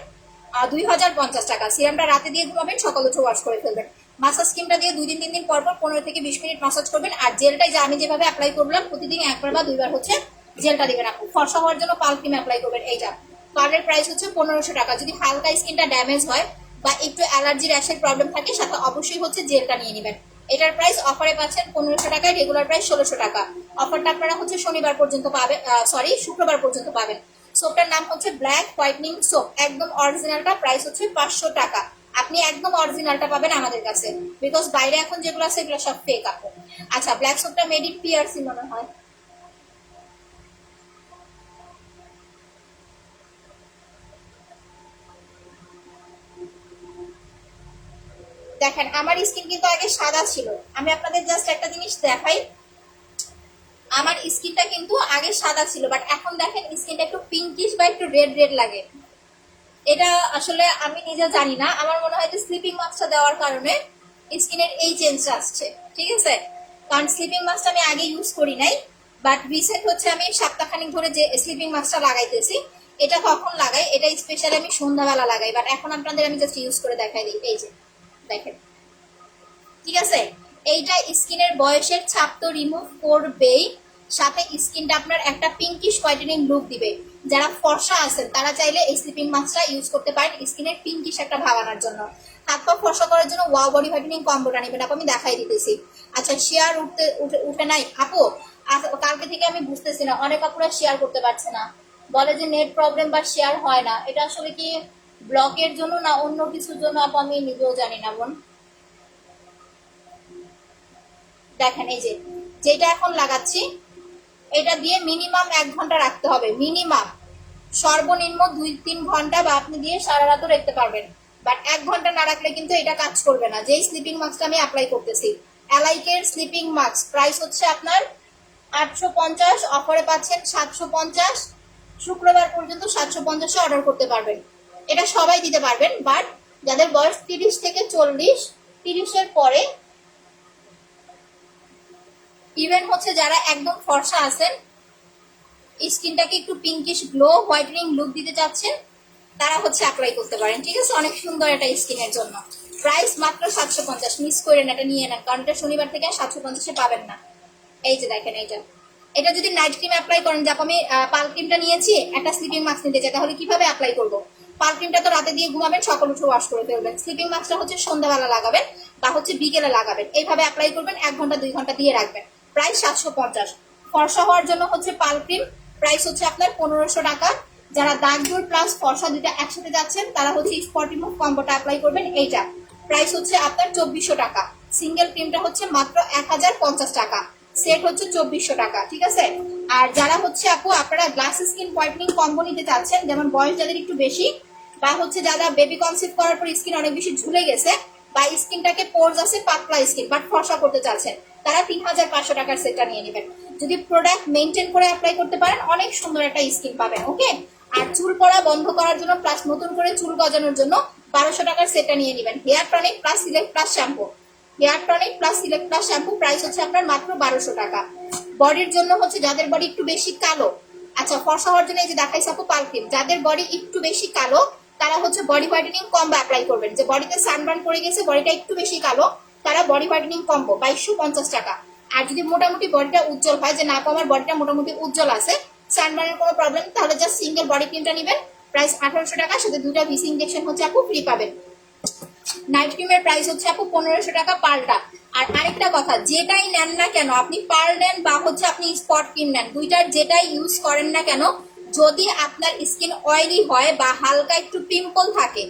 2050 টাকা। সিরামটা রাতে দিয়ে ঘুমাবেন, সকাল উঠে ওয়াশ করে ফেলবেন। মাসাজ ক্রিমটা দিয়ে 2 দিন 3 দিন পর পর 15 থেকে 20 মিনিট মাসাজ করবেন। আর জেলটাই যে আমি যেভাবে অ্যাপ্লাই করলাম, প্রতিদিন একবার বা 2বার হচ্ছে জেলটা দিবেন আপু। ফর্সা হওয়ার জন্য পাল ক্রিম অ্যাপ্লাই করবেন। এইটা পার্লের প্রাইস হচ্ছে 1500 টাকা। যদি হালকা স্কিনটা ড্যামেজ হয় বা একটু অ্যালার্জি র্যাশের প্রবলেম থাকে, সাথে অবশ্যই হচ্ছে জেলটা নিয়ে নেবেন। এটার প্রাইস অফারে পাচ্ছেন 1500 টাকায়, রেগুলার প্রাইস 1600 টাকা। অফারটা আপনারা হচ্ছে শনিবার পর্যন্ত পাবেন, সরি শুক্রবার পর্যন্ত পাবেন। সোপটার নাম হচ্ছে ব্ল্যাক হোয়াইটনিং সোপ, একদম অরিজিনালটা, প্রাইস হচ্ছে 500 টাকা। আপনি একদম অরিজিনালটা পাবেন আমাদের কাছে, বিকজ বাইরে এখন যেগুলো আছে এগুলো সব ফেক আপু। আচ্ছা, ব্ল্যাক সোপটা মেড ইন পিআরসি মনে হয়। দেখেন আমার স্কিন কিন্তু আগে সাদা ছিল, আমি আপনাদের জাস্ট একটা জিনিস দেখাই। আমার স্কিনটা কিন্তু আগে সাদা ছিল, বাট এখন দেখেন স্কিনটা একটু পিঙ্কিশ বা একটু রেড রেড লাগে। এটা আসলে আমি নিজে জানি না, আমার মনে হয় যে স্লিপিং মাস্কটা দেওয়ার কারণে স্কিনের এই চেঞ্জটা আসছে। ঠিক আছে, কারণ স্লিপিং মাস্কটা আমি আগে ইউজ করি নাই, বাট রিসেন্ট হচ্ছে আমি সপ্তাহখানিক ধরে যে স্লিপিং মাস্কটা লাগাইতেছি। এটা কখন লাগাই, এটা স্পেশালি আমি সন্ধ্যাবেলা লাগাই, বাট এখন আপনাদের আমি জাস্ট ইউজ করে দেখাই দিই। এই যে দেখেন, ঠিক আছে, এইটা স্কিনের বয়সের ছাপ তো রিমুভ করবেই, সাথে স্কিনটা আপনার একটা পিঙ্কিশ হোয়াইটেনিং লুক দিবে। যারা ফর্সা আছেন তারা চাইলে এই স্লিপিং মাস্কটা ইউজ করতে পারেন স্কিনের পিঙ্কিশ একটা ভাব আনার জন্য। হাত পা ফর্সা করার জন্য ওয়াও বডি হোয়াইটেনিং কম্বোটা নেবেন, আমি দেখাই দিতেছি। আচ্ছা শেয়ার উঠে নাই আপু? আচ্ছা কালকে থেকে আমি বুঝতেছি না, অনেক আপুরা শেয়ার করতে পারছে না, বলে যে নেট প্রবলেম বা শেয়ার হয় না। এটা আসলে কি ব্লকের জন্য না অন্য কিছুর জন্য আপু আমি নিজেও জানি না বোন। দেখেন এই যে যেটা এখন লাগাচ্ছি, এটা দিয়ে মিনিমাম 1 ঘন্টা রাখতে হবে, মিনিমাম। সর্বনিম্ন 2-3 ঘন্টা বা আপনি দিয়ে সারা রাতও রাখতে পারবেন, বাট 1 ঘন্টা না রাখলে কিন্তু এটা কাজ করবে না। যেই স্লিপিং মাস্কটা আমি অ্যাপ্লাই করতেছি, অ্যালাইকের স্লিপিং মাস্ক, প্রাইস হচ্ছে আপনার 850, অফারে পাচ্ছেন 750। শুক্রবার পর্যন্ত 750-এ অর্ডার করতে পারবেন। এটা সবাই দিতে পারবেন, বাট যাদের বয়স 30 থেকে 40, 30-এর পরে, ইভেন হচ্ছে যারা একদম ফর্সা আছেন, স্কিনটাকে একটু পিঙ্কিশ গ্লো হোয়াইটেনিং লুক দিতে চাচ্ছেন, তারা হচ্ছে অ্যাপ্লাই করতে পারেন। ঠিক আছে, অনেক সুন্দর এটা স্কিনের জন্য। প্রাইস মাত্র 750, মিস করেন, এটা নিয়ে নেন, কারণ এটা শনিবার থেকে 750-এ পাবেন না। এই যে দেখেন এইটা, এটা যদি নাইট ক্রিম অ্যাপ্লাই করেন, যাক আমি পাল ক্রিমটা নিয়েছি, একটা স্লিপিং মাস্ক নিতে চাই, তাহলে কিভাবে অ্যাপ্লাই করবো? পাল ক্রিমটা তো রাতে দিয়ে ঘুমাবেন, সকাল উঠে ওয়াশ করে ফেলবেন। স্লিপিং মাস্কটা হচ্ছে সন্ধ্যাবেলা লাগাবেন বা হচ্ছে বিকেলে লাগাবেন, এইভাবে অ্যাপ্লাই করবেন, 1 ঘন্টা 2 ঘন্টা দিয়ে রাখবেন। প্রাইস 750। ফর্সা হওয়ার জন্য হচ্ছে পাল ক্রিম, প্রাইস হচ্ছে আপনার 1500 টাকা। যারা দাগ দূর প্লাস ফর্সা দুইটা একসাথে যাচ্ছেন, তারা হচ্ছে স্পটি মুভ কম্বোটা অ্যাপ্লাই করবেন। এইটা প্রাইস হচ্ছে আপনার 2400 টাকা। সিঙ্গেল ক্রিমটা হচ্ছে মাত্র 1050 টাকা, সেট হচ্ছে 2400 টাকা। ঠিক আছে, আর যারা হচ্ছে আপু আপনারা গ্লাস স্কিন হোয়াইটনিং কম্বো নিতে চাচ্ছেন, যেমন বয়স যাদের একটু বেশি, বা হচ্ছে যারা বেবি কনসিভ করার পর স্কিন অনেক বেশি ঝুলে গেছে, বা স্কিনটাকে পোর্স আছে, পাতলা স্কিন বাট ফর্সা করতে চাচ্ছেন, তারা 3500 টাকার সেটটা নিয়ে নেবেন। যদি প্রোডাক্ট মেনটেন করে অ্যাপ্লাই করতে পারেন, অনেক সুন্দর একটা স্কিন পাবেন। ওকে, আর চুল পড়া বন্ধ করার জন্য প্লাস নতুন করে চুল গজানোর জন্য 1200 টাকার সেটটা নিয়ে নেবেন। Hair tonic plus select plus shampoo, hair tonic plus select plus shampoo, price হচ্ছে আপনার মাত্র 1200 টাকা। বডির জন্য হচ্ছে যাদের বডি একটু বেশি কালো, আচ্ছা ফর্সা হওয়ার জন্য এই যে দেখাইছি আপু পাল ক্রিম, যাদের বডি একটু বেশি কালো তারা হচ্ছে বডি হোয়াইটেনিং কম্বো অ্যাপ্লাই করবেন। যে বডিতে সানবার্ন পড়ে গেছে, বডিটা একটু বেশি কালো, তারা বডি হোয়াইটেনিং কম্বো 2250 টাকা। আর যদি মোটামুটি বডিটা উজ্জ্বল হয়, যে না আপু আমার বডিটা মোটামুটি উজ্জ্বল আছে, সানবার্নের কোনো প্রবলেম, তাহলে জাস্ট সিঙ্গেল বডি ক্রিমটা নেবেন, প্রাইস 1800 টাকা, সাথে 2টা ভিসি ইনজেকশন হচ্ছে আপু ফ্রি পাবেন। নাইট ক্রিমের প্রাইস হচ্ছে আপু 1500 টাকা পারটা। আর আরেকটা কথা, যেটাই নেন না কেন, আপনি পার নেন বা হচ্ছে আপনি স্পট ক্রিম নেন, দুইটার যেটাই ইউজ করেন না কেন, যদি আপনার স্কিন অয়েলি হয় বা হালকা একটু পিম্পল থাকে,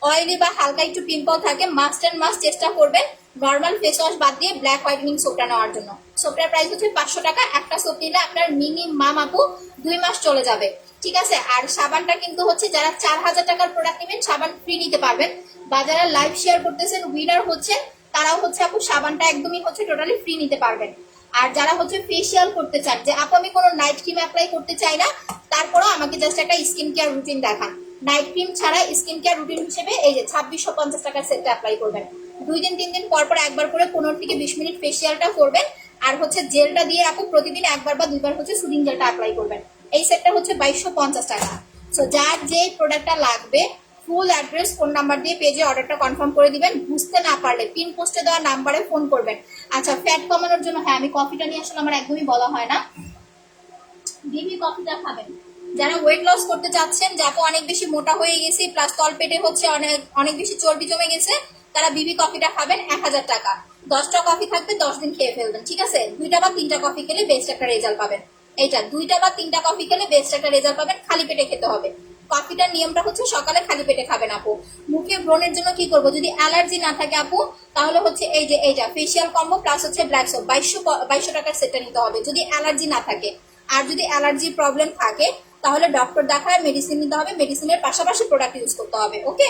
অয়েলি বা হালকা একটু পিম্পল থাকে, মাস্ট অ্যান্ড মাস্ট চেষ্টা করবেন নর্মাল ফেস ওয়াশ বাদ দিয়ে ব্ল্যাক হোয়াইটেনিং সোপটা নেওয়ার জন্য। সোপটার প্রাইস হচ্ছে 500 টাকা। একটা সোপ নিলে আপনার মিনিমাম আপু 2 মাস চলে যাবে। ঠিক আছে, আর সাবানটা কিন্তু হচ্ছে যারা 4000 টাকার প্রোডাক্ট নেবেন, সাবান ফ্রি নিতে পারবেন, বা যারা লাইভ শেয়ার করতেছেন উইনার হচ্ছে, তারাও হচ্ছে আপু সাবানটা একদমই হচ্ছে টোটালি ফ্রি নিতে পারবেন। আর যারা হচ্ছে ফেসিয়াল করতে চান, যে আপু আমি কোনো নাইট ক্রিম অ্যাপ্লাই করতে চাই না, তারপরও আমাকে জাস্ট একটা স্কিন কেয়ার রুটিন দেখান, নাইট ক্রিম ছাড়া স্কিন কেয়ার রুটিন হিসেবে এই যে 2650 টাকার সেটটা অ্যাপ্লাই করবেন। 2 দিন 3 দিন পর পর একবার করে 15 থেকে 20 মিনিট ফেসিয়ালটা করবেন, আর হচ্ছে জেলটা দিয়ে আপু প্রতিদিন একবার বা দুইবার হচ্ছে সুদিং জেলটা অ্যাপ্লাই করবেন। এই সেটটা হচ্ছে 2250 টাকা। সো যার যে প্রোডাক্টটা লাগবে, ফুল অ্যাড্রেস ফোন নাম্বার দিয়ে পেজে অর্ডারটা কনফার্ম করে দিবেন। বুঝতে না পারলে পিন পোস্টে দেওয়া নাম্বারে ফোন করবেন। আচ্ছা ফ্যাট কমানোর জন্য, হ্যাঁ আমি কফিটা নিয়ে আসলে আমার একদমই বলা হয় না, বিবি কফিটা খাবেন। যারা ওয়েট লস করতে চাচ্ছেন, যাকে অনেক বেশি মোটা হয়ে গেছি প্লাস তল পেটে হচ্ছে অনেক অনেক বেশি চর্বি জমে গেছে, তারা বিবি কফিটা খাবেন 1000 টাকা। 10টা কফি থাকবে, 10 দিন খেয়ে ফেলবেন। ঠিক আছে, 2টা বা 3টা কফি খেলে বেস্ট একটা রেজাল্ট পাবেন। এইটা 2টা বা 3টা কফি খেলে বেস্ট একটা রেজাল্ট পাবেন। খালি পেটে খেতে হবে। কফিটার নিয়মটা হচ্ছে সকালে খালি পেটে খাবেন আপু। মুখে ব্রণের জন্য কি করবো, যদি অ্যালার্জি না থাকে আপু, তাহলে হচ্ছে এই যে এইটা ফেসিয়াল কম্বো প্লাস হচ্ছে ব্ল্যাক সোপ 2200 টাকার সেটটা নিতে হবে, যদি অ্যালার্জি না থাকে। আর যদি অ্যালার্জি প্রবলেম থাকে, তাহলে ডক্টর দেখায় মেডিসিন নিতে হবে, মেডিসিনের পাশাপাশি প্রোডাক্ট ইউজ করতে হবে। ওকে,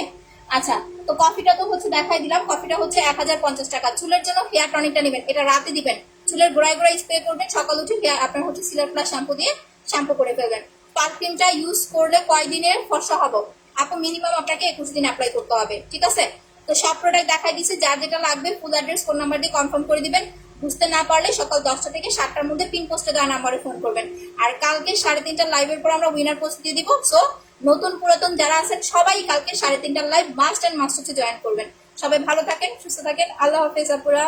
আচ্ছা তো কফিটা তো হচ্ছে দেখাই দিলাম, কফিটা হচ্ছে 1050 টাকা। চুলের জন্য হেয়ার টনিকটা নেবেন, এটা রাতে দিবেন, চুলের গোড়ায় গোড়ায় স্প্রে করবেন, সকাল উঠে আপনার হচ্ছে সিলার প্লাস শ্যাম্পু দিয়ে শ্যাম্পু করে ফেলবেন। পারফিউমটা ইউজ করলে কয়দিনের ফর্সা হবো আপু? মিনিমাম আপনাকে 21 দিন অ্যাপ্লাই করতে হবে। ঠিক আছে, তো সব প্রোডাক্ট দেখাই দিচ্ছি, যার যেটা লাগবে ফুল অ্যাড্রেস ফোন নাম্বার দিয়ে কনফার্ম করে দিবেন। বুঝতে না পারলে সকাল 10টা থেকে 7টার মধ্যে পিন পোস্টে দেওয়া নাম্বারে ফোন করবেন। আর কালকে 3:30টার লাইভের পর আমরা উইনার পোস্ট দিয়ে দিব। সো নতুন পুরাতন যারা আছেন সবাই কালকে 3:30টার লাইভ মাস্ট অ্যান্ড মাস্ট হচ্ছে জয়েন করবেন। সবাই ভালো থাকেন, সুস্থ থাকেন, আল্লাহ হাফেজ আপুরা।